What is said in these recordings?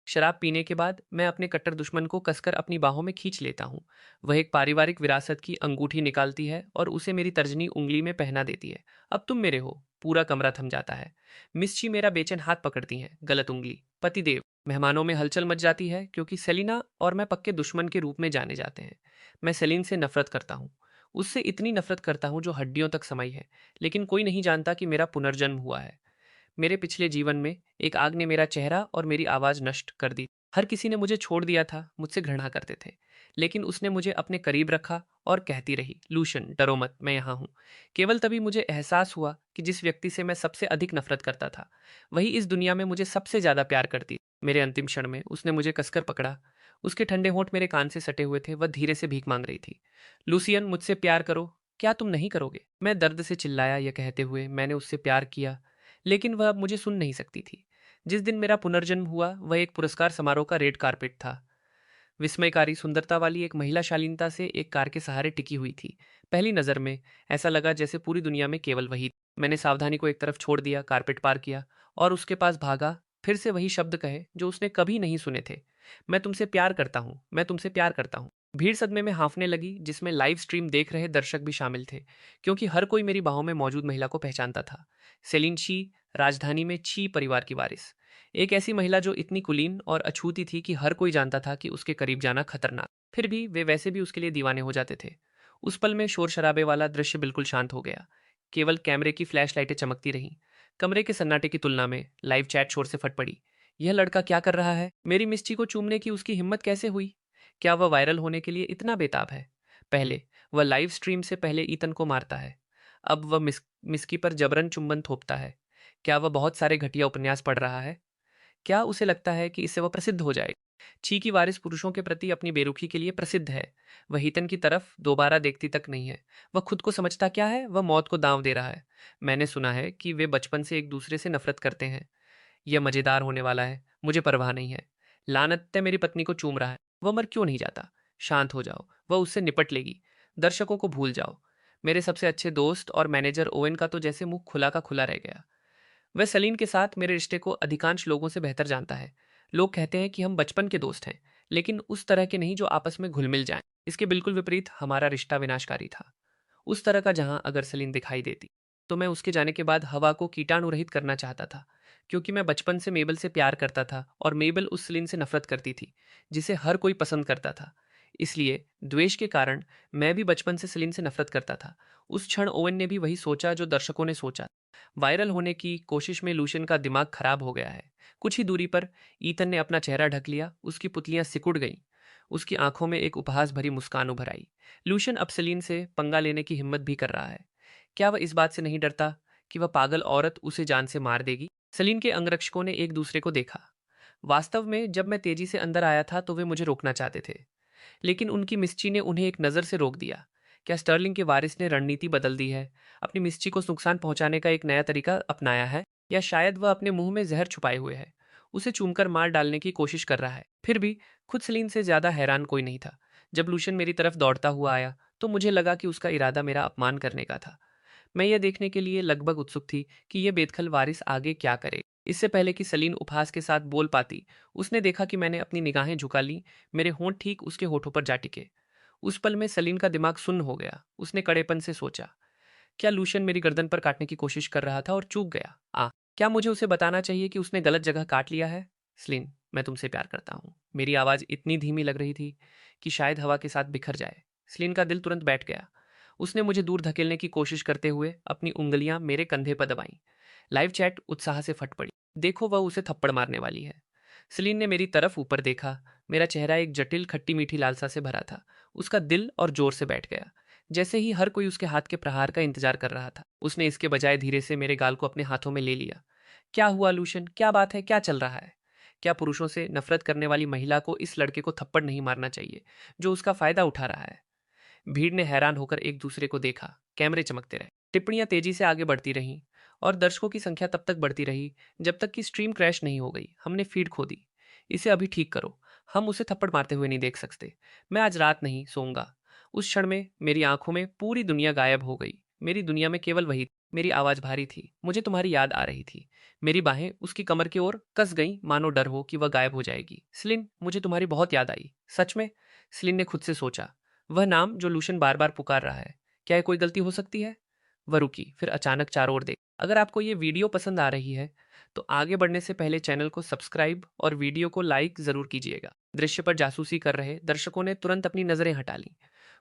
शराब पीने के बाद मैं अपने कट्टर दुश्मन को कसकर अपनी बाहों में खींच लेता हूँ। वह एक पारिवारिक विरासत की अंगूठी निकालती है और उसे मेरी तर्जनी उंगली में पहना देती है। अब तुम मेरे हो। पूरा कमरा थम जाता है। मिस्ची मेरा बेचैन हाथ पकड़ती हैं, गलत उंगली, पतिदेव। मेहमानों में हलचल मच जाती है क्योंकि सेलिना और मैं पक्के दुश्मन के रूप में जाने जाते हैं। मैं सेलिन से नफरत करता हूँ। उससे इतनी नफरत करता हूँ जो हड्डियों तक समाई है। लेकिन कोई नहीं जानता कि मेरा पुनर्जन्म हुआ है। मेरे पिछले जीवन में एक आग ने मेरा चेहरा और मेरी आवाज नष्ट कर दी। हर किसी ने मुझे छोड़ दिया था, मुझसे घृणा करते थे। लेकिन उसने मुझे अपने करीब रखा और कहती रही, लूशन डरो मत, मैं यहाँ हूँ। केवल तभी मुझे एहसास हुआ कि जिस व्यक्ति से मैं सबसे अधिक नफरत करता था, वही इस दुनिया में मुझे सबसे ज्यादा प्यार करती। मेरे अंतिम क्षण में उसने मुझे कसकर पकड़ा। उसके ठंडे होंठ मेरे कान से सटे हुए थे। वह धीरे से भीख मांग रही थी। लूसियन, मुझसे प्यार करो। क्या तुम नहीं करोगे? मैं दर्द से चिल्लाया, यह कहते हुए मैंने उससे प्यार किया। लेकिन वह अब मुझे सुन नहीं सकती थी। जिस दिन मेरा पुनर्जन्म हुआ वह एक पुरस्कार समारोह का रेड कारपेट था। विस्मयकारी सुंदरता वाली एक महिला शालीनता से एक कार के सहारे टिकी हुई थी। पहली नजर में ऐसा लगा जैसे पूरी दुनिया में केवल वही। मैंने सावधानी को एक तरफ छोड़ दिया, कारपेट पार किया और उसके पास भागा। फिर से वही शब्द कहे जो उसने कभी नहीं सुने थे, मैं तुमसे प्यार करता हूँ, मैं तुमसे प्यार करता हूँ। भीड़ सदमे में हाँफने लगी, जिसमें लाइव स्ट्रीम देख रहे दर्शक भी शामिल थे, क्योंकि हर कोई मेरी बाहों में मौजूद महिला को पहचानता था। सेलिन शी, राजधानी में ची परिवार की वारिस। एक ऐसी महिला जो इतनी कुलीन और अछूती थी कि हर कोई जानता था कि उसके करीब जाना खतरनाक। फिर भी वे वैसे भी उसके लिए दीवाने हो जाते थे। उस पल में शोर शराबे वाला दृश्य बिल्कुल शांत हो गया। केवल कैमरे की फ्लैश लाइटें चमकती रहीं। कमरे के सन्नाटे की तुलना में लाइव चैट शोर से फट पड़ी। यह लड़का क्या कर रहा है? मेरी मिस्टी को चूमने की उसकी हिम्मत कैसे हुई? क्या वह वायरल होने के लिए इतना बेताब है? पहले वह लाइव स्ट्रीम से पहले ईतन को मारता है। अब वह मिस्की पर जबरन चुंबन थोपता है। क्या वह बहुत सारे घटिया उपन्यास पढ़ रहा है? क्या उसे लगता है कि इससे वह प्रसिद्ध हो जाएगा? ची की वारिस पुरुषों के प्रति अपनी बेरुखी के लिए प्रसिद्ध है। वह हीतन की तरफ दोबारा देखती तक नहीं है। वह खुद को समझता क्या है? वह मौत को दांव दे रहा है। मैंने सुना है कि वे बचपन से एक दूसरे से नफरत करते हैं। यह मजेदार होने वाला है। मुझे परवाह नहीं है। लानत मेरी पत्नी को चूम रहा है। वह मर क्यों नहीं जाता? शांत हो जाओ, वह उससे निपट लेगी। दर्शकों को भूल जाओ। मेरे सबसे अच्छे दोस्त और मैनेजर ओवेन का तो जैसे मुंह खुला का खुला रह गया। वह सलीन के साथ मेरे रिश्ते को अधिकांश लोगों से बेहतर जानता है। लोग कहते हैं कि हम बचपन के दोस्त हैं, लेकिन उस तरह के नहीं जो आपस में घुल मिल जाएं। इसके बिल्कुल विपरीत हमारा रिश्ता विनाशकारी था। उस तरह का जहां अगर सलीन दिखाई देती तो मैं उसके जाने के बाद हवा को कीटाणु रहित करना चाहता था, क्योंकि मैं बचपन से मेबल से प्यार करता था और मेबल उस सलीन से नफरत करती थी जिसे हर कोई पसंद करता था। इसलिए द्वेष के कारण मैं भी बचपन से सलीन से नफरत करता था। उस क्षण ओवन ने भी वही सोचा जो दर्शकों ने सोचा। वायरल होने की कोशिश में लूशन का दिमाग खराब हो गया है। कुछ ही दूरी पर ईतन ने अपना चेहरा ढक लिया। उसकी पुतलियां सिकुड़ गईं। उसकी आंखों में एक उपहास भरी मुस्कान उभर आई। लूशन अब सलीन से पंगा लेने की हिम्मत भी कर रहा है। क्या वह इस बात से नहीं डरता कि वह पागल औरत उसे जान से मार देगी? सलीन के अंगरक्षकों ने एक दूसरे को देखा। वास्तव में जब मैं तेजी से अंदर आया था तो वे मुझे रोकना चाहते थे, लेकिन उनकी मिस्ची ने उन्हें एक नज़र से रोक दिया। क्या स्टर्लिंग के वारिस ने रणनीति बदल दी है? अपनी मिस्ची को नुकसान पहुंचाने का एक नया तरीका अपनाया है? या शायद वह अपने मुंह में जहर छुपाए हुए है, उसे चूमकर मार डालने की कोशिश कर रहा है? फिर भी खुद सलीन से ज्यादा हैरान कोई नहीं था। जब लूशन मेरी तरफ दौड़ता हुआ आया तो मुझे लगा कि उसका इरादा मेरा अपमान करने का था। मैं यह देखने के लिए लगभग उत्सुक थी कि यह बेदखल वारिस आगे क्या करे। इससे पहले कि सलीन उपहास के साथ बोल पाती, उसने देखा कि मैंने अपनी निगाहें झुका ली। मेरे होंठ ठीक उसके होठों पर जा टिके। उस पल में सलीन का दिमाग सुन्न हो गया। उसने कड़ेपन से सोचा, क्या लूशन मेरी गर्दन पर काटने की कोशिश कर रहा था और चूक गया? क्या मुझे उसे बताना चाहिए कि उसने गलत जगह काट लिया है? सलीन, मैं तुमसे प्यार करता हूँ। मेरी आवाज इतनी धीमी लग रही थी कि शायद हवा के साथ बिखर जाए। सलीन का दिल तुरंत बैठ गया। उसने मुझे दूर धकेलने की कोशिश करते हुए अपनी उंगलियां मेरे कंधे पर दबाईं। लाइव चैट उत्साह से फट पड़ी। देखो, वह उसे थप्पड़ मारने वाली है। सलीन ने मेरी तरफ ऊपर देखा। मेरा चेहरा एक जटिल खट्टी मीठी लालसा से भरा था। उसका दिल और जोर से बैठ गया, जैसे ही हर कोई उसके हाथ के प्रहार का इंतजार कर रहा था। उसने इसके बजाय धीरे से मेरे गाल को अपने हाथों में ले लिया। क्या हुआ लूशन? क्या बात है? क्या चल रहा है? क्या पुरुषों से नफरत करने वाली महिला को इस लड़के को थप्पड़ नहीं मारना चाहिए जो उसका फायदा उठा रहा है? भीड़ ने हैरान होकर एक दूसरे को देखा। कैमरे चमकते रहे। टिप्पणियां तेजी से आगे बढ़ती रहीं और दर्शकों की संख्या तब तक बढ़ती रही जब तक कि स्ट्रीम क्रैश नहीं हो गई। हमने फीड खो दी। इसे अभी ठीक करो। हम उसे थप्पड़ मारते हुए नहीं देख सकते। मैं आज रात नहीं सोऊंगा। उस क्षण में मेरी आंखों में पूरी दुनिया गायब हो गई। मेरी दुनिया में केवल वही। मेरी आवाज़ भारी थी। मुझे तुम्हारी याद आ रही थी। मेरी बाहें उसकी कमर की ओर कस गईं, मानो डर हो कि वह गायब हो जाएगी। सेलिन, मुझे तुम्हारी बहुत याद आई। सच में? सेलिन ने खुद से सोचा। वह नाम जो लूशन बार-बार पुकार रहा है, क्या ये कोई गलती हो सकती है? वह रुकी, फिर अचानक चारों ओर देखा। अगर आपको ये वीडियो पसंद आ रही है, तो आगे बढ़ने से पहले चैनल को सब्सक्राइब और वीडियो को लाइक ज़रूर कीजिएगा। दृश्य पर जासूसी कर रहे दर्शकों ने तुरंत अपनी नज़रें हटा लीं।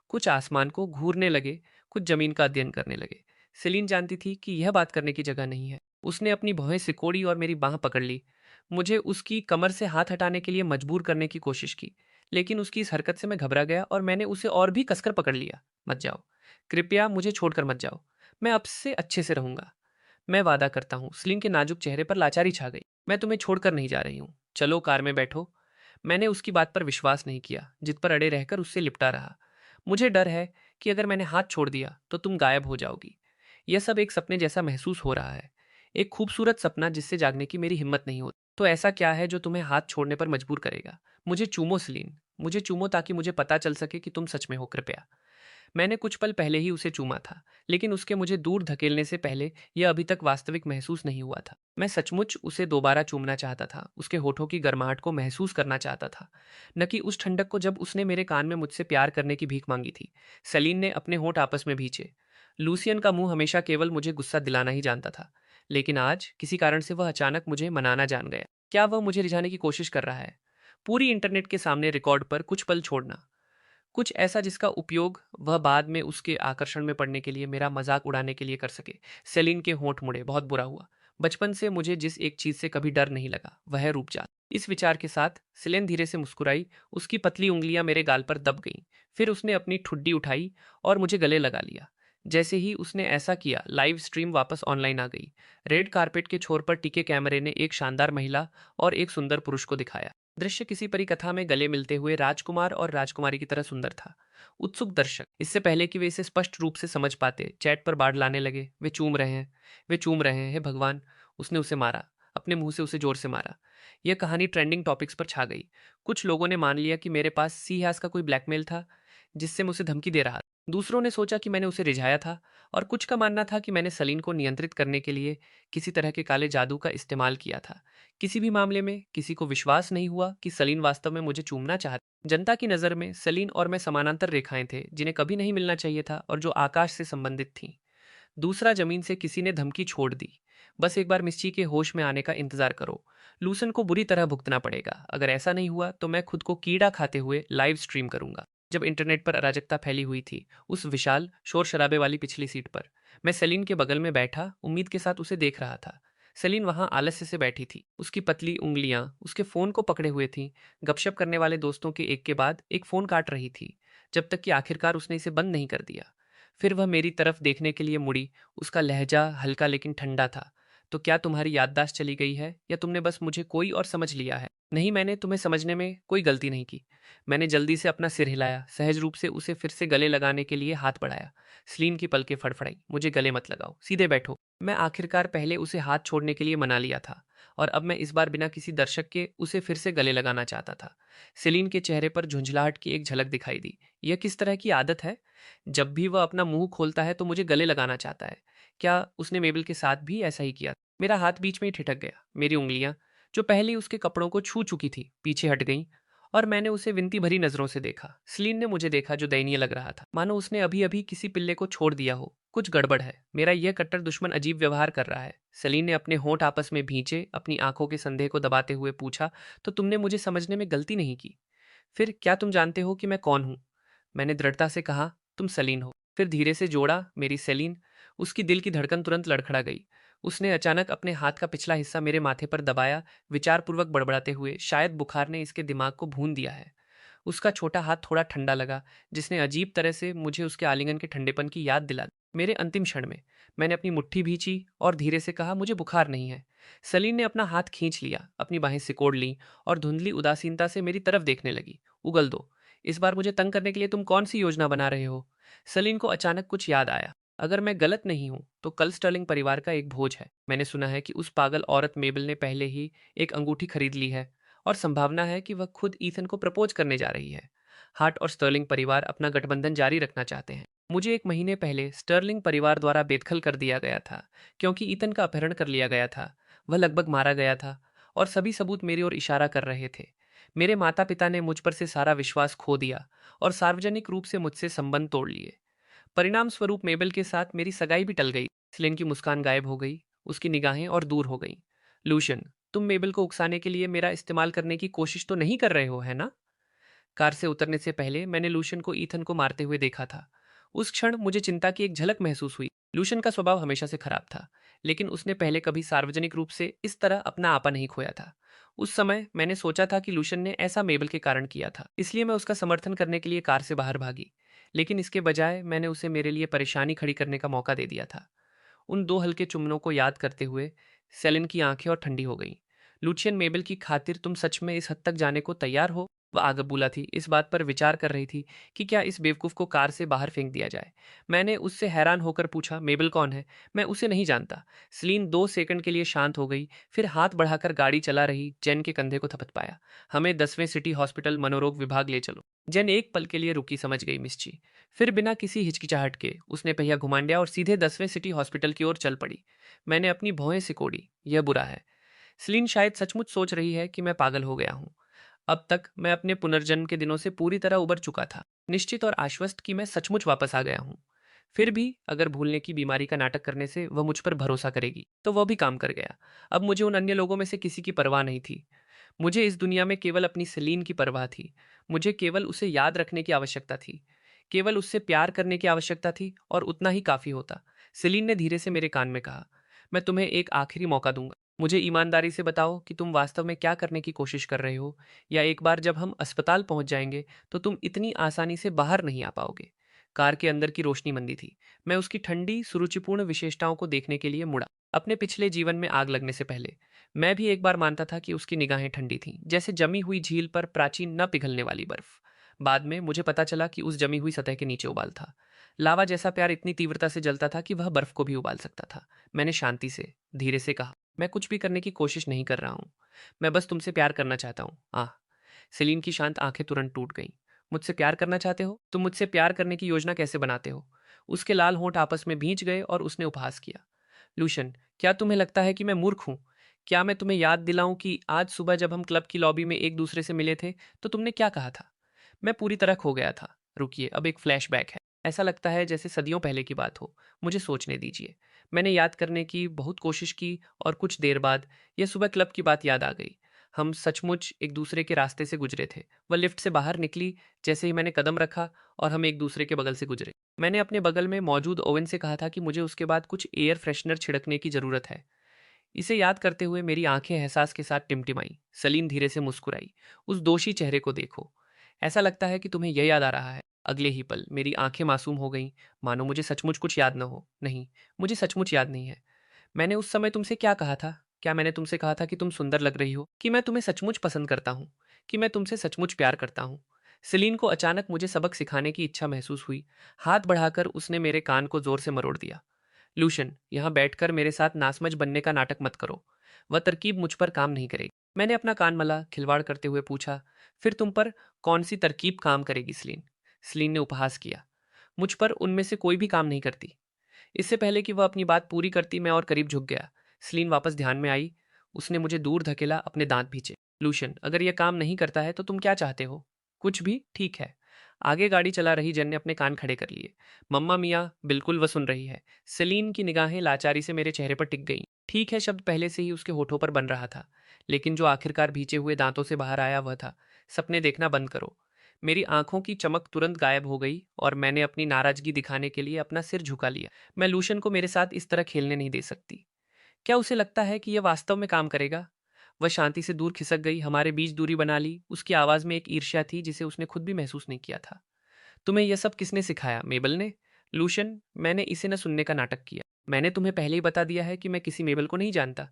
कुछ आसमान को घूरने लगे, कुछ जमीन का अध्ययन करने लगे। सेलिन जानती थी कि यह बात करने की जगह नहीं है। उसने अपनी भौहें सिकोड़ी और मेरी बाह पकड़ ली। मुझे उसकी कमर से हाथ हटाने के लिए मजबूर करने की कोशिश की, लेकिन उसकी इस हरकत से मैं घबरा गया और मैंने उसे और भी कसकर पकड़ लिया। मत जाओ, कृपया मुझे छोड़कर मत जाओ। मैं अब से अच्छे से रहूंगा। मैं वादा करता हूँ। सेलिन के नाजुक चेहरे पर लाचारी छा गई। मैं तुम्हें छोड़कर नहीं जा रही हूँ। चलो कार में बैठो। मैंने उसकी बात पर विश्वास नहीं किया, जिद पर अड़े रहकर उससे लिपटा रहा। मुझे डर है कि अगर मैंने हाथ छोड़ दिया तो तुम गायब हो जाओगी। यह सब एक सपने जैसा महसूस हो रहा है, एक खूबसूरत सपना जिससे जागने की मेरी हिम्मत नहीं होती। तो ऐसा क्या है जो तुम्हें हाथ छोड़ने पर मजबूर करेगा? मुझे चूमो सेलिन, मुझे चूमो, ताकि मुझे पता चल सके कि तुम सच में हो। कृपया। मैंने कुछ पल पहले ही उसे चूमा था, लेकिन उसके मुझे दूर धकेलने से पहले यह अभी तक वास्तविक महसूस नहीं हुआ था। मैं सचमुच उसे दोबारा चूमना चाहता था, उसके होठों की गर्माहट को महसूस करना चाहता था, न कि उस ठंडक को जब उसने मेरे कान में मुझसे प्यार करने की भीख मांगी थी। सलीन ने अपने होठ आपस में भींचे। लूसियन का मुंह हमेशा केवल मुझे गुस्सा दिलाना ही जानता था, लेकिन आज किसी कारण से वह अचानक मुझे मनाना जान गया। क्या वह मुझे रिझाने की कोशिश कर रहा है? पूरी इंटरनेट के सामने रिकॉर्ड पर कुछ पल छोड़ना, कुछ ऐसा जिसका उपयोग वह बाद में उसके आकर्षण में पड़ने के लिए, मेरा मजाक उड़ाने के लिए कर सके। सेलिन के होंठ मुड़े। बहुत बुरा हुआ। बचपन से मुझे जिस एक चीज से कभी डर नहीं लगा, वह है रूपचाँद। इस विचार के साथ सेलिन धीरे से मुस्कुराई। उसकी पतली उंगलियां मेरे गाल पर दब गईं। फिर उसने अपनी ठुड्डी उठाई और मुझे गले लगा लिया। जैसे ही उसने ऐसा किया, लाइव स्ट्रीम वापस ऑनलाइन आ गई। रेड कारपेट के छोर पर टिके कैमरे ने एक शानदार महिला और एक सुंदर पुरुष को दिखाया। दृश्य किसी परी कथा में गले मिलते हुए राजकुमार और राजकुमारी की तरह सुंदर था। उत्सुक दर्शक, इससे पहले कि वे इसे स्पष्ट रूप से समझ पाते, चैट पर बाढ़ लाने लगे। वे चूम रहे हैं, वे चूम रहे हैं, भगवान। उसने उसे मारा, अपने मुंह से उसे जोर से मारा। यह कहानी ट्रेंडिंग टॉपिक्स पर छा गई। कुछ लोगों ने मान लिया कि मेरे पास सी हैस का कोई ब्लैकमेल था, जिससे मैं उसे धमकी दे रहा था। दूसरों ने सोचा कि मैंने उसे रिझाया था, और कुछ का मानना था कि मैंने सलीन को नियंत्रित करने के लिए किसी तरह के काले जादू का इस्तेमाल किया था। किसी भी मामले में किसी को विश्वास नहीं हुआ कि सलीन वास्तव में मुझे चूमना चाहती। जनता की नज़र में सलीन और मैं समानांतर रेखाएं थे, जिन्हें कभी नहीं मिलना चाहिए था और जो आकाश से संबंधित थीं। दूसरा, जमीन से किसी ने धमकी छोड़ दी। बस एक बार मिस्ची के होश में आने का इंतजार करो। लूसन को बुरी तरह भुगतना पड़ेगा। अगर ऐसा नहीं हुआ तो मैं खुद को कीड़ा खाते हुए लाइव स्ट्रीम करूंगा। जब इंटरनेट पर अराजकता फैली हुई थी, उस विशाल शोर शराबे वाली पिछली सीट पर मैं सेलिन के बगल में बैठा उम्मीद के साथ उसे देख रहा था। सेलिन वहां आलस्य से बैठी थी। उसकी पतली उंगलियां उसके फोन को पकड़े हुए थीं। गपशप करने वाले दोस्तों के एक के बाद एक फोन काट रही थी, जब तक कि आखिरकार उसने इसे बंद नहीं कर दिया। फिर वह मेरी तरफ देखने के लिए मुड़ी। उसका लहजा हल्का लेकिन ठंडा था। तो क्या तुम्हारी याददाश्त चली गई है, या तुमने बस मुझे कोई और समझ लिया है? नहीं, मैंने तुम्हें समझने में कोई गलती नहीं की। मैंने जल्दी से अपना सिर हिलाया, सहज रूप से उसे फिर से गले लगाने के लिए हाथ बढ़ाया। स्लीन की पलकें फड़फड़ाई। मुझे गले मत लगाओ, सीधे बैठो। मैं आखिरकार पहले उसे हाथ छोड़ने के लिए मना लिया था, और अब मैं इस बार बिना किसी दर्शक के उसे फिर से गले लगाना चाहता था। सेलिन के चेहरे पर झुंझलाहट की एक झलक दिखाई दी। यह किस तरह की आदत है? जब भी वह अपना मुंह खोलता है तो मुझे गले लगाना चाहता है। क्या उसने मेबल के साथ भी ऐसा ही किया? मेरा हाथ बीच में ही ठिठक गया। मेरी उंगलियां, जो पहले ही उसके कपड़ों को छू चुकी थी, पीछे हट गईं, और मैंने उसे विनती भरी नजरों से देखा। सलीन ने मुझे देखा, जो दयनीय लग रहा था, मानो उसने अभी अभी किसी पिल्ले को छोड़ दिया हो। कुछ गड़बड़ है। मेरा यह कट्टर दुश्मन अजीब व्यवहार कर रहा है। सलीन ने अपने होंठ आपस में भींचे, अपनी आंखों के संदेह को दबाते हुए पूछा, तो तुमने मुझे समझने में गलती नहीं की? फिर क्या तुम जानते हो कि मैं कौन हूं? मैंने दृढ़ता से कहा, तुम सलीन हो। फिर धीरे से जोड़ा, मेरी सेलिन। उसकी दिल की धड़कन तुरंत लड़खड़ा गई। उसने अचानक अपने हाथ का पिछला हिस्सा मेरे माथे पर दबाया, विचारपूर्वक बड़बड़ाते हुए, शायद बुखार ने इसके दिमाग को भून दिया है। उसका छोटा हाथ थोड़ा ठंडा लगा, जिसने अजीब तरह से मुझे उसके आलिंगन के ठंडेपन की याद दिला दी। मेरे अंतिम क्षण में मैंने अपनी मुट्ठी भींची और धीरे से कहा, मुझे बुखार नहीं है। सलीन ने अपना हाथ खींच लिया, अपनी बाहें सिकोड़ लीं और धुंधली उदासीनता से मेरी तरफ देखने लगी। उगल दो। इस बार मुझे तंग करने के लिए तुम कौन सी योजना बना रहे हो? सलीन को अचानक कुछ याद आया। अगर मैं गलत नहीं हूं तो कल स्टर्लिंग परिवार का एक भोज है। मैंने सुना है कि उस पागल औरत मेबल ने पहले ही एक अंगूठी खरीद ली है, और संभावना है कि वह खुद ईथन को प्रपोज करने जा रही है। हार्ट और स्टर्लिंग परिवार अपना गठबंधन जारी रखना चाहते हैं। मुझे 1 महीने पहले स्टर्लिंग परिवार द्वारा बेदखल कर दिया गया था, क्योंकि ईथन का अपहरण कर लिया गया था। वह लगभग मारा गया था और सभी सबूत मेरी ओर इशारा कर रहे थे। मेरे माता-पिता ने मुझ पर से सारा विश्वास खो दिया और सार्वजनिक रूप से मुझसे संबंध तोड़ लिए। परिणाम स्वरूप मेबल के साथ मेरी सगाई भी टल गई। सेलेन की मुस्कान गायब हो गई, उसकी निगाहें और दूर हो गईं। लूशियन, तुम मेबल को उकसाने के लिए मेरा इस्तेमाल करने की कोशिश तो नहीं कर रहे हो, है ना? कार से उतरने से पहले मैंने लूशियन को ईथन को मारते हुए देखा था। उस क्षण मुझे चिंता की एक झलक महसूस हुई। लूशियन का स्वभाव हमेशा से खराब था, लेकिन उसने पहले कभी सार्वजनिक रूप से इस तरह अपना आपा नहीं खोया था। उस समय मैंने सोचा था कि लूशियन ने ऐसा मेबल के कारण किया था, इसलिए मैं उसका समर्थन करने के लिए कार से बाहर भागी। लेकिन इसके बजाय मैंने उसे मेरे लिए परेशानी खड़ी करने का मौका दे दिया था। उन 2 हल्के चुम्बनों को याद करते हुए सेलिन की आंखें और ठंडी हो गईं। लूचियन, मेबल की खातिर तुम सच में इस हद तक जाने को तैयार हो? वह आग बबूला थी, इस बात पर विचार कर रही थी कि क्या इस बेवकूफ को कार से बाहर फेंक दिया जाए। मैंने उससे हैरान होकर पूछा, मेबल कौन है? मैं उसे नहीं जानता। सेलिन 2 सेकंड के लिए शांत हो गई, फिर हाथ बढ़ाकर गाड़ी चला रही जेन के कंधे को थपथपाया। हमें 10वें सिटी हॉस्पिटल मनोरोग विभाग ले चलो। जेन एक पल के लिए रुकी, समझ गई मिस्ची। फिर बिना किसी हिचकिचाहट के उसने पहिया घुमा दिया और सीधे 10वें सिटी हॉस्पिटल की ओर चल पड़ी। मैंने अपनी भौहें सिकोड़ी। यह बुरा है। सेलिन शायद सचमुच सोच रही है कि मैं पागल हो गया हूं। अब तक मैं अपने पुनर्जन्म के दिनों से पूरी तरह उबर चुका था, निश्चित और आश्वस्त कि मैं सचमुच वापस आ गया हूं। फिर भी अगर भूलने की बीमारी का नाटक करने से वह मुझ पर भरोसा करेगी, तो वह भी काम कर गया। अब मुझे उन अन्य लोगों में से किसी की परवाह नहीं थी। मुझे इस दुनिया में केवल अपनी सेलीन की परवाह थी। मुझे केवल उसे याद रखने की आवश्यकता थी। केवल उससे प्यार करने की आवश्यकता थी और उतना ही काफ़ी होता। सेलीन ने धीरे से मेरे कान में कहा, मैं तुम्हें एक आखिरी मौका दूंगा। मुझे ईमानदारी से बताओ कि तुम वास्तव में क्या करने की कोशिश कर रहे हो, या एक बार जब हम अस्पताल पहुंच जाएंगे तो तुम इतनी आसानी से बाहर नहीं आ पाओगे। कार के अंदर की रोशनी मंदी थी। मैं उसकी ठंडी सुरुचिपूर्ण विशेषताओं को देखने के लिए मुड़ा। अपने पिछले जीवन में आग लगने से पहले मैं भी एक बार मानता था कि उसकी निगाहें ठंडी थीं, जैसे जमी हुई झील पर प्राचीन न पिघलने वाली बर्फ। बाद में मुझे पता चला कि उस जमी हुई सतह के नीचे उबाल था। लावा जैसा प्यार इतनी तीव्रता से जलता था कि वह बर्फ को भी उबाल सकता था। मैंने शांति से, धीरे से कहा, मैं कुछ भी करने की कोशिश नहीं कर रहा हूँ। मैं बस तुमसे प्यार करना चाहता हूँ। आह! सेलीन की शांत आंखें तुरंत टूट गईं। मुझसे प्यार करना चाहते हो? तुम मुझसे प्यार करने की योजना कैसे बनाते हो? उसके लाल होंठ आपस में भींच गए और उसने उपहास किया। लूशन, क्या तुम्हें लगता है कि मैं मूर्ख हूँ? क्या मैं तुम्हें याद दिलाऊं कि आज सुबह जब हम क्लब की लॉबी में एक दूसरे से मिले थे, तो तुमने क्या कहा था? मैं पूरी तरह खो गया था। रुकिए, अब एक फ्लैशबैक है। ऐसा लगता है जैसे सदियों पहले की बात हो। मुझे सोचने दीजिए। मैंने याद करने की बहुत कोशिश की और कुछ देर बाद यह सुबह क्लब की बात याद आ गई। हम सचमुच एक दूसरे के रास्ते से गुजरे थे। वह लिफ्ट से बाहर निकली जैसे ही मैंने कदम रखा, और हम एक दूसरे के बगल से गुजरे। मैंने अपने बगल में मौजूद ओवन से कहा था कि मुझे उसके बाद कुछ एयर फ्रेशनर छिड़कने की ज़रूरत है। इसे याद करते हुए मेरी आंखें एहसास के साथ टिमटिमाई। सलीम धीरे से मुस्कुराई। उस दोषी चेहरे को देखो। ऐसा लगता है कि तुम्हें यह याद आ रहा है। अगले ही पल मेरी आंखें मासूम हो गईं, मानो मुझे सचमुच कुछ याद न हो। नहीं, मुझे सचमुच याद नहीं है। मैंने उस समय तुमसे क्या कहा था? क्या मैंने तुमसे कहा था कि तुम सुंदर लग रही हो? कि मैं तुम्हें सचमुच पसंद करता हूँ? कि मैं तुमसे सचमुच प्यार करता हूँ? सेलीन को अचानक मुझे सबक सिखाने की इच्छा महसूस हुई। हाथ बढ़ाकर उसने मेरे कान को जोर से मरोड़ दिया। लूशन, यहाँ बैठकर मेरे साथ नासमझ बनने का नाटक मत करो। वह तरकीब मुझ पर काम नहीं करेगी। मैंने अपना कान मला, खिलवाड़ करते हुए पूछा, फिर तुम पर कौन सी तरकीब काम करेगी सेलीन? सेलीन ने उपहास किया। मुझ पर उनमें से कोई भी काम नहीं करती। इससे पहले कि वह अपनी बात पूरी करती, मैं और करीब झुक गया। सेलीन वापस ध्यान में आई। उसने मुझे दूर धकेला, अपने दांत भींचे। लूशन, अगर यह काम नहीं करता है तो तुम क्या चाहते हो? कुछ भी, ठीक है। आगे गाड़ी चला रही जेन ने अपने कान खड़े कर लिए। मम्मा मियाँ, बिल्कुल वह सुन रही है। सेलीन की निगाहें लाचारी से मेरे चेहरे पर टिक गईं। ठीक है शब्द पहले से ही उसके होठों पर बन रहा था, लेकिन जो आखिरकार भींचे हुए दांतों से बाहर आया वह था, सपने देखना बंद करो। मेरी आंखों की चमक तुरंत गायब हो गई और मैंने अपनी नाराजगी दिखाने के लिए अपना सिर झुका लिया। मैं लूशन को मेरे साथ इस तरह खेलने नहीं दे सकती। क्या उसे लगता है कि यह वास्तव में काम करेगा? वह शांति से दूर खिसक गई, हमारे बीच दूरी बना ली। उसकी आवाज में एक ईर्ष्या थी जिसे उसने खुद भी महसूस नहीं किया था। तुम्हें यह सब किसने सिखाया? मेबल ने? लूशन, मैंने इसे न सुनने का नाटक किया। मैंने तुम्हें पहले ही बता दिया है कि मैं किसी मेबल को नहीं जानता।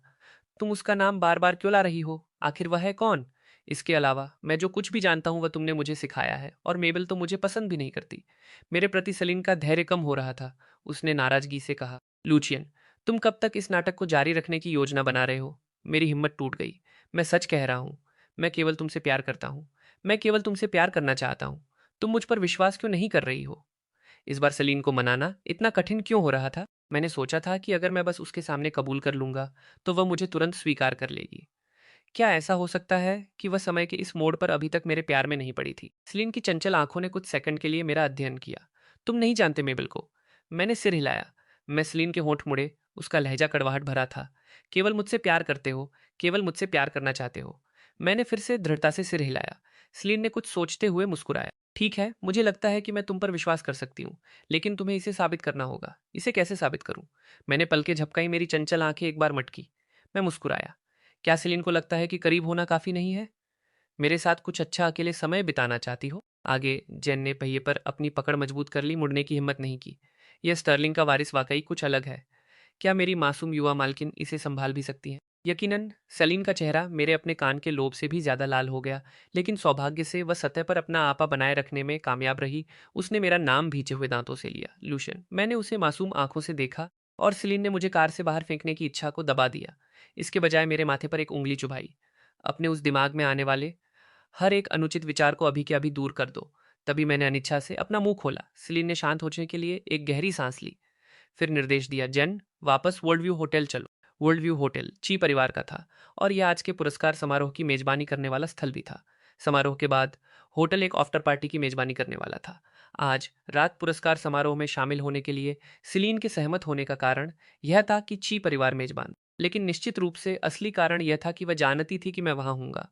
तुम उसका नाम बार बार क्यों ला रही हो? आखिर वह है कौन? इसके अलावा मैं जो कुछ भी जानता हूँ वह तुमने मुझे सिखाया है, और मेबल तो मुझे पसंद भी नहीं करती। मेरे प्रति सलीन का धैर्य कम हो रहा था। उसने नाराजगी से कहा, लूचियन, तुम कब तक इस नाटक को जारी रखने की योजना बना रहे हो? मेरी हिम्मत टूट गई। मैं सच कह रहा हूँ। मैं केवल तुमसे प्यार करता हूँ। मैं केवल तुमसे प्यार करना चाहता हूँ। तुम मुझ पर विश्वास क्यों नहीं कर रही हो? इस बार सेलीन को मनाना इतना कठिन क्यों हो रहा था? मैंने सोचा था कि अगर मैं बस उसके सामने कबूल कर लूंगा तो वह मुझे तुरंत स्वीकार कर लेगी। क्या ऐसा हो सकता है कि वह समय के इस मोड़ पर अभी तक मेरे प्यार में नहीं पड़ी थी? सेलीन की चंचल आंखों ने कुछ सेकंड के लिए मेरा अध्ययन किया। तुम नहीं जानते मेबल को। मैंने सिर हिलाया। मैं सेलीन के होंठ मुड़े। उसका लहजा कड़वाहट भरा था। केवल मुझसे प्यार करते हो, केवल मुझसे प्यार करना चाहते हो। मैंने फिर से दृढ़ता से सिर हिलाया। सेलीन ने कुछ सोचते हुए मुस्कुराया। ठीक है, मुझे लगता है कि मैं तुम पर विश्वास कर सकती हूँ, लेकिन तुम्हें इसे साबित करना होगा। इसे कैसे साबित करूं? मैंने पलकें झपकाई। मेरी चंचल आंखें एक बार मटकी। मैं मुस्कुराया। क्या सेलिन को लगता है कि करीब होना काफी नहीं है? मेरे साथ कुछ अच्छा अकेले समय बिताना चाहती हो? आगे जेन ने पहिए पर अपनी पकड़ मजबूत कर ली। मुड़ने की हिम्मत नहीं की। यह स्टर्लिंग का वारिस वाकई कुछ अलग है। क्या मेरी मासूम युवा मालकिन इसे संभाल भी सकती है? यकीनन। सेलिन का चेहरा मेरे अपने कान के लोब से भी ज्यादा लाल हो गया, लेकिन सौभाग्य से वह सतह पर अपना आपा बनाए रखने में कामयाब रही। उसने मेरा नाम भींचे हुए दांतों से लिया, लूशन। मैंने उसे मासूम आंखों से देखा और सेलिन ने मुझे कार से बाहर फेंकने की इच्छा को दबा दिया। इसके बजाय मेरे माथे पर एक उंगली चुभाई। अपने उस दिमाग में आने वाले हर एक अनुचित विचार को अभी के अभी दूर कर दो। तभी मैंने अनिच्छा से अपना मुंह खोला। सेलिन ने शांत होने के लिए एक गहरी सांस ली, फिर निर्देश दिया, जेन, वापस वर्ल्ड व्यू होटल चलो। वर्ल्ड व्यू होटल ची परिवार का था और यह आज के पुरस्कार समारोह की मेजबानी करने वाला स्थल भी था। समारोह के बाद होटल एक आफ्टर पार्टी की मेजबानी करने वाला था। आज रात पुरस्कार समारोह में शामिल होने के लिए सिलीन के सहमत होने का कारण यह था कि ची परिवार मेजबान। लेकिन निश्चित रूप से असली कारण यह था कि वह जानती थी कि मैं वहां हूंगा।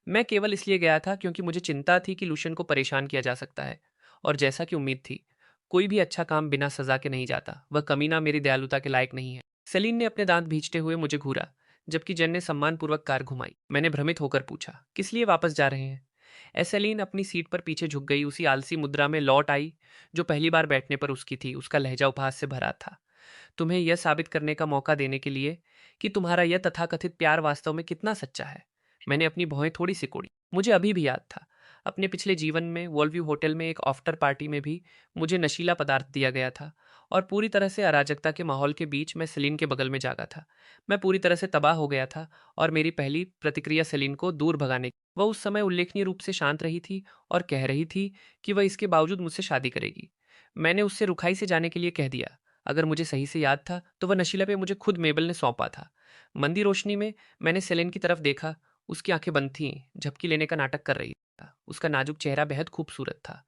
मैं केवल इसलिए गया था क्योंकि मुझे चिंता थी कि लूशन को परेशान किया जा सकता है। और जैसा कि उम्मीद थी, कोई भी अच्छा काम बिना सजा के नहीं जाता। वह कमीना मेरी दयालुता के लायक नहीं है। सेलीन ने अपने दांत भींचते हुए मुझे घूरा, जबकि जेन ने सम्मानपूर्वक कार घुमाई। मैंने भ्रमित होकर पूछा, किस लिए वापस जा रहे हैं? एसेलीन अपनी सीट पर पीछे झुक गई, उसी आलसी मुद्रा में लौट आई जो पहली बार बैठने पर उसकी थी। उसका लहजा उपहास से भरा था। तुम्हें यह साबित करने का मौका देने के लिए कि तुम्हारा यह तथाकथित प्यार वास्तव में कितना सच्चा है। मैंने अपनी भौहें थोड़ी सिकोड़ी। मुझे अभी भी याद था, अपने पिछले जीवन में वॉलव्यू होटल में एक आफ्टर पार्टी में भी मुझे नशीला पदार्थ दिया गया था और पूरी तरह से अराजकता के माहौल के बीच मैं सेलिन के बगल में जागा था। मैं पूरी तरह से तबाह हो गया था और मेरी पहली प्रतिक्रिया सेलिन को दूर भगाने की। वह उस समय उल्लेखनीय रूप से शांत रही थी और कह रही थी कि वह इसके बावजूद मुझसे शादी करेगी। मैंने उससे रुखाई से जाने के लिए कह दिया। अगर मुझे सही से याद था तो वह नशीला पे मुझे खुद मेबल ने सौंपा था। मंदी रोशनी में मैंने सेलेन की तरफ देखा। उसकी आंखें बंद थीं, झपकी लेने का नाटक कर रही था। उसका नाजुक चेहरा बेहद खूबसूरत था।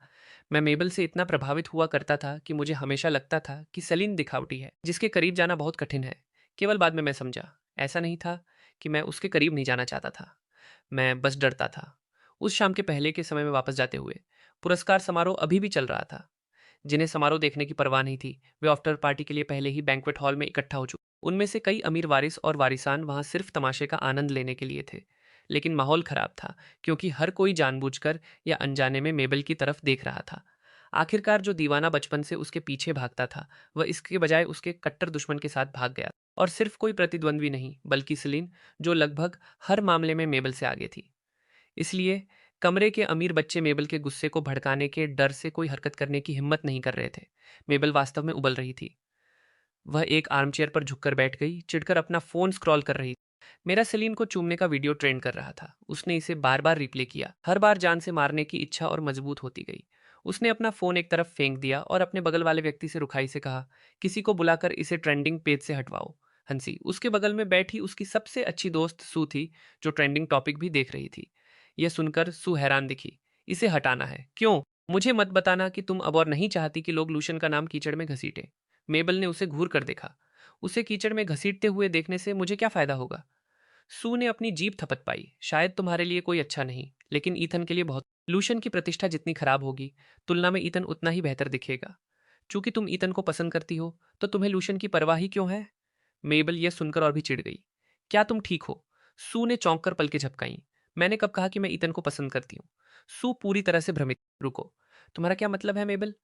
मैं मेबल से इतना प्रभावित हुआ करता था कि मुझे हमेशा लगता था कि सेलिन दिखावटी है, जिसके करीब जाना बहुत कठिन है। केवल बाद में मैं समझा, ऐसा नहीं था कि मैं उसके करीब नहीं जाना चाहता था, मैं बस डरता था। उस शाम के पहले के समय में वापस जाते हुए पुरस्कार समारोह अभी भी चल रहा था। जिन्हें समारोह देखने की परवाह नहीं थी, वे आफ्टर पार्टी के लिए पहले ही बैंक्वेट हॉल में इकट्ठा हो चुके। उनमें से कई अमीर वारिस और वारिसान वहां सिर्फ तमाशे का आनंद लेने के लिए थे। लेकिन माहौल खराब था, क्योंकि हर कोई जानबूझकर या अनजाने में मेबल की तरफ देख रहा था। आखिरकार जो दीवाना बचपन से उसके पीछे भागता था, वह इसके बजाय उसके कट्टर दुश्मन के साथ भाग गया। और सिर्फ कोई प्रतिद्वंद्वी नहीं, बल्कि सेलिन, जो लगभग हर मामले में मेबल से आगे थी। इसलिए कमरे के अमीर बच्चे मेबल के गुस्से को भड़काने के डर से कोई हरकत करने की हिम्मत नहीं कर रहे थे। मेबल वास्तव में उबल रही थी। वह एक आर्मचेयर पर झुककर बैठ गई, चिढ़कर अपना फोन स्क्रॉल कर रही थी। मेरा सेलीन को चूमने का वीडियो ट्रेंड कर रहा था। उसने इसे बार बार रिप्ले किया। हर बार जान से मारने की इच्छा और मजबूत होती गई। उसने अपना फोन एक तरफ फेंक दिया और अपने बगल वाले व्यक्ति से रुखाई से कहा, किसी को बुलाकर इसे ट्रेंडिंग पेज से हटवाओ। हंसी। उसके बगल में बैठी उसकी सबसे अच्छी दोस्त सू थी, जो ट्रेंडिंग टॉपिक भी देख रही थी। यह सुनकर सू हैरान दिखी। इसे हटाना है? क्यों? मुझे मत बताना कि तुम अब और नहीं चाहती कि लोग लूशन का नाम कीचड़ में घसीटे। मेबल ने उसे घूर कर देखा। उसे कीचड़ में घसीटते हुए देखने से मुझे क्या फायदा होगा? सू ने अपनी जीभ थपथ पाई। शायद तुम्हारे लिए कोई अच्छा नहीं, लेकिन ईथन के लिए बहुत। लूशन की प्रतिष्ठा जितनी खराब होगी, तुलना में ईथन उतना ही बेहतर दिखेगा। चूंकि तुम ईथन को पसंद करती हो, तो तुम्हें लूशन की परवाह ही क्यों है? मेबल यह सुनकर और भी चिढ़ गई। क्या तुम ठीक हो? सू ने चौंक कर पलकें झपकाई। मैंने कब कहा कि मैं ईथन को पसंद करती हूँ? सू पूरी तरह से भ्रमित। रुको, तुम्हारा क्या मतलब है मेबल?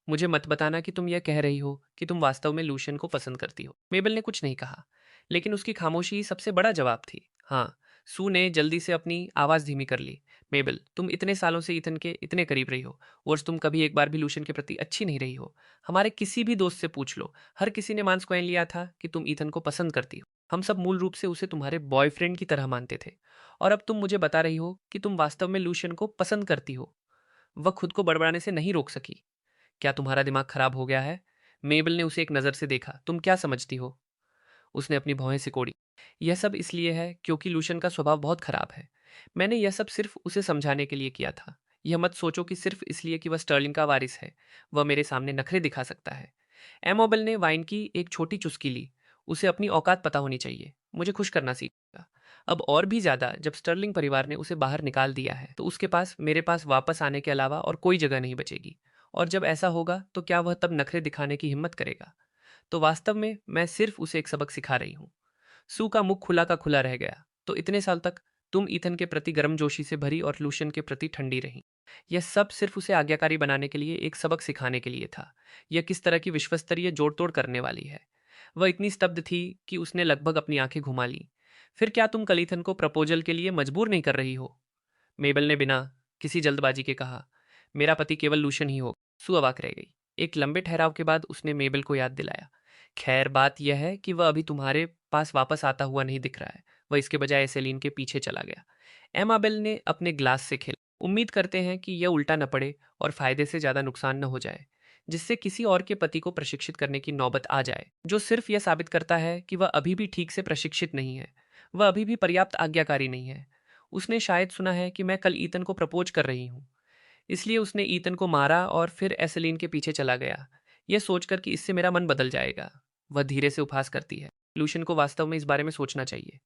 मुझे मत बताना कि तुम यह कह रही हो कि तुम वास्तव में लूशियन को पसंद करती हो। मेबल ने कुछ नहीं कहा, लेकिन उसकी खामोशी ही सबसे बड़ा जवाब थी। हाँ। सू ने जल्दी से अपनी आवाज धीमी कर ली। मेबल, तुम इतने सालों से ईथन के इतने करीब रही हो, और तुम कभी एक बार भी लूशियन के प्रति अच्छी नहीं रही हो। हमारे किसी भी दोस्त से पूछ लो, हर किसी ने मान स्क्वैन लिया था कि तुम ईथन को पसंद करती हो। हम सब मूल रूप से उसे तुम्हारे बॉयफ्रेंड की तरह मानते थे, और अब तुम मुझे बता रही हो कि तुम वास्तव में लूशियन को पसंद करती हो। वह खुद को बड़बड़ाने से नहीं रोक सकी। क्या तुम्हारा दिमाग खराब हो गया है? मेबल ने उसे एक नज़र से देखा। तुम क्या समझती हो? उसने अपनी भौहें सिकोड़ी। यह सब इसलिए है क्योंकि लूशन का स्वभाव बहुत खराब है। मैंने यह सब सिर्फ उसे समझाने के लिए किया था। यह मत सोचो कि सिर्फ इसलिए कि वह स्टर्लिंग का वारिस है, वह मेरे सामने नखरे दिखा सकता है। एमोबल ने वाइन की एक छोटी चुस्की ली। उसे अपनी औकात पता होनी चाहिए। मुझे खुश करना सीखा। अब और भी ज्यादा जब स्टर्लिंग परिवार ने उसे बाहर निकाल दिया है तो उसके पास मेरे पास वापस आने के अलावा और कोई जगह नहीं बचेगी। और जब ऐसा होगा तो क्या वह तब नखरे दिखाने की हिम्मत करेगा? तो वास्तव में मैं सिर्फ उसे एक सबक सिखा रही हूँ। सू का मुख खुला का खुला रह गया। तो इतने साल तक तुम ईथन के प्रति गर्मजोशी से भरी और लूशन के प्रति ठंडी रही। यह सब सिर्फ उसे आज्ञाकारी बनाने के लिए, एक सबक सिखाने के लिए था। यह किस तरह की विश्वस्तरीय जोड़ तोड़ करने वाली है। वह इतनी स्तब्ध थी कि उसने लगभग अपनी आंखें घुमा ली। फिर क्या तुम कलीथन को प्रपोजल के लिए मजबूर नहीं कर रही हो? मेबल ने बिना किसी जल्दबाजी के कहा। मेरा पति केवल लूशन ही होगा। सू अवाक रह गई। एक लंबे ठहराव के बाद उसने मेबल को याद दिलाया। खैर, बात यह है कि वह अभी तुम्हारे पास वापस आता हुआ नहीं दिख रहा है। वह इसके बजाय सेलिन के पीछे चला गया। एमाबेल ने अपने ग्लास से खेला। उम्मीद करते हैं कि यह उल्टा न पड़े और फायदे से ज्यादा नुकसान न हो जाए, जिससे किसी और के पति को प्रशिक्षित करने की नौबत आ जाए, जो सिर्फ यह साबित करता है कि वह अभी भी ठीक से प्रशिक्षित नहीं है। वह अभी भी पर्याप्त आज्ञाकारी नहीं है। उसने शायद सुना है कि मैं कल ईतन को प्रपोज कर रही हूँ, इसलिए उसने ईतन को मारा और फिर एसेलीन के पीछे चला गया, यह सोचकर कि इससे मेरा मन बदल जाएगा। वह धीरे से उपहास करती है। लूशन को वास्तव में इस बारे में सोचना चाहिए।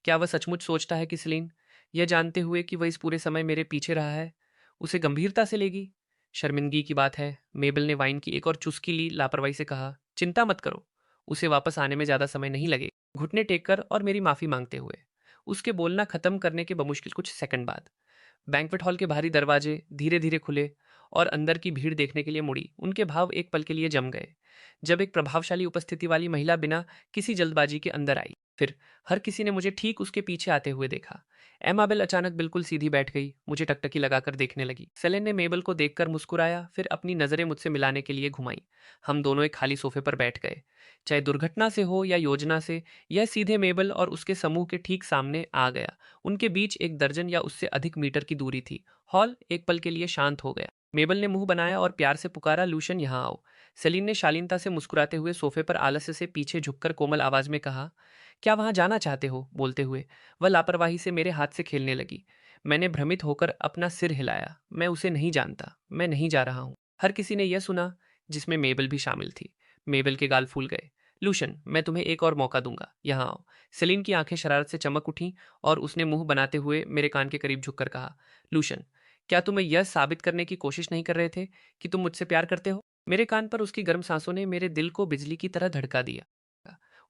क्या वह सचमुच सोचता है कि सेलीन, यह जानते हुए कि वह इस पूरे समय मेरे पीछे रहा है, उसे गंभीरता से लेगी? शर्मिंदगी की बात है। मेबल ने वाइन की एक और चुस्की ली, लापरवाही से कहा, चिंता मत करो, उसे वापस आने में ज्यादा समय नहीं लगेगा। घुटने टेक कर और मेरी माफी मांगते हुए उसके बोलना खत्म करने के बमुश्किल कुछ सेकंड बाद बैंक्वेट हॉल के बाहरी दरवाजे धीरे धीरे खुले और अंदर की भीड़ देखने के लिए मुड़ी। उनके भाव एक पल के लिए जम गए जब एक प्रभावशाली उपस्थिति वाली महिला बिना किसी जल्दबाजी के अंदर आई। फिर हर किसी ने मुझे ठीक उसके पीछे आते हुए देखा। एमाबेल अचानक बिल्कुल सीधी बैठ गई, मुझे टकटकी लगाकर देखने लगी। सेलेन ने मेबल को देखकर मुस्कुराया, फिर अपनी नजरें मुझसे मिलाने के लिए घुमाई। हम दोनों एक खाली सोफे पर बैठ गए। चाहे दुर्घटना से हो या योजना से, यह सीधे मेबल और उसके समूह के ठीक सामने आ गया। उनके बीच एक दर्जन या उससे अधिक मीटर की दूरी थी। हॉल एक पल के लिए शांत हो गया। मेबल ने मुंह बनाया और प्यार से पुकारा, लूशन यहाँ आओ। सेलीन ने शालीनता से मुस्कुराते हुए सोफे पर आलस्य से पीछे झुककर कोमल आवाज में कहा, क्या वहां जाना चाहते हो? बोलते हुए वह लापरवाही से मेरे हाथ से खेलने लगी। मैंने भ्रमित होकर अपना सिर हिलाया। मैं उसे नहीं जानता, मैं नहीं जा रहा हूं। हर किसी ने यह सुना, जिसमें मेबल भी शामिल थी। मेबल के गाल फूल गए। लूशन, मैं तुम्हें एक और मौका दूंगा, यहाँ आओ। सेलीन की आंखें शरारत से चमक उठी और उसने मुंह बनाते हुए मेरे कान के करीब झुककर कहा, लूशन, क्या तुम्हें यह साबित करने की कोशिश नहीं कर रहे थे कि तुम मुझसे प्यार करते हो? मेरे कान पर उसकी गर्म सांसों ने मेरे दिल को बिजली की तरह धड़का दिया।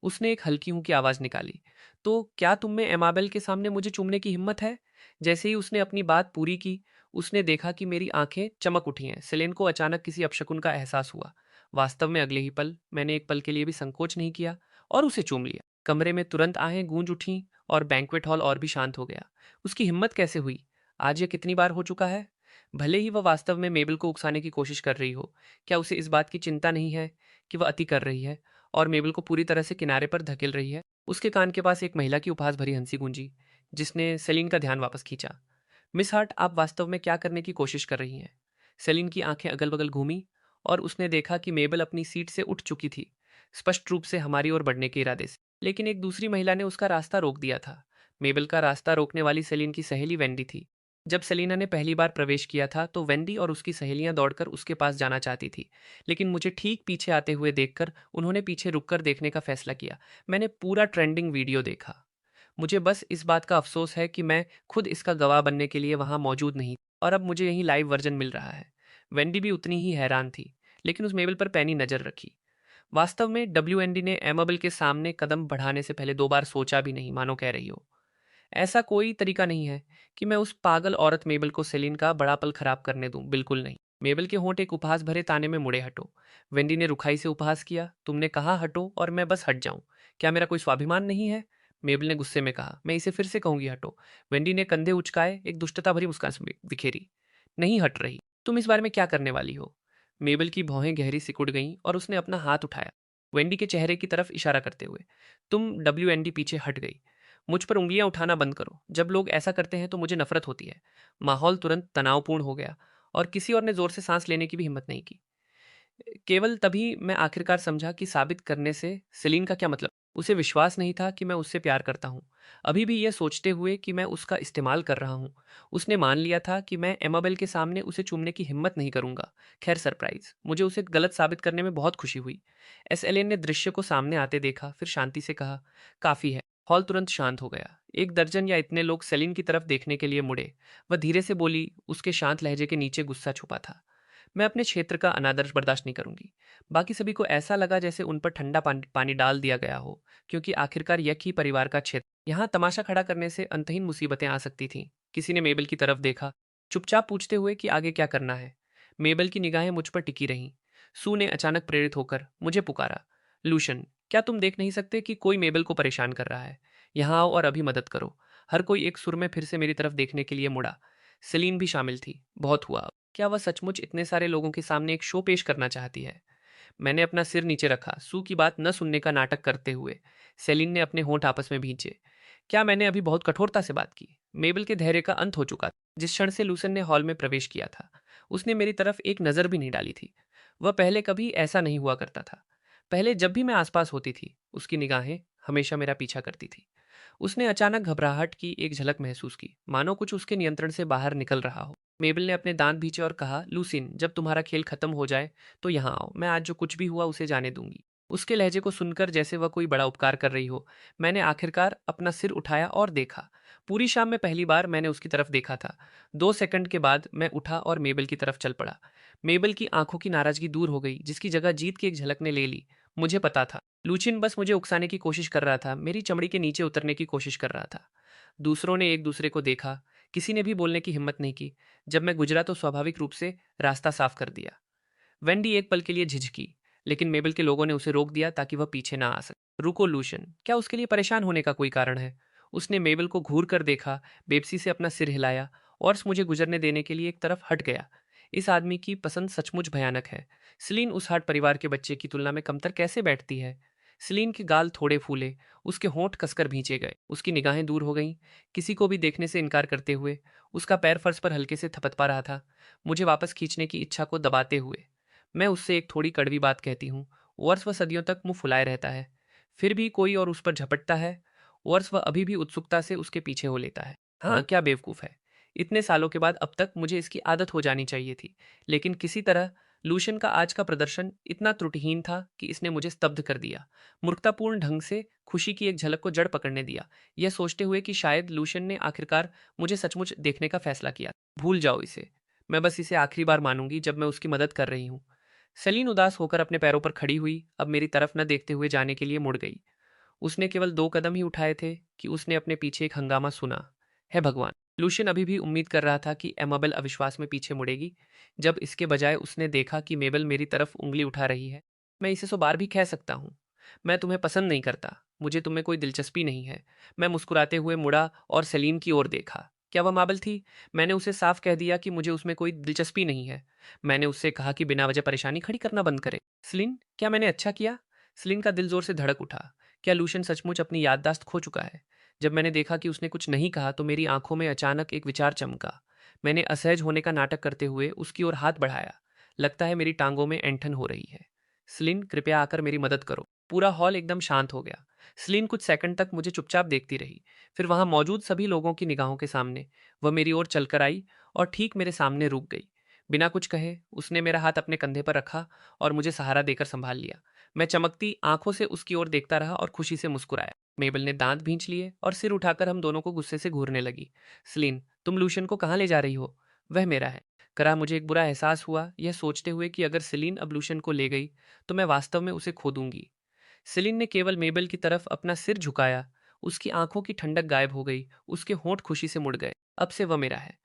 उसने एक हल्की हूं की आवाज निकाली, तो क्या तुम में एमाबेल के सामने मुझे चूमने की हिम्मत है? जैसे ही उसने अपनी बात पूरी की, उसने देखा कि मेरी आंखें चमक उठी हैं। सेलेन को अचानक किसी अपशकुन का एहसास हुआ। वास्तव में अगले ही पल मैंने एक पल के लिए भी संकोच नहीं किया और उसे चूम लिया। कमरे में तुरंत आहें गूंज उठीं और बैंक्वेट हॉल और भी शांत हो गया। उसकी हिम्मत कैसे हुई? आज यह कितनी बार हो चुका है? भले ही वह वास्तव में मेबल को उकसाने की कोशिश कर रही हो, क्या उसे इस बात की चिंता नहीं है कि वह अति कर रही है और मेबल को पूरी तरह से किनारे पर धकेल रही है? उसके कान के पास एक महिला की उपहास भरी हंसी गूंजी, जिसने सेलिन का ध्यान वापस खींचा। मिस हार्ट, आप वास्तव में क्या करने की कोशिश कर रही हैं? सेलिन की आंखें अगल बगल घूमी और उसने देखा कि मेबल अपनी सीट से उठ चुकी थी, स्पष्ट रूप से हमारी ओर बढ़ने के इरादे से। लेकिन एक दूसरी महिला ने उसका रास्ता रोक दिया था। मेबल का रास्ता रोकने वाली सेलिन की सहेली वेंडी थी। जब सेलिना ने पहली बार प्रवेश किया था तो वेंडी और उसकी सहेलियां दौड़कर उसके पास जाना चाहती थी, लेकिन मुझे ठीक पीछे आते हुए देखकर उन्होंने पीछे रुककर देखने का फैसला किया। मैंने पूरा ट्रेंडिंग वीडियो देखा। मुझे बस इस बात का अफसोस है कि मैं खुद इसका गवाह बनने के लिए वहां मौजूद नहीं, और अब मुझे यही लाइव वर्जन मिल रहा है। वेंडी भी उतनी ही हैरान थी, लेकिन उस मेबल पर पैनी नजर रखी। वास्तव में डब्ल्यू ने एमेबल के सामने कदम बढ़ाने से पहले 2 बार सोचा भी नहीं, मानो कह रही हो। ऐसा कोई तरीका नहीं है कि मैं उस पागल औरत मेबल को सेलिन का बड़ा पल खराब करने दूं, बिल्कुल नहीं। मेबल के होंठ एक उपहास भरे ताने में मुड़े। हटो। वेंडी ने रुखाई से उपहास किया। तुमने कहा हटो और मैं बस हट जाऊं? क्या मेरा कोई स्वाभिमान नहीं है? मेबल ने गुस्से में कहा। मैं इसे फिर से कहूंगी, हटो। वेंडी ने कंधे उचकाए, एक दुष्टता भरी मुस्कान से बिखेरी। नहीं हट रही। तुम इस बारे में क्या करने वाली हो? मेबल की भौहें गहरी सिकुड़ गईं और उसने अपना हाथ उठाया, वेंडी के चेहरे की तरफ इशारा करते हुए। तुम डब्ल्यू पीछे हट गई। मुझ पर उंगलियां उठाना बंद करो। जब लोग ऐसा करते हैं तो मुझे नफरत होती है। माहौल तुरंत तनावपूर्ण हो गया और किसी और ने जोर से सांस लेने की भी हिम्मत नहीं की। केवल तभी मैं आखिरकार समझा कि साबित करने से सेलीन का क्या मतलब। उसे विश्वास नहीं था कि मैं उससे प्यार करता हूँ। अभी भी यह सोचते हुए कि मैं उसका इस्तेमाल कर रहा हूँ। उसने मान लिया था कि मैं एमाबेल के सामने उसे चूमने की हिम्मत नहीं करूंगा। खैर, सरप्राइज, मुझे उसे गलत साबित करने में बहुत खुशी हुई। एसएलएन ने दृश्य को सामने आते देखा, फिर शांति से कहा, काफी है। हॉल तुरंत शांत हो गया। एक दर्जन या इतने लोग सेलिन की तरफ देखने के लिए मुड़े। वह धीरे से बोली, उसके शांत लहजे के नीचे गुस्सा छुपा था। मैं अपने क्षेत्र का अनादर बर्दाश्त नहीं करूंगी। बाकी सभी को ऐसा लगा जैसे उन पर ठंडा पानी पानी डाल दिया गया हो, क्योंकि आखिरकार यह ही परिवार का क्षेत्र। यहाँ तमाशा खड़ा करने से अंतहीन मुसीबतें आ सकती थीं। किसी ने मेबल की तरफ देखा, चुपचाप पूछते हुए कि आगे क्या करना है। मेबल की निगाहें मुझ पर टिकी रहीं। सू ने अचानक प्रेरित होकर मुझे पुकारा, लूशन, क्या तुम देख नहीं सकते कि कोई मेबल को परेशान कर रहा है? यहाँ आओ और अभी मदद करो। हर कोई एक सुर में फिर से मेरी तरफ देखने के लिए मुड़ा। सेलीन भी शामिल थी। बहुत हुआ। क्या वह सचमुच इतने सारे लोगों के सामने एक शो पेश करना चाहती है? मैंने अपना सिर नीचे रखा, सू की बात न सुनने का नाटक करते हुए। सेलिन ने अपने होंठ आपस में भींचे। क्या मैंने अभी बहुत कठोरता से बात की? मेबल के धैर्य का अंत हो चुका था। जिस क्षण से लूसन ने हॉल में प्रवेश किया था, उसने मेरी तरफ एक नजर भी नहीं डाली थी। वह पहले कभी ऐसा नहीं हुआ करता था। पहले जब भी मैं आसपास होती थी, उसकी निगाहें हमेशा मेरा पीछा करती थी। उसने अचानक घबराहट की एक झलक महसूस की, मानो कुछ उसके नियंत्रण से बाहर निकल रहा हो। मेबल ने अपने दांत भींचे और कहा, लूसिन, जब तुम्हारा खेल खत्म हो जाए तो यहाँ आओ। मैं आज जो कुछ भी हुआ उसे जाने दूंगी। उसके लहजे को सुनकर जैसे वह कोई बड़ा उपकार कर रही हो, मैंने आखिरकार अपना सिर उठाया और देखा। पूरी शाम में पहली बार मैंने उसकी तरफ देखा था। 2 सेकंड के बाद मैं उठा और मेबल की तरफ चल पड़ा। मेबल की आंखों की नाराजगी दूर हो गई, जिसकी जगह जीत की एक झलक ने ले ली। मुझे पता था, लूचिन बस मुझे उकसाने की कोशिश कर रहा था, मेरी चमड़ी के नीचे उतरने की कोशिश कर रहा था। दूसरों ने एक दूसरे को देखा। किसी ने भी बोलने की हिम्मत नहीं की। जब मैं गुजरा तो स्वाभाविक रूप से रास्ता साफ कर दिया। वेंडी एक पल के लिए झिझकी, लेकिन मेबल के लोगों ने उसे रोक दिया ताकि वह पीछे ना आ सके। रुको लूशन, क्या उसके लिए परेशान होने का कोई कारण है? उसने मेबल को घूर कर देखा, बेबसी से अपना सिर हिलाया और मुझे गुजरने देने के लिए एक तरफ हट गया। इस आदमी की पसंद सचमुच भयानक है। सलीन उस हाट परिवार के बच्चे की तुलना में कमतर कैसे बैठती है? सलीन के गाल थोड़े फूले, उसके होंठ कसकर भींचे गए, उसकी निगाहें दूर हो गईं, किसी को भी देखने से इनकार करते हुए। उसका पैर फर्श पर हल्के से थपथपा रहा था, मुझे वापस खींचने की इच्छा को दबाते हुए। मैं उससे एक थोड़ी कड़वी बात कहती हूँ। वर्ष व सदियों तक मुंह फुलाए रहता है, फिर भी कोई और उस पर झपटता है। वर्ष वह अभी भी उत्सुकता से उसके पीछे हो लेता है। हाँ, क्या बेवकूफ़ है। इतने सालों के बाद अब तक मुझे इसकी आदत हो जानी चाहिए थी, लेकिन किसी तरह लूशन का आज का प्रदर्शन इतना त्रुटिहीन था कि इसने मुझे स्तब्ध कर दिया। मूर्खतापूर्ण ढंग से खुशी की एक झलक को जड़ पकड़ने दिया, यह सोचते हुए कि शायद लूशन ने आखिरकार मुझे सचमुच देखने का फैसला किया। भूल जाओ इसे। मैं बस इसे आखिरी बार मानूंगी जब मैं उसकी मदद कर रही हूँ। सेलीन उदास होकर अपने पैरों पर खड़ी हुई, अब मेरी तरफ न देखते हुए जाने के लिए मुड़ गई। उसने केवल 2 कदम ही उठाए थे कि उसने अपने पीछे एक हंगामा सुना। है भगवान! लूशियन अभी भी उम्मीद कर रहा था कि एमाबेल अविश्वास में पीछे मुड़ेगी, जब इसके बजाय उसने देखा कि मेबल मेरी तरफ उंगली उठा रही है। मैं इसे 100 बार भी कह सकता हूँ, मैं तुम्हें पसंद नहीं करता, मुझे तुम्हें कोई दिलचस्पी नहीं है। मैं मुस्कुराते हुए मुड़ा और सेलीन की ओर देखा। क्या वह माबल थी? मैंने उसे साफ कह दिया कि मुझे उसमें कोई दिलचस्पी नहीं है। मैंने उससे कहा कि बिना वजह परेशानी खड़ी करना बंद करे। सेलिन, क्या मैंने अच्छा किया? सेलिन का दिल जोर से धड़क उठा। क्या लूशन सचमुच अपनी याददाश्त खो चुका है? जब मैंने देखा कि उसने कुछ नहीं कहा तो मेरी आंखों में अचानक एक विचार चमका। मैंने असहज होने का नाटक करते हुए उसकी ओर हाथ बढ़ाया। लगता है मेरी टांगों में ऐंठन हो रही है। स्लिन, कृपया आकर मेरी मदद करो। पूरा हॉल एकदम शांत हो गया। स्लिन कुछ सेकंड तक मुझे चुपचाप देखती रही। फिर वहां मौजूद सभी लोगों की निगाहों के सामने वह मेरी ओर चलकर आई और ठीक मेरे सामने रुक गई। बिना कुछ कहे उसने मेरा हाथ अपने कंधे पर रखा और मुझे सहारा देकर संभाल लिया। मैं चमकती आंखों से उसकी ओर देखता रहा और खुशी से मुस्कुराया। मेबल ने दांत भींच लिए और सिर उठाकर हम दोनों को गुस्से से घूरने लगी। स्लिन, तुम लूशन को कहाँ ले जा रही हो? वह मेरा है। करा मुझे एक बुरा एहसास हुआ, यह सोचते हुए कि अगर सेलिन अब लूशन को ले गई तो मैं वास्तव में उसे खो दूंगी। सेलिन ने केवल मेबल की तरफ अपना सिर झुकाया। उसकी आंखों की ठंडक गायब हो गई, उसके होंठ खुशी से मुड़ गए। अब से वह मेरा है।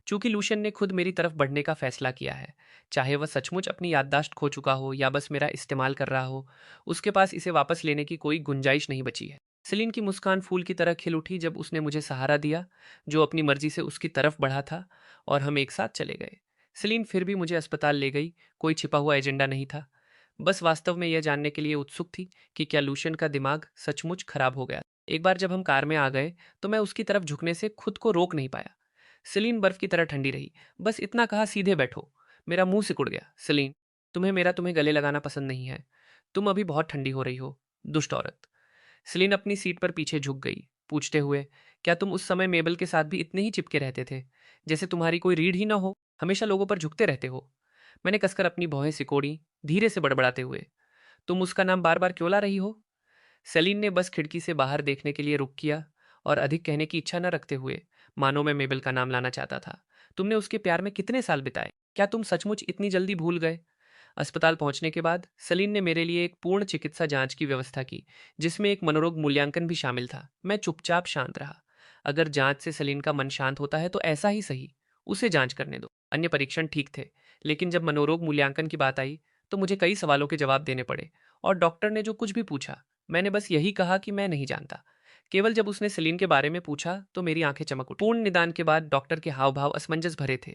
चूंकि लूशन ने खुद मेरी तरफ बढ़ने का फैसला किया है, चाहे वह सचमुच अपनी याददाश्त खो चुका हो या बस मेरा इस्तेमाल कर रहा हो, उसके पास इसे वापस लेने की कोई गुंजाइश नहीं बची है। सेलिन की मुस्कान फूल की तरह खिल उठी जब उसने मुझे सहारा दिया, जो अपनी मर्जी से उसकी तरफ बढ़ा था, और हम एक साथ चले गए। सेलिन फिर भी मुझे अस्पताल ले गई। कोई छिपा हुआ एजेंडा नहीं था, बस वास्तव में यह जानने के लिए उत्सुक थी कि क्या लूशन का दिमाग सचमुच खराब हो गया। एक बार जब हम कार में आ गए तो मैं उसकी तरफ झुकने से खुद को रोक नहीं पाया। सेलीन बर्फ की तरह ठंडी रही। बस इतना कहा, सीधे बैठो। मेरा मुंह सिकुड़ गया। सेलीन, तुम्हें गले लगाना पसंद नहीं है। तुम अभी बहुत ठंडी हो रही हो। दुष्ट औरत। सेलिन अपनी सीट पर पीछे झुक गई, पूछते हुए, क्या तुम उस समय मेबल के साथ भी इतने ही चिपके रहते थे, जैसे तुम्हारी कोई रीढ़ ही ना हो, हमेशा लोगों पर झुकते रहते हो? मैंने कसकर अपनी भौहें सिकोड़ी, धीरे से बड़बड़ाते हुए। तुम उसका नाम बार बार क्यों ला रही हो? सेलिन ने बस खिड़की से बाहर देखने के लिए रुक किया और अधिक कहने की इच्छा न रखते हुए, मानो मैं मेबल का नाम लाना चाहता था। तुमने उसके प्यार में कितने साल बिताए? क्या तुम सचमुच इतनी जल्दी भूल गए? अस्पताल पहुंचने के बाद सलीन ने मेरे लिए एक पूर्ण चिकित्सा जांच की व्यवस्था की, जिसमें एक मनोरोग मूल्यांकन भी शामिल था। मैं चुपचाप शांत रहा। अगर जांच से सलीन का मन शांत होता है तो ऐसा ही सही, उसे जांच करने दो। अन्य परीक्षण ठीक थे, लेकिन जब मनोरोग मूल्यांकन की बात आई तो मुझे कई सवालों के जवाब देने पड़े, और डॉक्टर ने जो कुछ भी पूछा मैंने बस यही कहा कि मैं नहीं जानता। केवल जब उसने सलीन के बारे में पूछा तो मेरी आंखें चमक उठी। पूर्ण निदान के बाद डॉक्टर के हाव भाव असमंजस भरे थे,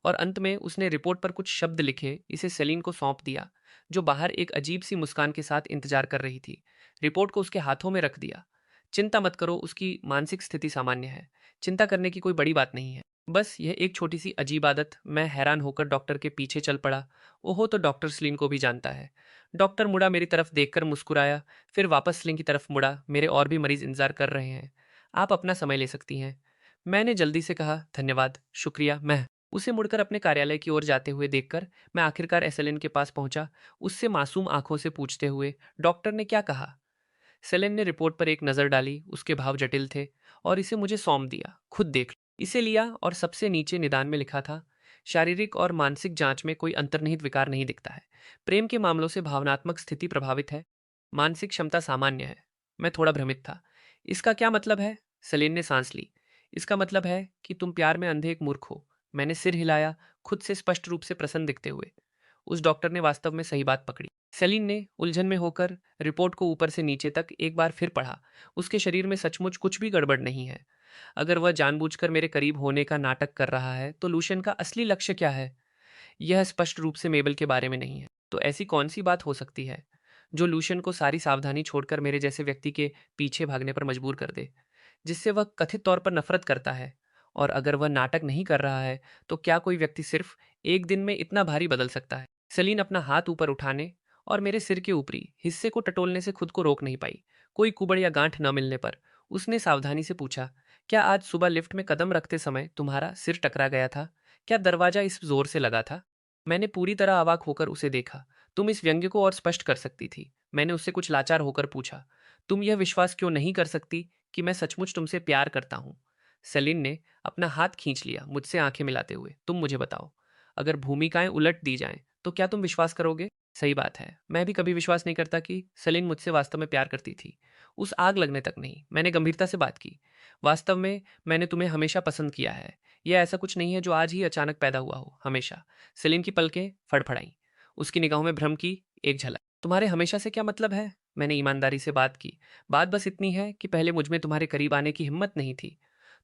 और अंत में उसने रिपोर्ट पर कुछ शब्द लिखे इसे सेलिन को सौंप दिया, जो बाहर एक अजीब सी मुस्कान के साथ इंतजार कर रही थी। रिपोर्ट को उसके हाथों में रख दिया। चिंता मत करो, उसकी मानसिक स्थिति सामान्य है। चिंता करने की कोई बड़ी बात नहीं है। बस यह एक छोटी सी अजीब आदत। मैं हैरान होकर डॉक्टर के पीछे चल पड़ा। ओहो, तो डॉक्टर सलीन को भी जानता है। डॉक्टर मुड़ा, मेरी तरफ देखकर मुस्कुराया, फिर वापस सलीन की तरफ मुड़ा। मेरे और भी मरीज इंतजार कर रहे हैं, आप अपना समय ले सकती हैं। मैंने जल्दी से कहा, धन्यवाद, शुक्रिया। मैं उसे मुड़कर अपने कार्यालय की ओर जाते हुए देखकर मैं आखिरकार एसएलएन के पास पहुंचा, उससे मासूम आंखों से पूछते हुए, डॉक्टर ने क्या कहा? सेलेन ने रिपोर्ट पर एक नज़र डाली, उसके भाव जटिल थे, और इसे मुझे सौंप दिया, खुद देख लो। इसे लिया और सबसे नीचे निदान में लिखा था, शारीरिक और मानसिक जांच में कोई अंतर्निहित विकार नहीं दिखता है। प्रेम के मामलों से भावनात्मक स्थिति प्रभावित है, मानसिक क्षमता सामान्य है। मैं थोड़ा भ्रमित था। इसका क्या मतलब है? सेलेन ने सांस ली। इसका मतलब है कि तुम प्यार में अंधे एक मूर्ख हो। मैंने सिर हिलाया, खुद से स्पष्ट रूप से प्रसन्न दिखते हुए। उस डॉक्टर ने वास्तव में सही बात पकड़ी। सेलिन ने उलझन में होकर रिपोर्ट को ऊपर से नीचे तक एक बार फिर पढ़ा। उसके शरीर में सचमुच कुछ भी गड़बड़ नहीं है। अगर वह जानबूझकर मेरे करीब होने का नाटक कर रहा है तो लूशियन का असली लक्ष्य क्या है? यह स्पष्ट रूप से मेबल के बारे में नहीं है। तो ऐसी कौन सी बात हो सकती है जो लूशियन को सारी सावधानी छोड़कर मेरे जैसे व्यक्ति के पीछे भागने पर मजबूर कर दे, जिससे वह कथित तौर पर नफरत करता है? और अगर वह नाटक नहीं कर रहा है तो क्या कोई व्यक्ति सिर्फ एक दिन में इतना भारी बदल सकता है? सेलीन अपना हाथ ऊपर उठाने और मेरे सिर के ऊपरी हिस्से को टटोलने से खुद को रोक नहीं पाई। कोई कुबड़ या गांठ न मिलने पर उसने सावधानी से पूछा, क्या आज सुबह लिफ्ट में कदम रखते समय तुम्हारा सिर टकरा गया था? क्या दरवाजा इस जोर से लगा था? मैंने पूरी तरह अवाक होकर उसे देखा। तुम इस व्यंग्य को और स्पष्ट कर सकती थी, मैंने उससे कुछ लाचार होकर पूछा। तुम यह विश्वास क्यों नहीं कर सकती कि मैं सचमुच तुमसे प्यार करता हूँ? सेलिन ने अपना हाथ खींच लिया, मुझसे आंखें मिलाते हुए। तुम मुझे बताओ, अगर भूमिकाएं उलट दी जाएं तो क्या तुम विश्वास करोगे? सही बात है, मैं भी कभी विश्वास नहीं करता कि सेलिन मुझसे वास्तव में प्यार करती थी। उस आग लगने तक नहीं। मैंने गंभीरता से बात की। वास्तव में मैंने तुम्हें हमेशा पसंद किया है। यह ऐसा कुछ नहीं है जो आज ही अचानक पैदा हुआ हो, हमेशा। सेलिन की पलकें फड़फड़ाई, उसकी निगाहों में भ्रम की एक झलक। तुम्हारे हमेशा से क्या मतलब है? मैंने ईमानदारी से बात की। बात बस इतनी है कि पहले मुझ में तुम्हारे करीब आने की हिम्मत नहीं थी।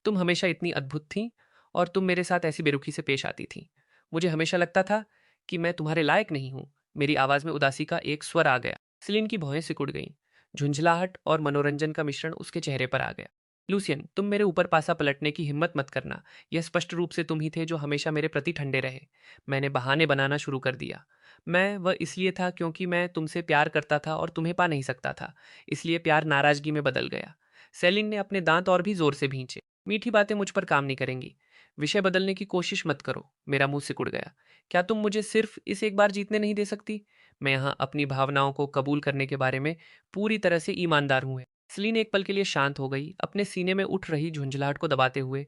तुम हमेशा इतनी अद्भुत थी, और तुम मेरे साथ ऐसी बेरुखी से पेश आती थी। मुझे हमेशा लगता था कि मैं तुम्हारे लायक नहीं हूं। मेरी आवाज में उदासी का एक स्वर आ गया। सेलिन की भौहें सिकुड़ गईं। झुंझलाहट और मनोरंजन का मिश्रण उसके चेहरे पर आ गया। लूसियन, तुम मेरे ऊपर पासा पलटने की हिम्मत मत करना। यह स्पष्ट रूप से तुम ही थे जो हमेशा मेरे प्रति ठंडे रहे। मैंने बहाने बनाना शुरू कर दिया। मैं वह इसलिए था क्योंकि मैं तुमसे प्यार करता था और तुम्हें पा नहीं सकता था, इसलिए प्यार नाराजगी में बदल गया। सेलिन ने अपने दांत और भी जोर से भींचे। मीठी बातें मुझ पर काम नहीं करेंगी। विषय बदलने की कोशिश मत करो। मेरा मुंह सिकुड़ गया। क्या तुम मुझे सिर्फ इस एक बार जीतने नहीं दे सकती? मैं यहाँ अपनी भावनाओं को कबूल करने के बारे में पूरी तरह से ईमानदार हूँ। सेलिन एक पल के लिए शांत हो गई, अपने सीने में उठ रही झुंझलाहट को दबाते हुए,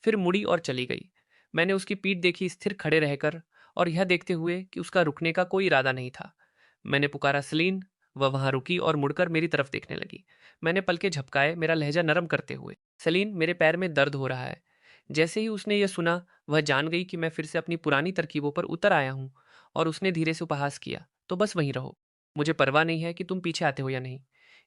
फिर मुड़ी और चली गई। मैंने उसकी पीठ देखी, स्थिर खड़े रहकर, और यह देखते हुए कि उसका रुकने का कोई इरादा नहीं था। मैंने पुकारा, सलीन। वह वहां रुकी और मुड़कर मेरी तरफ देखने लगी। मैंने पलके झपकाए, मेरा लहजा नरम करते हुए, सलीन, मेरे पैर में दर्द हो रहा है। जैसे ही उसने यह सुना, वह जान गई कि मैं फिर से अपनी पुरानी तरकीबों पर उतर आया हूं, और उसने धीरे से उपहास किया, तो बस वहीं रहो। मुझे परवाह नहीं है कि तुम पीछे आते हो या नहीं।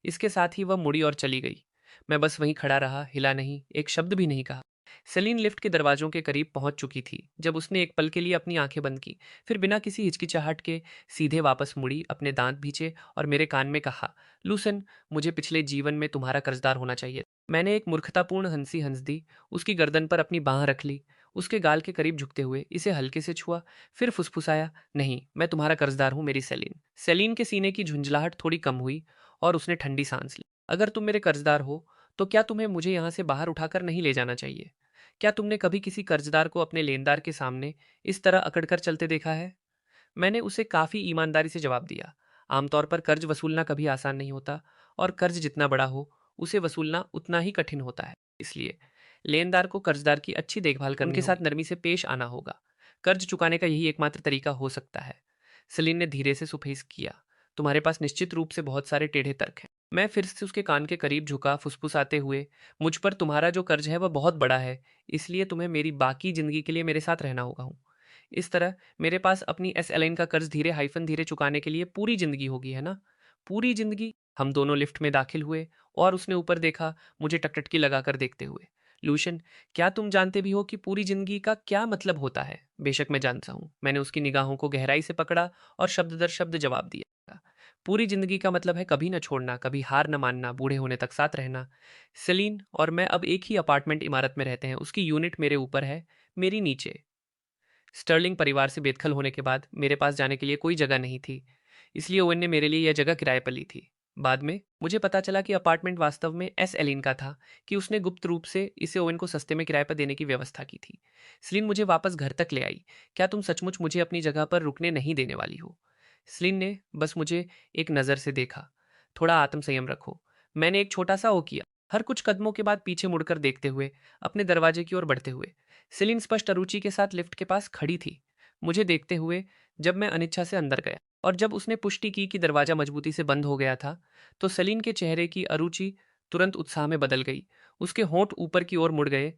इसके साथ ही वह मुड़ी और चली गई। मैं बस वहीं खड़ा रहा, हिला नहीं, एक शब्द भी नहीं कहा। सेलिन लिफ्ट के दरवाजों के करीब पहुंच चुकी थी जब उसने एक पल के लिए अपनी आंखें बंद की, फिर बिना किसी हिचकिचाहट के सीधे वापस मुड़ी, अपने दांत भींचे और मेरे कान में कहा, लूसन, मुझे पिछले जीवन में तुम्हारा कर्जदार होना चाहिए। मैंने एक मूर्खतापूर्ण हंसी हंस दी, उसकी गर्दन पर अपनी बांह रख ली उसके गाल के करीब झुकते हुए इसे हल्के से छुआ, फिर फुसफुसाया, नहीं, मैं तुम्हारा कर्जदार हूं मेरी सेलिन। सेलिन के सीने की झुंझलाहट थोड़ी कम हुई और उसने ठंडी सांस ली। अगर तुम मेरे कर्जदार हो तो क्या तुम्हें मुझे यहां से बाहर उठाकर नहीं ले जाना चाहिए? क्या तुमने कभी किसी कर्जदार को अपने लेनदार के सामने इस तरह अकड़कर चलते देखा है? मैंने उसे काफी ईमानदारी से जवाब दिया। आमतौर पर कर्ज वसूलना कभी आसान नहीं होता, और कर्ज जितना बड़ा हो उसे वसूलना उतना ही कठिन होता है। इसलिए लेनदार को कर्जदार की अच्छी देखभाल करनी, उनके साथ नरमी से पेश आना होगा। कर्ज चुकाने का यही एकमात्र तरीका हो सकता है। सलीन ने धीरे से सुफेस किया। तुम्हारे पास निश्चित रूप से बहुत सारे टेढ़े तर्क हैं। मैं फिर से उसके कान के करीब झुका, फुसफुसाते हुए, मुझ पर तुम्हारा जो कर्ज है वह बहुत बड़ा है, इसलिए तुम्हें मेरी बाकी जिंदगी के लिए मेरे साथ रहना होगा। इस तरह मेरे पास अपनी एस एलाइन का कर्ज धीरे हाइफन धीरे चुकाने के लिए पूरी जिंदगी होगी, है ना? पूरी जिंदगी। हम दोनों लिफ्ट में दाखिल हुए और उसने ऊपर देखा, मुझे टकटकी लगाकर देखते हुए। लूशन, क्या तुम जानते भी हो कि पूरी जिंदगी का क्या मतलब होता है? बेशक मैं जानता हूं। मैंने उसकी निगाहों को गहराई से पकड़ा और शब्द दर शब्द जवाब दिया। पूरी जिंदगी का मतलब है कभी न छोड़ना, कभी हार न मानना, बूढ़े होने तक साथ रहना। सेलीन और मैं अब एक ही अपार्टमेंट इमारत में रहते हैं। उसकी यूनिट मेरे ऊपर है, मेरी नीचे। स्टर्लिंग परिवार से बेदखल होने के बाद मेरे पास जाने के लिए कोई जगह नहीं थी, इसलिए ओवन ने मेरे लिए यह जगह किराए पर ली थी। बाद में मुझे पता चला कि अपार्टमेंट वास्तव में एस एलिन का था, कि उसने गुप्त रूप से इसे ओवन को सस्ते में किराए पर देने की व्यवस्था की थी। स्लिन मुझे वापस घर तक ले आई। क्या तुम सचमुच मुझे अपनी जगह पर रुकने नहीं देने वाली हो? स्लिन ने बस मुझे एक नज़र से देखा। थोड़ा आत्मसंयम रखो। मैंने एक छोटा सा ओ किया, हर कुछ कदमों के बाद पीछे मुड़कर देखते हुए, अपने दरवाजे की ओर बढ़ते हुए। सेलिन स्पष्ट अरुचि के साथ लिफ्ट के पास खड़ी थी, मुझे देखते हुए। जब मैं अनिच्छा से अंदर गया और जब उसने पुष्टि की कि दरवाजा मजबूती से बंद हो गया था, तो सेलिन के चेहरे की अरुचि तुरंत उत्साह में बदल गई। उसके होंठ ऊपर की ओर मुड़ गए,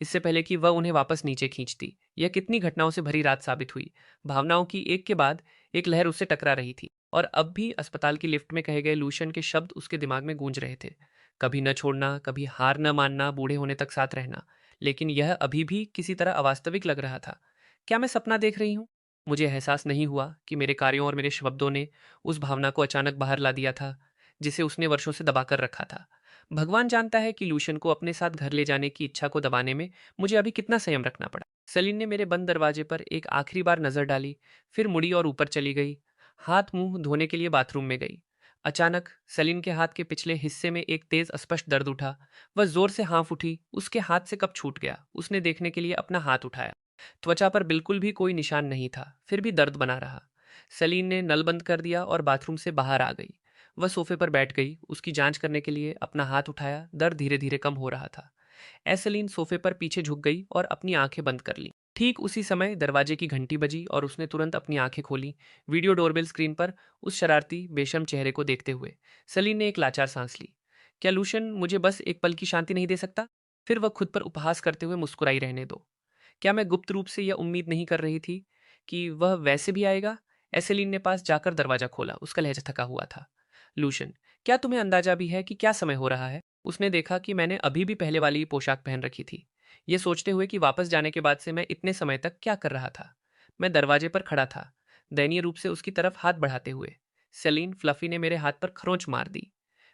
इससे पहले कि वह उन्हें वापस नीचे खींचती। यह कितनी घटनाओं से भरी रात साबित हुई। भावनाओं की एक के बाद एक लहर उससे टकरा रही थी, और अब भी अस्पताल की लिफ्ट में कहे गए लूशन के शब्द उसके दिमाग में गूंज रहे थे। कभी न छोड़ना, कभी हार न मानना, बूढ़े होने तक साथ रहना। लेकिन यह अभी भी किसी तरह अवास्तविक लग रहा था। क्या मैं सपना देख रही हूँ? मुझे एहसास नहीं हुआ कि मेरे कार्यों और मेरे शब्दों ने उस भावना को अचानक बाहर ला दिया था, जिसे उसने वर्षों से दबाकर रखा था। भगवान जानता है कि लूशन को अपने साथ घर ले जाने की इच्छा को दबाने में मुझे अभी कितना संयम रखना पड़ा। सलीन ने मेरे बंद दरवाजे पर एक आखिरी बार नजर डाली, फिर मुड़ी और ऊपर चली गई। हाथ मुंह धोने के लिए बाथरूम में गई। अचानक सलीन के हाथ के पिछले हिस्से में एक तेज स्पष्ट दर्द उठा। वह जोर से हाँफ उठी। उसके हाथ से कब छूट गया? उसने देखने के लिए अपना हाथ उठाया। त्वचा पर बिल्कुल भी कोई निशान नहीं था, फिर भी दर्द बना रहा। सलीन ने नल बंद कर दिया और बाथरूम से बाहर आ गई। वह सोफे पर बैठ गई, उसकी जांच करने के लिए अपना हाथ उठाया। दर्द धीरे धीरे कम हो रहा था। एसलीन सोफे पर पीछे झुक गई और अपनी आंखें बंद कर ली। ठीक उसी समय दरवाजे की घंटी बजी और उसने तुरंत अपनी आंखें खोली, वीडियो डोरबेल स्क्रीन पर उस शरारती बेशर्म चेहरे को देखते हुए। सलीन ने एक लाचार सांस ली। क्या लूशन मुझे बस एक पल की शांति नहीं दे सकता? फिर वह खुद पर उपहास करते हुए मुस्कुराई। रहने दो। क्या मैं गुप्त रूप से यह उम्मीद नहीं कर रही थी कि वह वैसे भी आएगा? एसेलीन ने पास जाकर दरवाजा खोला। उसका लहजा थका हुआ था। लूशन, क्या तुम्हें अंदाजा भी है कि क्या समय हो रहा है? उसने देखा कि मैंने अभी भी पहले वाली पोशाक पहन रखी थी, ये सोचते हुए कि वापस जाने के बाद से मैं इतने समय तक क्या कर रहा था। मैं दरवाजे पर खड़ा था, दयनीय रूप से उसकी तरफ हाथ बढ़ाते हुए। सेलिन फ्लफी ने मेरे हाथ पर खरोंच मार दी।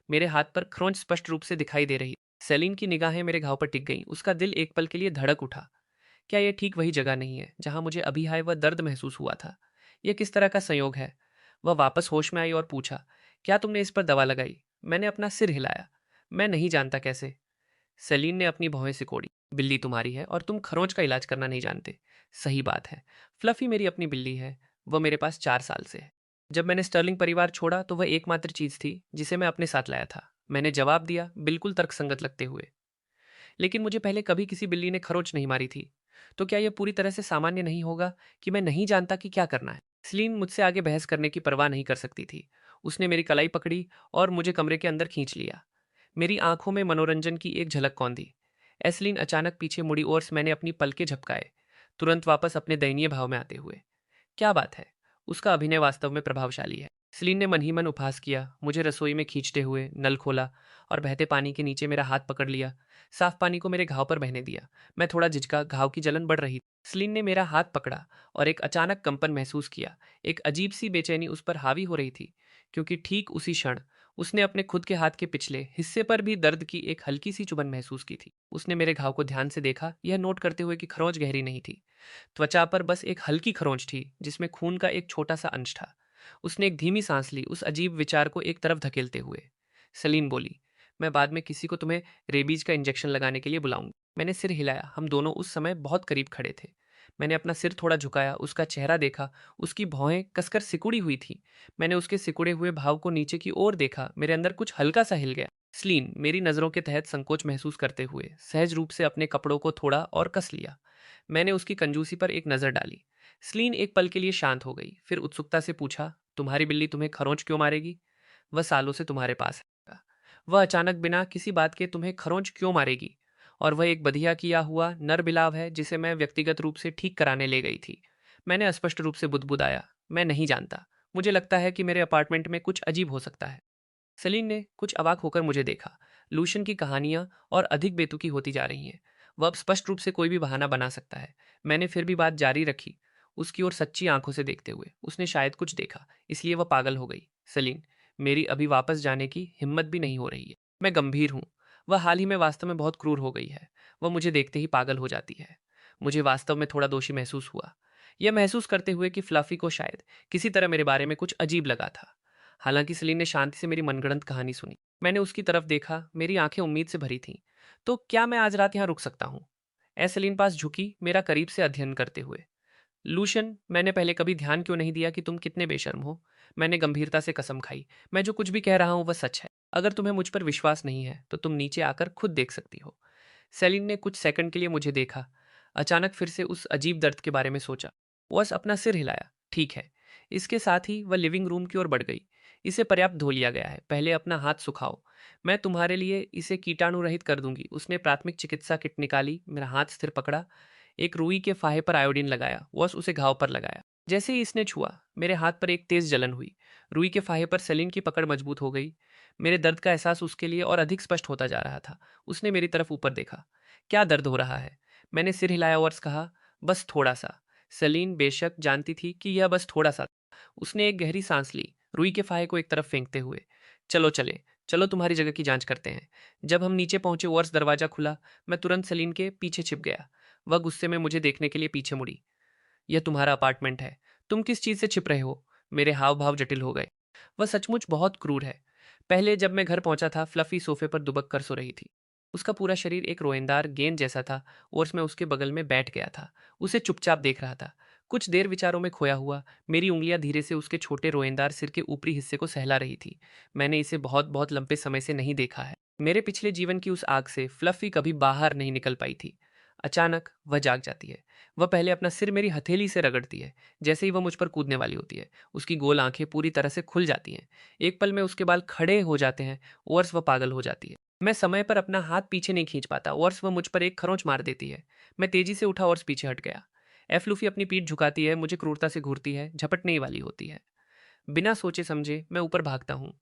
मेरे हाथ पर खरोंच स्पष्ट रूप से दिखाई दे रही। सेलिन की निगाहें मेरे घाव पर टिक गईं। उसका दिल एक पल के लिए धड़क उठा। क्या यह ठीक वही जगह नहीं है जहां मुझे अभी हाय वह दर्द महसूस हुआ था? यह किस तरह का संयोग है? वह वापस होश में आई और पूछा, क्या तुमने इस पर दवा लगाई? मैंने अपना सिर हिलाया। मैं नहीं जानता कैसे। सेलीन ने अपनी भौहें सिकोड़ी। बिल्ली तुम्हारी है और तुम खरोंच का इलाज करना नहीं जानते। सही बात है। फ्लफी मेरी अपनी बिल्ली है। वह मेरे पास 4 साल से है। जब मैंने स्टर्लिंग परिवार छोड़ा तो वह एकमात्र चीज थी जिसे मैं अपने साथ लाया था। मैंने जवाब दिया, बिल्कुल तर्कसंगत लगते हुए। लेकिन मुझे पहले कभी किसी बिल्ली ने खरोंच नहीं मारी थी। तो क्या यह पूरी तरह से सामान्य नहीं होगा कि मैं नहीं जानता कि क्या करना है? सलीन मुझसे आगे बहस करने की परवाह नहीं कर सकती थी। उसने मेरी कलाई पकड़ी और मुझे कमरे के अंदर खींच लिया। मेरी आंखों में मनोरंजन की एक झलक कौंधी। एसलीन अचानक पीछे मुड़ी और मैंने अपनी पलकें झपकाए, तुरंत वापस अपने दयनीय भाव में आते हुए। क्या बात है? उसका अभिनय वास्तव में प्रभावशाली है। सलीन ने मन ही मन उपहास किया। मुझे रसोई में खींचते हुए नल खोला और बहते पानी के नीचे मेरा हाथ पकड़ लिया। साफ पानी को मेरे घाव पर बहने दिया। मैं थोड़ा झिझका, घाव की जलन बढ़ रही। सलीन ने मेरा हाथ पकड़ा और एक अचानक कंपन महसूस किया। एक अजीब सी बेचैनी उस पर हावी हो रही थी, क्योंकि ठीक उसी क्षण उसने अपने खुद के हाथ के पिछले हिस्से पर भी दर्द की एक हल्की सी चुभन महसूस की थी। उसने मेरे घाव को ध्यान से देखा, यह नोट करते हुए कि खरोंच गहरी नहीं थी। त्वचा पर बस एक हल्की खरोंच थी जिसमें खून का एक छोटा सा अंश था। उसने एक धीमी सांस ली, उस अजीब विचार को एक तरफ धकेलते हुए। सलीन बोली, मैं बाद में किसी को तुम्हें रेबीज का इंजेक्शन लगाने के लिए बुलाऊंगी। मैंने सिर हिलाया। हम दोनों उस समय बहुत करीब खड़े थे। मैंने अपना सिर थोड़ा झुकाया, उसका चेहरा देखा। उसकी भौहें कसकर सिकुड़ी हुई थी। मैंने उसके सिकुड़े हुए भाव को नीचे की ओर देखा। मेरे अंदर कुछ हल्का सा हिल गया। स्लीन मेरी नजरों के तहत संकोच महसूस करते हुए सहज रूप से अपने कपड़ों को थोड़ा और कस लिया। मैंने उसकी कंजूसी पर एक नजर डाली। स्लीन एक पल के लिए शांत हो गई, फिर उत्सुकता से पूछा, तुम्हारी बिल्ली तुम्हें खरोंच क्यों मारेगी? वह सालों से तुम्हारे पास है। वह अचानक बिना किसी बात के तुम्हें खरोंच क्यों मारेगी? और वह एक बधिया किया हुआ नर बिलाव है जिसे मैं व्यक्तिगत रूप से ठीक कराने ले गई थी। मैंने अस्पष्ट रूप से बुदबुदाया, मैं नहीं जानता। मुझे लगता है कि मेरे अपार्टमेंट में कुछ अजीब हो सकता है। सेलिन ने कुछ अवाक होकर मुझे देखा। लूशन की कहानियां और अधिक बेतुकी होती जा रही हैं। वह अब स्पष्ट रूप से कोई भी बहाना बना सकता है। मैंने फिर भी बात जारी रखी, उसकी ओर सच्ची आंखों से देखते हुए। उसने शायद कुछ देखा, इसलिए वह पागल हो गई। सेलिन, मेरी अभी वापस जाने की हिम्मत भी नहीं हो रही है। मैं गंभीर हूँ। वह हाल ही में वास्तव में बहुत क्रूर हो गई है। वह मुझे देखते ही पागल हो जाती है। मुझे वास्तव में थोड़ा दोषी महसूस हुआ, यह महसूस करते हुए कि फ्लफी को शायद किसी तरह मेरे बारे में कुछ अजीब लगा था। हालांकि सेलिन ने शांति से मेरी मनगढ़ंत कहानी सुनी। मैंने उसकी तरफ देखा, मेरी आंखें उम्मीद से भरी थीं। तो क्या मैं आज रात यहाँ रुक सकता हूँ? सेलिन पास झुकी, मेरा करीब से अध्ययन करते हुए। लूशन, मैंने पहले कभी ध्यान क्यों नहीं दिया कि तुम कितने बेशर्म हो? मैंने गंभीरता से कसम खाई, मैं जो कुछ भी कह रहा हूँ वह सच है। अगर तुम्हें मुझ पर विश्वास नहीं है तो तुम नीचे आकर खुद देख सकती हो। सेलिन ने कुछ सेकंड के लिए मुझे देखा, अचानक फिर से उस अजीब दर्द के बारे में सोचा। बस अपना सिर हिलाया। ठीक है। इसके साथ ही वह लिविंग रूम की ओर बढ़ गई। इसे पर्याप्त धो लिया गया है, पहले अपना हाथ सुखाओ। मैं तुम्हारे लिए इसे कीटाणु रहित कर दूंगी। उसने प्राथमिक चिकित्सा किट निकाली, मेरा हाथ स्थिर पकड़ा, एक रुई के फाहे पर आयोडीन लगाया, वह उसे घाव पर लगाया। जैसे ही इसने छुआ, मेरे हाथ पर एक तेज जलन हुई। रुई के फाहे पर सेलिन की पकड़ मजबूत हो गई। मेरे दर्द का एहसास उसके लिए और अधिक स्पष्ट होता जा रहा था। उसने मेरी तरफ ऊपर देखा। क्या दर्द हो रहा है? मैंने सिर हिलाया और कहा, बस थोड़ा सा। सेलिन बेशक जानती थी कि यह बस थोड़ा सा था। उसने एक गहरी सांस ली, रुई के फाहे को एक तरफ फेंकते हुए। चलो चले, चलो तुम्हारी जगह की जांच करते हैं। जब हम नीचे पहुंचे, वर्ष दरवाजा खुला। मैं तुरंत सेलिन के पीछे छिप गया। वह गुस्से में मुझे देखने के लिए पीछे मुड़ी। यह तुम्हारा अपार्टमेंट है, तुम किस चीज से छिप रहे हो? मेरे हाव भाव जटिल हो गए। वह सचमुच बहुत क्रूर है। पहले जब मैं घर पहुंचा था, फ्लफी सोफे पर दुबक कर सो रही थी। उसका पूरा शरीर एक रोएंदार गेंद जैसा था और मैं उसके बगल में बैठ गया था, उसे चुपचाप देख रहा था। कुछ देर विचारों में खोया हुआ, मेरी उंगलियां धीरे से उसके छोटे रोएंदार सिर के ऊपरी हिस्से को सहला रही थी। मैंने इसे बहुत बहुत लंबे समय से नहीं देखा है। मेरे पिछले जीवन की उस आग से फ्लफी कभी बाहर नहीं निकल पाई थी। अचानक वह जाग जाती है। वह पहले अपना सिर मेरी हथेली से रगड़ती है, जैसे ही वह मुझ पर कूदने वाली होती है। उसकी गोल आंखें पूरी तरह से खुल जाती हैं। एक पल में उसके बाल खड़े हो जाते हैं और वह पागल हो जाती है। मैं समय पर अपना हाथ पीछे नहीं खींच पाता और वह मुझ पर एक खरोंच मार देती है। मैं तेजी से उठा और पीछे हट गया। एफलूफी अपनी पीठ झुकाती है, मुझे क्रूरता से घूरती है, झपटने ही वाली होती है। बिना सोचे समझे मैं ऊपर भागता हूँ।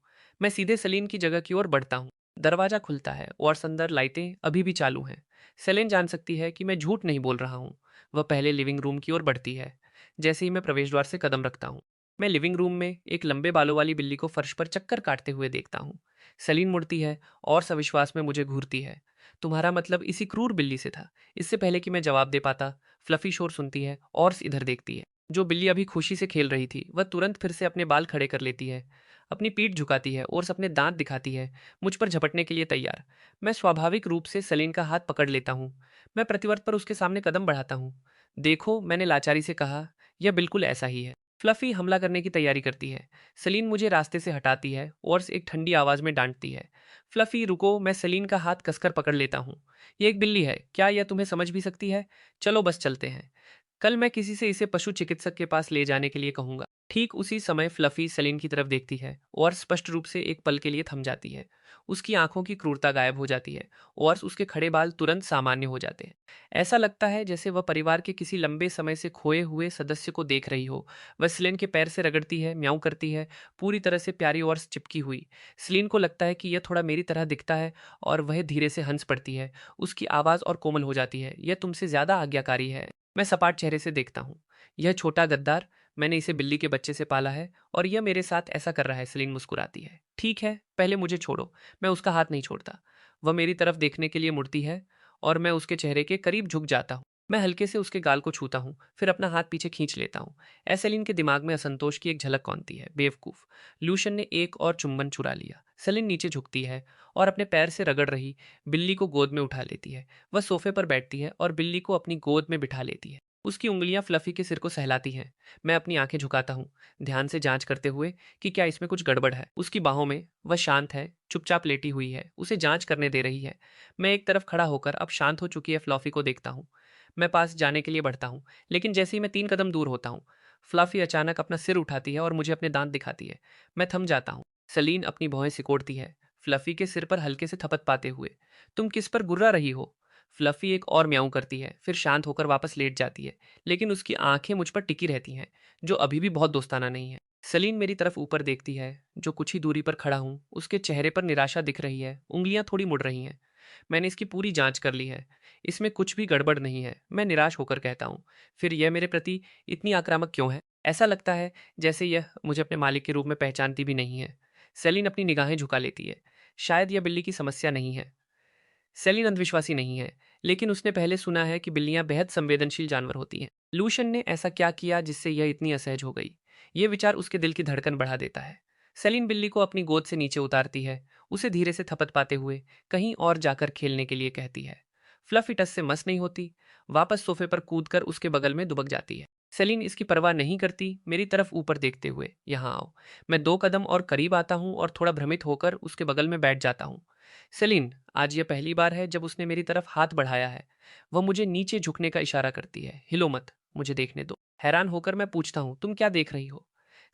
मैं सीधे सलीन की जगह की ओर बढ़ता हूँ। दरवाजा खुलता है और अंदर लाइटें अभी भी चालू हैं। सेलेन जान सकती है कि मैं झूठ नहीं बोल रहा हूँ। वह पहले लिविंग रूम की ओर बढ़ती है। जैसे ही मैं प्रवेश द्वार से कदम रखता हूँ, मैं लिविंग रूम में एक लंबे बालों वाली बिल्ली को फर्श पर चक्कर काटते हुए देखता हूँ। सेलीन मुड़ती है और सविश्वास में मुझे घूरती है। तुम्हारा मतलब इसी क्रूर बिल्ली से था? इससे पहले कि मैं जवाब दे पाता, फ्लफी शोर सुनती है और इधर देखती है। जो बिल्ली अभी खुशी से खेल रही थी, वह तुरंत फिर से अपने बाल खड़े कर लेती है, अपनी पीठ झुकाती है और अपने दांत दिखाती है, मुझ पर झपटने के लिए तैयार। मैं स्वाभाविक रूप से सलीन का हाथ पकड़ लेता हूँ। मैं प्रतिवर्त पर उसके सामने कदम बढ़ाता हूँ। देखो, मैंने लाचारी से कहा, यह बिल्कुल ऐसा ही है। फ्लफी हमला करने की तैयारी करती है। सलीन मुझे रास्ते से हटाती है और एक ठंडी आवाज में डांटती है, फ्लफी रुको। मैं सलीन का हाथ कसकर पकड़ लेता हूँ। ये एक बिल्ली है, क्या यह तुम्हें समझ भी सकती है? चलो बस चलते हैं। कल मैं किसी से इसे पशु चिकित्सक के पास ले जाने के लिए कहूंगा। ठीक उसी समय फ्लफी सलीन की तरफ देखती है और स्पष्ट रूप से एक पल के लिए थम जाती है। उसकी आंखों की क्रूरता गायब हो जाती है और उसके खड़े बाल तुरंत सामान्य हो जाते हैं। ऐसा लगता है जैसे वह परिवार के किसी लंबे समय से खोए हुए सदस्य को देख रही हो। वह सलीन के पैर से रगड़ती है, म्याऊं करती है, पूरी तरह से प्यारी और चिपकी हुई। सलीन को लगता है कि यह थोड़ा मेरी तरह दिखता है और वह धीरे से हंस पड़ती है। उसकी आवाज और कोमल हो जाती है, यह तुमसे ज्यादा आज्ञाकारी है। मैं सपाट चेहरे से देखता हूँ। यह छोटा गद्दार मैंने इसे बिल्ली के बच्चे से पाला है और यह मेरे साथ ऐसा कर रहा है। सेलिन मुस्कुराती है। ठीक है, पहले मुझे छोड़ो। मैं उसका हाथ नहीं छोड़ता। वह मेरी तरफ देखने के लिए मुड़ती है और मैं उसके चेहरे के करीब झुक जाता हूँ। मैं हल्के से उसके गाल को छूता हूँ, फिर अपना हाथ पीछे खींच लेता हूँ। एसेलिन के दिमाग में असंतोष की एक झलक कौनती है। बेवकूफ। लूशन ने एक और चुंबन चुरा लिया। सेलिन नीचे झुकती है और अपने पैर से रगड़ रही बिल्ली को गोद में उठा लेती है। वह सोफे पर बैठती है और बिल्ली को अपनी गोद में बिठा लेती है। उसकी उंगलियां फ्लफी के सिर को सहलाती हैं। मैं अपनी आंखें झुकाता हूँ, ध्यान से जांच करते हुए कि क्या इसमें कुछ गड़बड़ है। उसकी बाहों में वह शांत है, चुपचाप लेटी हुई है, उसे जांच करने दे रही है। मैं एक तरफ खड़ा होकर अब शांत हो चुकी है फ्लॉफी को देखता हूँ। मैं पास जाने के लिए बढ़ता हूँ, लेकिन जैसे ही मैं 3 कदम दूर होता हूँ, फ्लफी अचानक अपना सिर उठाती है और मुझे अपने दांत दिखाती है। मैं थम जाता हूँ। सलीन अपनी भौहें सिकोड़ती है, फ्लफी के सिर पर हल्के से थपथ पाते हुए। तुम किस पर गुर्रा रही हो? फ्लफी एक और म्याऊं करती है, फिर शांत होकर वापस लेट जाती है, लेकिन उसकी आंखें मुझ पर टिकी रहती हैं, जो अभी भी बहुत दोस्ताना नहीं है। सलीन मेरी तरफ ऊपर देखती है, जो कुछ ही दूरी पर खड़ा हूँ। उसके चेहरे पर निराशा दिख रही है, उंगलियां थोड़ी मुड़ रही हैं। मैंने इसकी पूरी जांच कर ली है, इसमें कुछ भी गड़बड़ नहीं है, मैं निराश होकर कहता हूँ। फिर यह मेरे प्रति इतनी आक्रामक क्यों है? ऐसा लगता है जैसे यह मुझे अपने मालिक के रूप में पहचानती भी नहीं है। सेलिन अपनी निगाहें झुका लेती है। शायद यह बिल्ली की समस्या नहीं है। सेलिन अंधविश्वासी नहीं है, लेकिन उसने पहले सुना है कि बिल्लियां बेहद संवेदनशील जानवर होती हैं। लूशन ने ऐसा क्या किया जिससे यह इतनी असहज हो गई? ये विचार उसके दिल की धड़कन बढ़ा देता है। सेलिन बिल्ली को अपनी गोद से नीचे उतारती है, उसे धीरे से थपथ पाते हुए कहीं और जाकर खेलने के लिए कहती है। फ्लफी टस से मस नहीं होती, वापस सोफे पर कूदकर उसके बगल में दुबक जाती है। सेलिन इसकी परवाह नहीं करती, मेरी तरफ ऊपर देखते हुए, यहाँ आओ। मैं 2 कदम और करीब आता हूँ और थोड़ा भ्रमित होकर उसके बगल में बैठ जाता हूँ। सेलिन, आज यह पहली बार है जब उसने मेरी तरफ हाथ बढ़ाया है। वह मुझे नीचे झुकने का इशारा करती है। हिलो मत, मुझे देखने दो। हैरान होकर मैं पूछता हूँ, तुम क्या देख रही हो?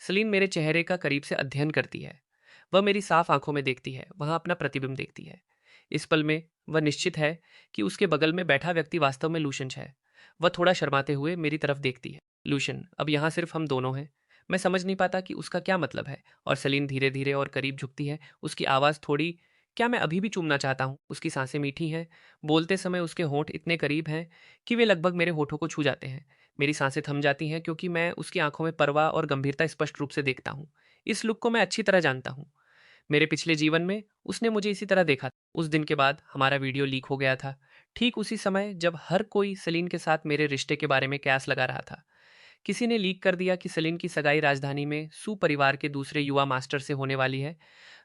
सेलिन मेरे चेहरे का करीब से अध्ययन करती है। वह मेरी साफ आंखों में देखती है, वहां अपना प्रतिबिंब देखती है। इस पल में वह निश्चित है कि उसके बगल में बैठा व्यक्ति वास्तव में लूशन है। वह थोड़ा शर्माते हुए मेरी तरफ देखती है। लूशन, अब यहाँ सिर्फ हम दोनों हैं। मैं समझ नहीं पाता कि उसका क्या मतलब है, और सेलिन धीरे धीरे और करीब झुकती है। उसकी आवाज़ थोड़ी, क्या मैं अभी भी चूमना चाहता हूँ? उसकी सांसें मीठी हैं। बोलते समय उसके होंठ इतने करीब हैं कि वे लगभग मेरे होठों को छू जाते हैं। मेरी सांसें थम जाती हैं क्योंकि मैं उसकी आंखों में परवाह और गंभीरता स्पष्ट रूप से देखता हूँ। इस लुक को मैं अच्छी तरह जानता हूँ। मेरे पिछले जीवन में उसने मुझे इसी तरह देखा था। उस दिन के बाद हमारा वीडियो लीक हो गया था, ठीक उसी समय जब हर कोई सलीन के साथ मेरे रिश्ते के बारे में कयास लगा रहा था। किसी ने लीक कर दिया कि सलीन की सगाई राजधानी में सू परिवार के दूसरे युवा मास्टर से होने वाली है।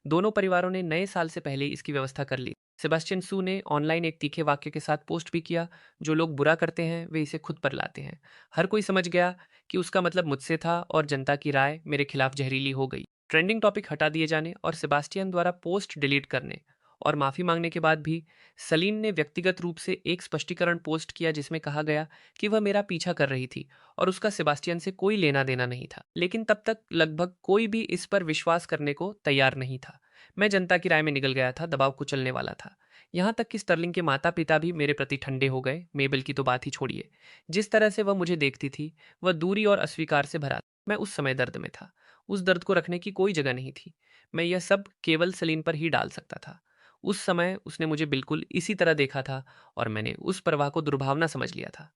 दोनों परिवारों ने नए साल से पहले इसकी व्यवस्था कर ली। सेबास्टियन सू ने ऑनलाइन एक तीखे वाक्य के साथ पोस्ट भी किया, जो लोग बुरा करते हैं वे इसे खुद पर लाते हैं। हर कोई समझ गया कि उसका मतलब मुझसे था और जनता की राय मेरे खिलाफ जहरीली हो गई। ट्रेंडिंग टॉपिक हटा दिए जाने और सेबास्टियन द्वारा पोस्ट डिलीट करने और माफी मांगने के बाद भी सलीन ने व्यक्तिगत रूप से एक स्पष्टीकरण पोस्ट किया जिसमें कहा गया कि वह मेरा पीछा कर रही थी और उसका सेबास्टियन से कोई लेना देना नहीं था। लेकिन तब तक लगभग कोई भी इस पर विश्वास करने को तैयार नहीं था। मैं जनता की राय में निगल गया था, दबाव कुचलने वाला था। यहाँ तक कि स्टर्लिंग के माता पिता भी मेरे प्रति ठंडे हो गए। मेबल की तो बात ही छोड़िए। जिस तरह से वह मुझे देखती थी, वह दूरी और अस्वीकार से भरा था। मैं उस समय दर्द में था। उस दर्द को रखने की कोई जगह नहीं थी। मैं यह सब केवल सलीन पर ही डाल सकता था। उस समय उसने मुझे बिल्कुल इसी तरह देखा था और मैंने उस परवाह को दुर्भावना समझ लिया था।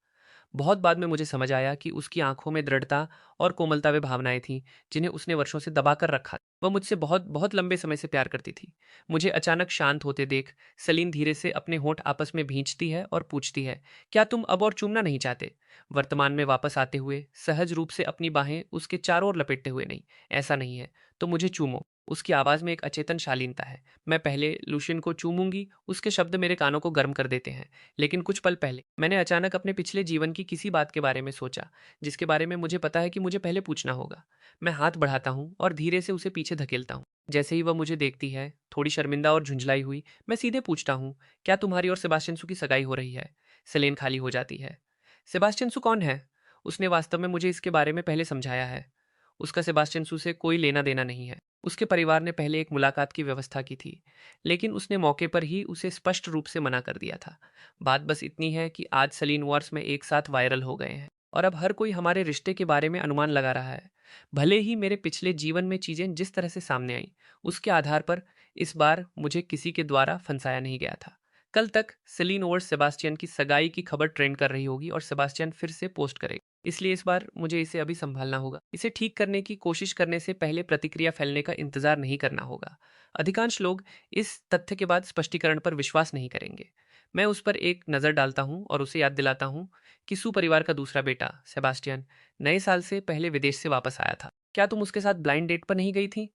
बहुत बाद में मुझे समझ आया कि उसकी आंखों में दृढ़ता और कोमलता वे भावनाएं थीं जिन्हें उसने वर्षों से दबा कर रखा। वह मुझसे बहुत बहुत लंबे समय से प्यार करती थी। मुझे अचानक शांत होते देख सलीन धीरे से अपने होंठ आपस में भींचती है और पूछती है, क्या तुम अब और चूमना नहीं चाहते? वर्तमान में वापस आते हुए सहज रूप से अपनी बाहें उसके चारों ओर लपेटते हुए, नहीं, ऐसा नहीं है, तो मुझे चूमो। उसकी आवाज में एक अचेतन शालीनता है। मैं पहले लुशियन को चूमूंगी, उसके शब्द मेरे कानों को गर्म कर देते हैं। लेकिन कुछ पल पहले मैंने अचानक अपने पिछले जीवन की किसी बात के बारे में सोचा, जिसके बारे में मुझे पता है कि मुझे पहले पूछना होगा। मैं हाथ बढ़ाता हूँ और धीरे से उसे पीछे धकेलता हूँ। जैसे ही वह मुझे देखती है, थोड़ी शर्मिंदा और झुंझलाई हुई, मैं सीधे पूछता हूँ, क्या तुम्हारी और सेबास्टियन की सगाई हो रही है? सेलेन खाली हो जाती है। सेबास्टियन कौन है? उसने वास्तव में मुझे इसके बारे में पहले समझाया है। उसका सेबास्टियन से कोई लेना देना नहीं है। उसके परिवार ने पहले एक मुलाकात की व्यवस्था की थी, लेकिन उसने मौके पर ही उसे स्पष्ट रूप से मना कर दिया था। बात बस इतनी है कि आज सलीन वॉर्स में एक साथ वायरल हो गए हैं और अब हर कोई हमारे रिश्ते के बारे में अनुमान लगा रहा है। भले ही मेरे पिछले जीवन में चीजें जिस तरह से सामने आई, उसके आधार पर इस बार मुझे किसी के द्वारा फंसाया नहीं गया था। कल तक सेलिन और सेबास्टियन की सगाई की खबर ट्रेंड कर रही होगी और सेबास्टियन फिर से पोस्ट करेगा। इसलिए इस बार मुझे इसे अभी संभालना होगा। इसे ठीक करने की कोशिश करने से पहले प्रतिक्रिया फैलने का इंतजार नहीं करना होगा। अधिकांश लोग इस तथ्य के बाद स्पष्टीकरण पर विश्वास नहीं करेंगे। मैं उस पर एक नज़र डालता हूँ और उसे याद दिलाता हूँ कि सू परिवार का दूसरा बेटा सेबास्टियन नए साल से पहले विदेश से वापस आया था। क्या तुम उसके साथ ब्लाइंड डेट पर नहीं गई थी?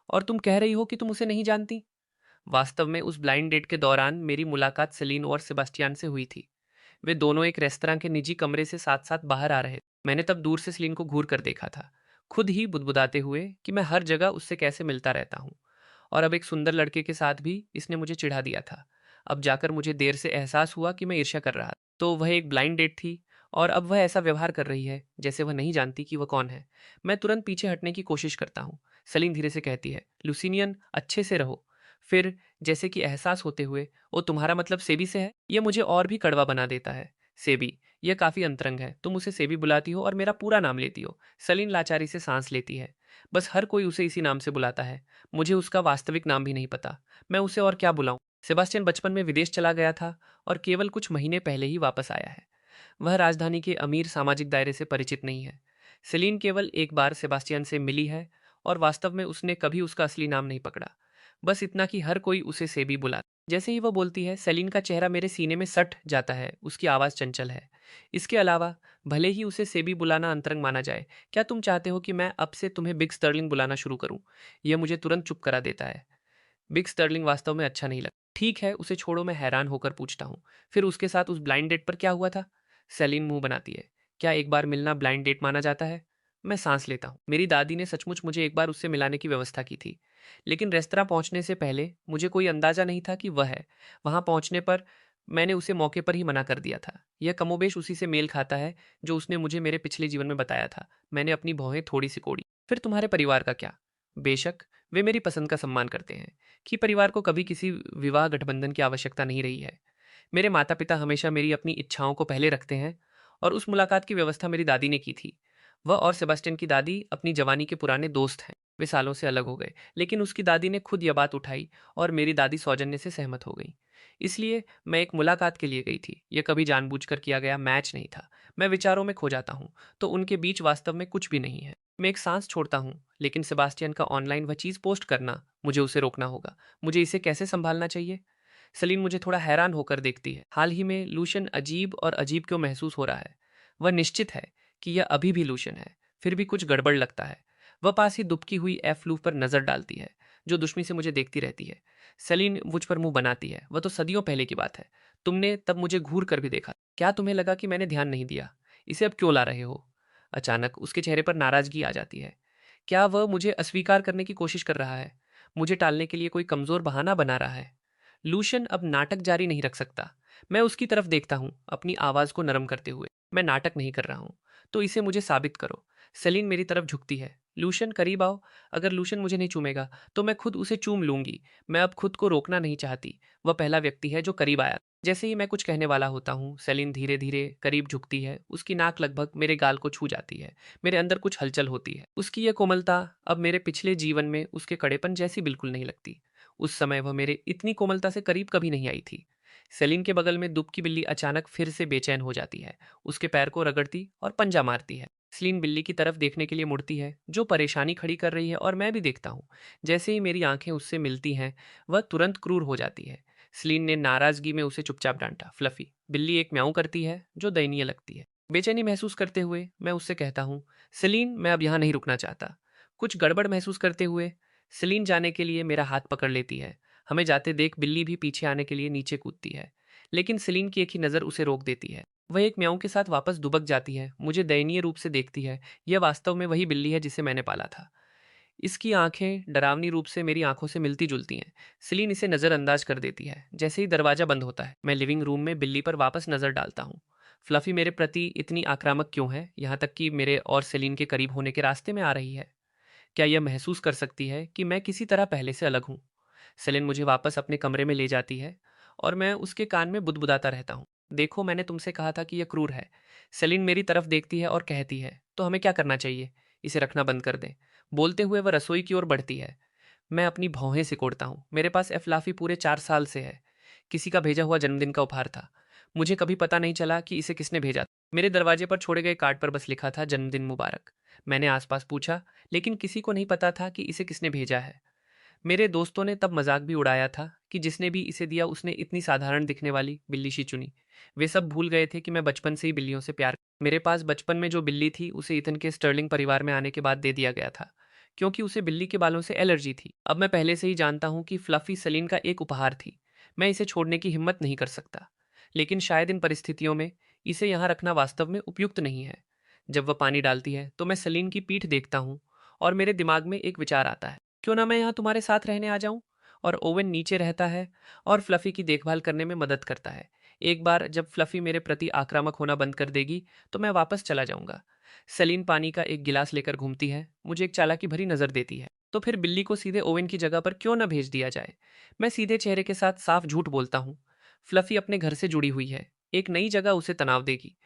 और तुम कह रही हो कि तुम उसे नहीं जानती। वास्तव में उस ब्लाइंड डेट के दौरान मेरी मुलाकात सेलीन और सेबास्टियन से हुई थी। वे दोनों एक रेस्तरां के निजी कमरे से साथ साथ बाहर आ रहे थे। मैंने तब दूर से सेलीन को घूर कर देखा था, खुद ही बुदबुदाते हुए कि मैं हर जगह उससे कैसे मिलता रहता हूँ, और अब एक सुंदर लड़के के साथ भी इसने मुझे चिढ़ा दिया था। अब जाकर मुझे देर से एहसास हुआ कि मैं ईर्ष्या कर रहा था। तो वह एक ब्लाइंड डेट थी, और अब वह ऐसा व्यवहार कर रही है जैसे वह नहीं जानती कि वह कौन है। मैं तुरंत पीछे हटने की कोशिश करता हूँ। सलीन धीरे से कहती है, लुसिनियन अच्छे से रहो। फिर जैसे कि एहसास होते हुए, ओ तुम्हारा मतलब सेबी से है? यह मुझे और भी कड़वा बना देता है। सेबी, यह काफी अंतरंग है। तुम उसे सेबी बुलाती हो और मेरा पूरा नाम लेती हो। सलीन लाचारी से सांस लेती है। बस हर कोई उसे इसी नाम से बुलाता है। मुझे उसका वास्तविक नाम भी नहीं पता। मैं उसे और क्या बुलाऊं? सेबास्टियन बचपन में विदेश चला गया था और केवल कुछ महीने पहले ही वापस आया है। वह राजधानी के अमीर सामाजिक दायरे से परिचित नहीं है। सेलीन केवल एक बार सेबास्टियन से मिली है, और वास्तव में उसने कभी उसका असली नाम नहीं पकड़ा। बस इतना कि हर कोई उसे सेबी बुलाता। जैसे ही वह बोलती है, सेलीन का चेहरा मेरे सीने में सट जाता है। उसकी आवाज़ चंचल है। इसके अलावा, भले ही उसे सेबी बुलाना अंतरंग माना जाए, क्या तुम चाहते हो कि मैं अब से तुम्हें बिग स्टर्लिंग बुलाना शुरू करूं? यह मुझे तुरंत चुप करा देता है। बिग स्टर्लिंग वास्तव में अच्छा नहीं लगता। ठीक है, उसे छोड़ो, मैं हैरान होकर पूछता हूँ। फिर उसके साथ उस ब्लाइंड डेट पर क्या हुआ था? सेलिन मुंह बनाती है। क्या एक बार मिलना ब्लाइंड डेट माना जाता है? मैं सांस लेता हूँ। मेरी दादी ने सचमुच मुझे एक बार उससे मिलाने की व्यवस्था की थी, लेकिन रेस्तरां पहुंचने से पहले मुझे कोई अंदाजा नहीं था कि वह है। वहां पहुंचने पर मैंने उसे मौके पर ही मना कर दिया था। यह कमोबेश उसी से मेल खाता है जो उसने मुझे मेरे पिछले जीवन में बताया था। मैंने अपनी भौहें थोड़ी सिकोड़ी। फिर तुम्हारे परिवार का क्या? बेशक, वे मेरी पसंद का सम्मान करते हैं कि परिवार को कभी किसी विवाह गठबंधन की आवश्यकता नहीं रही है। मेरे माता पिता हमेशा मेरी अपनी इच्छाओं को पहले रखते हैं, और उस मुलाकात की व्यवस्था मेरी दादी ने की थी। वह और सेबास्टियन की दादी अपनी जवानी के पुराने दोस्त हैं। वे सालों से अलग हो गए, लेकिन उसकी दादी ने खुद यह बात उठाई, और मेरी दादी सौजन्य से सहमत हो गई। इसलिए मैं एक मुलाकात के लिए गई थी। यह कभी जानबूझकर किया गया मैच नहीं था। मैं विचारों में खो जाता हूँ, तो उनके बीच वास्तव में कुछ भी नहीं है। मैं एक सांस छोड़ता हूँ, लेकिन सेबास्टियन का ऑनलाइन वह चीज़ पोस्ट करना, मुझे उसे रोकना होगा। मुझे इसे कैसे संभालना चाहिए? सलीन मुझे थोड़ा हैरान होकर देखती है। हाल ही में लूशन अजीब और अजीब क्यों महसूस हो रहा है? वह निश्चित है कि यह अभी भी लूशन है, फिर भी कुछ गड़बड़ लगता है। वह पास ही दुबकी हुई एफ लूफ पर नजर डालती है, जो दुश्मनी से मुझे देखती रहती है। सलीन मुझ पर मुंह बनाती है। वह तो सदियों पहले की बात है। तुमने तब मुझे घूर कर भी देखा। क्या तुम्हें लगा कि मैंने ध्यान नहीं दिया? इसे अब क्यों ला रहे हो? अचानक उसके चेहरे पर नाराजगी आ जाती है। क्या वह मुझे अस्वीकार करने की कोशिश कर रहा है? मुझे टालने के लिए कोई कमजोर बहाना बना रहा है? लूशन अब नाटक जारी नहीं रख सकता। मैं उसकी तरफ देखता हूँ, अपनी आवाज को नरम करते हुए। मैं नाटक नहीं कर रहा हूँ, तो इसे मुझे साबित करो। सेलिन मेरी तरफ झुकती है। लूशन करीब आओ। अगर लूशन मुझे नहीं चूमेगा, तो मैं खुद उसे चूम लूंगी। मैं अब खुद को रोकना नहीं चाहती। वह पहला व्यक्ति है जो करीब आया। जैसे ही मैं कुछ कहने वाला होता हूँ, सेलिन धीरे धीरे करीब झुकती है। उसकी नाक लगभग मेरे गाल को छू जाती है। मेरे अंदर कुछ हलचल होती है। उसकी यह कोमलता अब मेरे पिछले जीवन में उसके कड़ेपन जैसी बिल्कुल नहीं लगती। उस समय वह मेरे इतनी कोमलता से करीब कभी नहीं आई थी। सेलिन के बगल में दुब की बिल्ली अचानक फिर से बेचैन हो जाती है। उसके पैर को रगड़ती और पंजा मारती है। सेलिन बिल्ली की तरफ देखने के लिए मुड़ती है, जो परेशानी खड़ी कर रही है, और मैं भी देखता हूँ। जैसे ही मेरी आंखें उससे मिलती हैं, वह तुरंत क्रूर हो जाती है। सेलिन ने नाराजगी में उसे चुपचाप डांटा। फ्लफी बिल्ली एक म्याऊं करती है, जो दयनीय लगती है। बेचैनी महसूस करते हुए मैं उससे कहता हूँ, सेलिन, मैं अब यहाँ नहीं रुकना चाहता। कुछ गड़बड़ महसूस करते हुए सेलिन जाने के लिए मेरा हाथ पकड़ लेती है। हमें जाते देख बिल्ली भी पीछे आने के लिए नीचे कूदती है, लेकिन सेलिन की एक ही नज़र उसे रोक देती है। वह एक म्याऊं के साथ वापस दुबक जाती है, मुझे दयनीय रूप से देखती है। यह वास्तव में वही बिल्ली है जिसे मैंने पाला था। इसकी आंखें डरावनी रूप से मेरी आंखों से मिलती जुलती हैं। सेलिन इसे नज़रअंदाज कर देती है। जैसे ही दरवाजा बंद होता है, मैं लिविंग रूम में बिल्ली पर वापस नज़र डालता हूँ। फ्लफी मेरे प्रति इतनी आक्रामक क्यों है, यहाँ तक कि मेरे और सेलिन के करीब होने के रास्ते में आ रही है? क्या यह महसूस कर सकती है कि मैं किसी तरह पहले से अलग हूँ? सेलिन मुझे वापस अपने कमरे में ले जाती है, और मैं उसके कान में बुदबुदाता रहता हूँ। देखो, मैंने तुमसे कहा था कि यह क्रूर है। सेलिन मेरी तरफ देखती है और कहती है, तो हमें क्या करना चाहिए? इसे रखना बंद कर दें। बोलते हुए वह रसोई की ओर बढ़ती है। मैं अपनी भौहें सिकोड़ता हूँ। मेरे पास एफलाफी पूरे 4 साल से है। किसी का भेजा हुआ जन्मदिन का उपहार था। मुझे कभी पता नहीं चला कि इसे किसने भेजा। मेरे दरवाजे पर छोड़े गए कार्ड पर बस लिखा था जन्मदिन मुबारक। मैंने आसपास पूछा, लेकिन किसी को नहीं पता था कि इसे किसने भेजा है। मेरे दोस्तों ने तब मजाक भी उड़ाया था कि जिसने भी इसे दिया उसने इतनी साधारण दिखने वाली बिल्ली सी चुनी। वे सब भूल गए थे कि मैं बचपन से ही बिल्लियों से प्यार। मेरे पास बचपन में जो बिल्ली थी उसे इथन के स्टर्लिंग परिवार में आने के बाद दे दिया गया था, क्योंकि उसे बिल्ली के बालों से एलर्जी थी। अब मैं पहले से ही जानता हूँ कि फ्लफी सलीन का एक उपहार थी। मैं इसे छोड़ने की हिम्मत नहीं कर सकता, लेकिन शायद इन परिस्थितियों में इसे यहाँ रखना वास्तव में उपयुक्त नहीं है। जब वह पानी डालती है तो मैं सलीन की पीठ देखता हूँ और मेरे दिमाग में एक विचार आता है, क्यों ना मैं यहाँ तुम्हारे साथ रहने आ जाऊं। और ओवन नीचे रहता है और फ्लफी की देखभाल करने में मदद करता है। एक बार जब फ्लफी मेरे प्रति आक्रामक होना बंद कर देगी तो मैं वापस चला जाऊंगा। सलीन पानी का एक गिलास लेकर घूमती है, मुझे एक चालाकी भरी नजर देती है। तो फिर बिल्ली को सीधे ओवन की जगह पर क्यों न भेज दिया जाए। मैं सीधे चेहरे के साथ साफ झूठ बोलता हूँ। फ्लफी अपने घर से जुड़ी हुई है, एक नई जगह उसे तनाव देगी,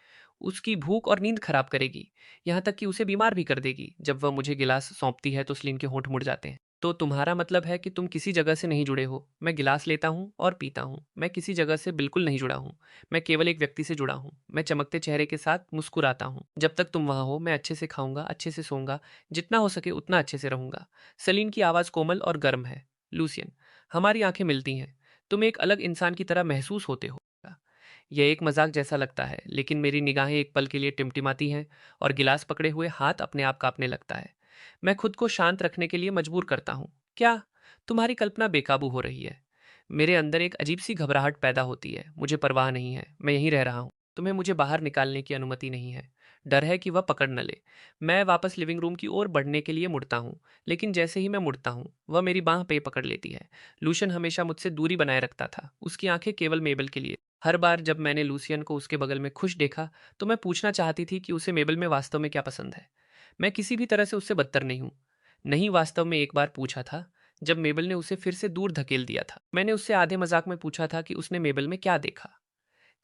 उसकी भूख और नींद खराब करेगी, यहाँ तक कि उसे बीमार भी कर देगी। जब वह मुझे गिलास सौंपती है तो सलीन के होंठ मुड़ जाते हैं। तो तुम्हारा मतलब है कि तुम किसी जगह से नहीं जुड़े हो। मैं गिलास लेता हूँ और पीता हूँ। मैं किसी जगह से बिल्कुल नहीं जुड़ा हूँ। मैं केवल एक व्यक्ति से जुड़ा हूँ। मैं चमकते चेहरे के साथ मुस्कुराता हूँ। जब तक तुम वहां हो मैं अच्छे से खाऊंगा, अच्छे से सोऊंगा, जितना हो सके उतना अच्छे से रहूंगा। सलीन की आवाज कोमल और गर्म है। लूसियन, हमारी आंखें मिलती हैं। तुम एक अलग इंसान की तरह महसूस होते हो। यह एक मजाक जैसा लगता है, लेकिन मेरी निगाहें एक पल के लिए टिमटिमाती हैं और गिलास पकड़े हुए हाथ अपने आप कांपने लगता है। मैं खुद को शांत रखने के लिए मजबूर करता हूँ। क्या तुम्हारी कल्पना बेकाबू हो रही है? मेरे अंदर एक अजीब सी घबराहट पैदा होती है। मुझे परवाह नहीं है, मैं यहीं रह रहा हूँ। तुम्हें मुझे बाहर निकालने की अनुमति नहीं है। डर है कि वह पकड़ न ले। मैं वापस लिविंग रूम की ओर बढ़ने के लिए मुड़ता हूँ, लेकिन जैसे ही मैं मुड़ता हूँ वह मेरी बांह पे पकड़ लेती है। लूशन हमेशा मुझसे दूरी बनाए रखता था, उसकी आंखें केवल मेबल के लिए। हर बार जब मैंने लूसियन को उसके बगल में खुश देखा तो मैं पूछना चाहती थी कि उसे मेबल में वास्तव में क्या पसंद है। मैं किसी भी तरह से उससे बदतर नहीं हूँ। नहीं, वास्तव में एक बार पूछा था, जब मेबल ने उसे फिर से दूर धकेल दिया था। मैंने उससे आधे मजाक में पूछा था कि उसने मेबल में क्या देखा।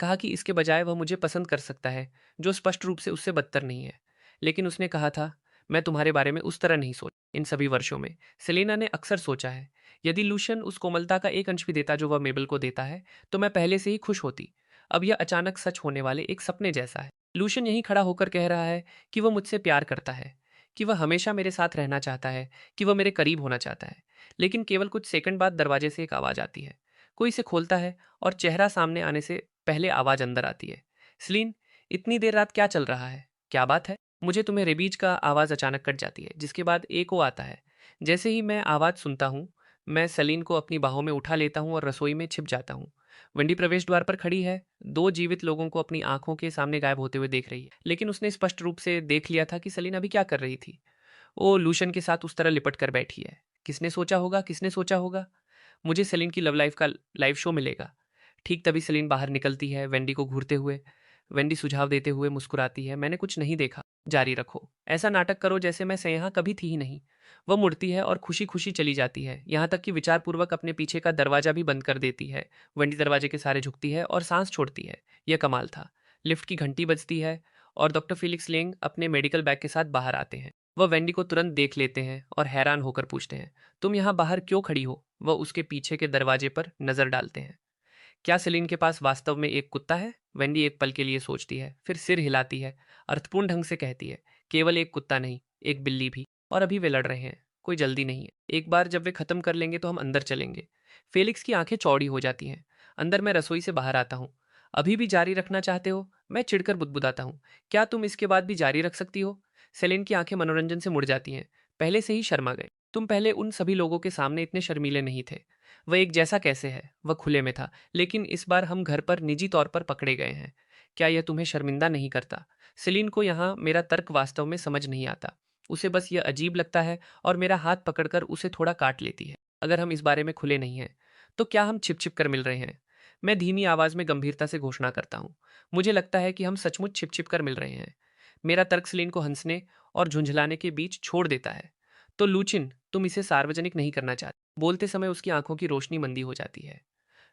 कहा कि इसके बजाय वह मुझे पसंद कर सकता है, जो स्पष्ट रूप से उससे बदतर नहीं है। लेकिन उसने कहा था, मैं तुम्हारे बारे में उस तरह नहीं सोच। इन सभी वर्षों में सेलेना ने अक्सर सोचा है, यदि लूशन उस कोमलता का एक अंश भी देता जो वह मेबल को देता है, तो मैं पहले से ही खुश होती। अब यह अचानक सच होने वाले एक सपने जैसा है। लूशन यहीं खड़ा होकर कह रहा है कि वह मुझसे प्यार करता है, कि वह हमेशा मेरे साथ रहना चाहता है, कि वह मेरे करीब होना चाहता है। लेकिन केवल कुछ सेकंड बाद दरवाजे से एक आवाज आती है। कोई इसे खोलता है और चेहरा सामने आने से पहले आवाज अंदर आती है। सलीन, इतनी देर रात क्या चल रहा है? क्या बात है? मुझे तुम्हें रेबीज का आवाज अचानक कट जाती है, जिसके बाद एको आता है। जैसे ही मैं आवाज सुनता हूँ, मैं सलीन को अपनी बाहों में उठा लेता हूँ और रसोई में छिप जाता हूँ। वेंडी प्रवेश द्वार पर खड़ी है, दो जीवित लोगों को अपनी आंखों के सामने गायब होते हुए देख रही है। लेकिन उसने स्पष्ट रूप से देख लिया था कि सलीन अभी क्या कर रही थी। वो लूशन के साथ उस तरह लिपट कर बैठी है। किसने सोचा होगा, किसने सोचा होगा मुझे सेलिन की लव लाइफ का लाइव शो मिलेगा। ठीक तभी सेलिन बाहर निकलती है, वेंडी को घूरते हुए। वेंडी सुझाव देते हुए मुस्कुराती है, मैंने कुछ नहीं देखा। जारी रखो, ऐसा नाटक करो जैसे मैं से यहाँ कभी थी ही नहीं। वह मुड़ती है और खुशी खुशी चली जाती है, यहाँ तक कि विचारपूर्वक अपने पीछे का दरवाजा भी बंद कर देती है। वेंडी दरवाजे के सहारे झुकती है और सांस छोड़ती है। यह कमाल था। लिफ्ट की घंटी बजती है और डॉक्टर फिलिक्स लेंग अपने मेडिकल बैग के साथ बाहर आते हैं। वह वेंडी को तुरंत देख लेते हैं और हैरान होकर पूछते हैं, तुम यहाँ बाहर क्यों खड़ी हो? वह उसके पीछे के दरवाजे पर नजर डालते हैं। क्या सेलिन के पास वास्तव में एक कुत्ता है? वेंडी एक पल के लिए सोचती है, फिर सिर हिलाती है, अर्थपूर्ण ढंग से कहती है, केवल एक कुत्ता नहीं, एक बिल्ली भी। और अभी वे लड़ रहे हैं, कोई जल्दी नहीं है। एक बार जब वे खत्म कर लेंगे तो हम अंदर चलेंगे। फेलिक्स की आंखें चौड़ी हो जाती हैं। अंदर मैं रसोई से बाहर आता हूँ। अभी भी जारी रखना चाहते हो? मैं चिढ़कर बुदबुदाता हूँ। क्या तुम इसके बाद भी जारी रख सकती हो? सेलिन की आंखें मनोरंजन से मुड़ जाती हैं। पहले से ही शर्मा गए। तुम पहले उन सभी लोगों के सामने इतने शर्मीले नहीं थे। वह एक जैसा कैसे है? वह खुले में था, लेकिन इस बार हम घर पर निजी तौर पर पकड़े गए हैं। क्या यह तुम्हें शर्मिंदा नहीं करता? सेलिन को यहाँ मेरा तर्क वास्तव में समझ नहीं आता। उसे बस यह अजीब लगता है और मेरा हाथ पकड़कर उसे थोड़ा काट लेती है। अगर हम इस बारे में खुले नहीं हैं, तो क्या हम छिप छिप कर मिल रहे हैं? मैं धीमी आवाज में गंभीरता से घोषणा करता हूँ। मुझे लगता है कि हम सचमुच छिप छिप कर मिल रहे हैं। मेरा तर्क सेलिन को हंसने और झुंझलाने के बीच छोड़ देता है। तो लूचिन, तुम इसे सार्वजनिक नहीं करना चाहते? बोलते समय उसकी आंखों की रोशनी मंदी हो जाती है।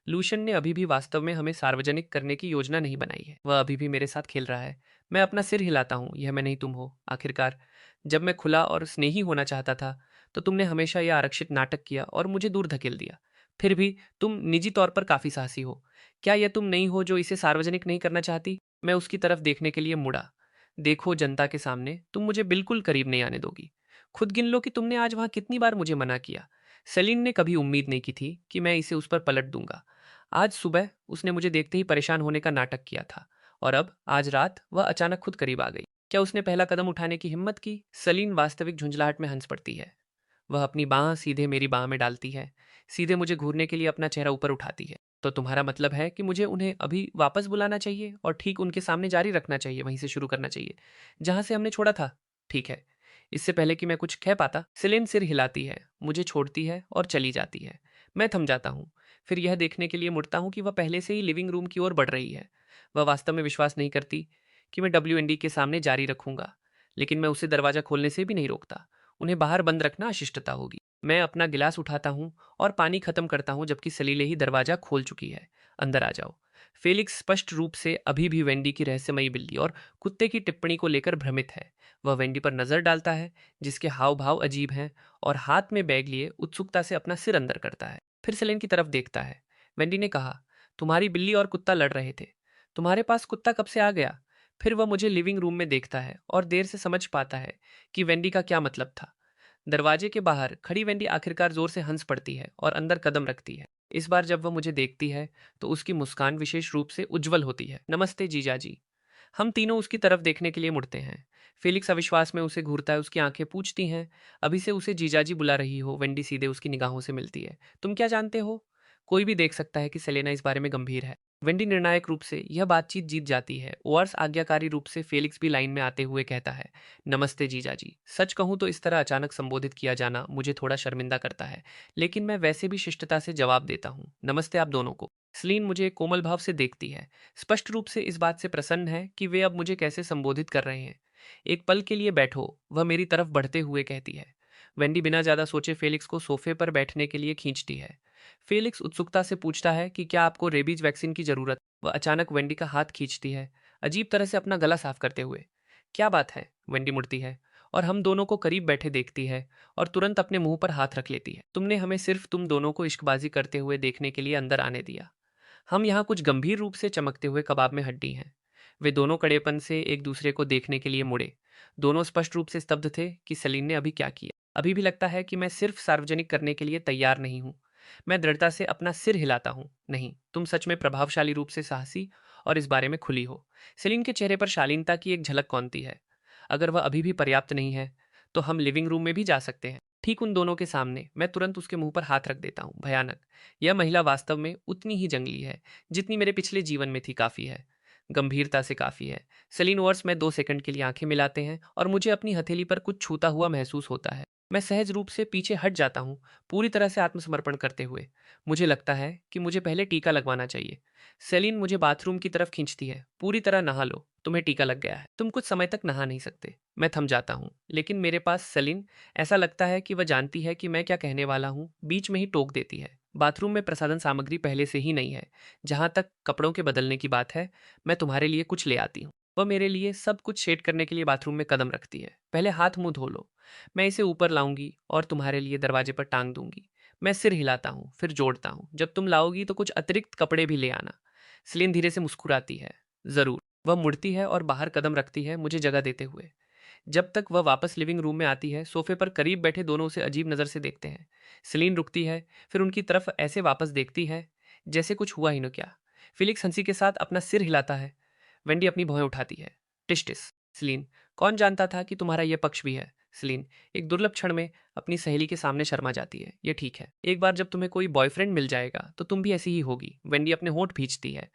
लूशन ने अभी भी वास्तव में हमें सार्वजनिक करने की योजना नहीं बनाई है। वह अभी भी मेरे साथ खेल रहा है। मैं अपना सिर हिलाता हूँ, यह मैं नहीं तुम हो। आखिरकार जब मैं खुला और स्नेही होना चाहता था, तो तुमने हमेशा यह आरक्षित नाटक किया और मुझे दूर धकेल दिया। फिर भी तुम निजी तौर पर काफी साहसी हो। क्या यह तुम नहीं हो जो इसे सार्वजनिक नहीं करना चाहती? मैं उसकी तरफ देखने के लिए मुड़ा। देखो, जनता के सामने तुम मुझे बिल्कुल करीब नहीं आने दोगी। खुद गिन लो कि तुमने आज वहां कितनी बार मुझे मना किया। सेलिन ने कभी उम्मीद नहीं की थी कि मैं इसे उस पर पलट दूंगा। आज सुबह उसने मुझे देखते ही परेशान होने का नाटक किया था, और अब आज रात वह अचानक खुद करीब आ गई। क्या उसने पहला कदम उठाने की हिम्मत की? सलीन वास्तविक झुंझलाहट में हंस पड़ती है। वह अपनी बाँह सीधे मेरी बाँह में डालती है, सीधे मुझे घूरने के लिए अपना चेहरा ऊपर उठाती है। तो तुम्हारा मतलब है कि मुझे उन्हें अभी वापस बुलाना चाहिए और ठीक उनके सामने जारी रखना चाहिए, वहीं से शुरू करना चाहिए, जहाँ से हमने छोड़ा था। ठीक है। इससे पहले कि मैं कुछ कह पाता, सेलेन सिर हिलाती है, मुझे छोड़ती है और चली जाती है। मैं थम जाता हूँ, फिर यह देखने के लिए मुड़ता हूँ कि वह पहले से ही लिविंग रूम की ओर बढ़ रही है। वह वास्तव में विश्वास नहीं करती कि मैं WND के सामने जारी रखूंगा, लेकिन मैं उसे दरवाजा खोलने से भी नहीं रोकता। उन्हें बाहर बंद रखना अशिष्टता होगी। मैं अपना गिलास उठाता हूँ और पानी खत्म करता हूँ, जबकि सलीले ही दरवाजा खोल चुकी है। अंदर आ जाओ। फेलिक्स स्पष्ट रूप से अभी भी वेंडी की रहस्यमयी बिल्ली और कुत्ते की टिप्पणी को लेकर भ्रमित है। वह वेंडी पर नजर डालता है, जिसके हाव भाव अजीब हैं, और हाथ में बैग लिए उत्सुकता से अपना सिर अंदर करता है। फिर सेलेन की तरफ देखता है। वेंडी ने कहा, तुम्हारी बिल्ली और कुत्ता लड़ रहे थे। तुम्हारे पास कुत्ता कब से आ गया? फिर वह मुझे लिविंग रूम में देखता है और देर से समझ पाता है कि वेंडी का क्या मतलब था। दरवाजे के बाहर खड़ी वेंडी आखिरकार जोर से हंस पड़ती है और अंदर कदम रखती है। इस बार जब वह मुझे देखती है तो उसकी मुस्कान विशेष रूप से उज्जवल होती है। नमस्ते जीजा जी। हम तीनों उसकी तरफ देखने के लिए मुड़ते हैं। फेलिक्स अविश्वास में उसे घूरता है, उसकी आंखें पूछती हैं। अभी से उसे जीजाजी बुला रही हो? वेंडी सीधे उसकी निगाहों से मिलती है। तुम क्या जानते हो? कोई भी देख सकता है कि सेलेना इस बारे में गंभीर है। वेंडी निर्णायक रूप से यह बातचीत जीत जाती है। ओअर्स आज्ञाकारी रूप से फेलिक्स भी लाइन में आते हुए कहता है, नमस्ते जीजाजी। सच कहूं तो इस तरह अचानक संबोधित किया जाना मुझे थोड़ा शर्मिंदा करता है, लेकिन मैं वैसे भी शिष्टता से जवाब देता हूँ, नमस्ते आप दोनों को। सलीन मुझे कोमल भाव से देखती है, स्पष्ट रूप से इस बात से प्रसन्न है कि वे अब मुझे कैसे संबोधित कर रहे हैं। एक पल के लिए बैठो, वह मेरी तरफ बढ़ते हुए कहती है। वेंडी बिना ज्यादा सोचे फेलिक्स को सोफे पर बैठने के लिए खींचती है। फेलिक्स उत्सुकता से पूछता है कि क्या आपको रेबीज वैक्सीन की जरूरत? वह अचानक वेंडी का हाथ खींचती है, अजीब तरह से अपना गला साफ करते हुए। क्या बात है? वेंडी मुड़ती है और हम दोनों को करीब बैठे देखती है और तुरंत अपने मुंह पर हाथ रख लेती है। तुमने हमें सिर्फ तुम दोनों को इश्कबाजी करते हुए देखने के लिए अंदर आने दिया। हम यहाँ कुछ गंभीर रूप से चमकते हुए कबाब में हड्डी हैं। वे दोनों कड़ेपन से एक दूसरे को देखने के लिए मुड़े। दोनों स्पष्ट रूप से स्तब्ध थे कि सलीन ने अभी क्या किया। अभी भी लगता है कि मैं सिर्फ सार्वजनिक करने के लिए तैयार नहीं हूँ। मैं दृढ़ता से अपना सिर हिलाता हूँ। नहीं, तुम सच में प्रभावशाली रूप से साहसी और इस बारे में खुली हो। सेलिन के चेहरे पर शालीनता की एक झलक कौनती है। अगर वह अभी भी पर्याप्त नहीं है तो हम लिविंग रूम में भी जा सकते हैं। ठीक उन दोनों के सामने मैं तुरंत उसके मुंह पर हाथ रख देता हूँ। भयानक। यह महिला वास्तव में उतनी ही जंगली है जितनी मेरे पिछले जीवन में थी। काफी है, गंभीरता से काफी है। सेलिन वर्स में 2 सेकंड के लिए आंखें मिलाते हैं और मुझे अपनी हथेली पर कुछ छूता हुआ महसूस होता है। मैं सहज रूप से पीछे हट जाता हूँ, पूरी तरह से आत्मसमर्पण करते हुए। मुझे लगता है कि मुझे पहले टीका लगवाना चाहिए। सेलिन मुझे बाथरूम की तरफ खींचती है। पूरी तरह नहा लो, तुम्हें टीका लग गया है, तुम कुछ समय तक नहा नहीं सकते। मैं थम जाता हूँ, लेकिन मेरे पास सेलिन, ऐसा लगता है कि वह जानती है कि मैं क्या कहने वाला हूँ, बीच में ही टोक देती है। बाथरूम में प्रसाधन सामग्री पहले से ही नहीं है। जहां तक कपड़ों के बदलने की बात है, मैं तुम्हारे लिए कुछ ले आती हूँ। वह मेरे लिए सब कुछ शेड करने के लिए बाथरूम में कदम रखती है। पहले हाथ मुंह धो लो, मैं इसे ऊपर लाऊंगी और तुम्हारे लिए दरवाजे पर टांग दूंगी। मैं सिर हिलाता हूँ, फिर जोड़ता हूँ, जब तुम लाओगी तो कुछ अतिरिक्त कपड़े भी ले आना। सेलिन धीरे से मुस्कुराती है। जरूर। वह मुड़ती है और बाहर कदम रखती है, मुझे जगह देते हुए। जब तक वह वापस लिविंग रूम में आती है, सोफे पर करीब बैठे दोनों उसे अजीब नजर से देखते हैं। सेलिन रुकती है, फिर उनकी तरफ ऐसे वापस देखती है जैसे कुछ हुआ ही न क्या। फिलिक्स हंसी के साथ अपना सिर हिलाता है। वेंडी अपनी भौहें उठाती है। टिश टिस। सेलिन, कौन जानता था कि तुम्हारा यह पक्ष भी है। सेलिन एक दुर्लभ क्षण में अपनी सहेली के सामने शर्मा जाती है। ये ठीक है, एक बार जब तुम्हें कोई बॉयफ्रेंड मिल जाएगा तो तुम भी ऐसी ही होगी। वेंडी अपने होंठ भींचती है।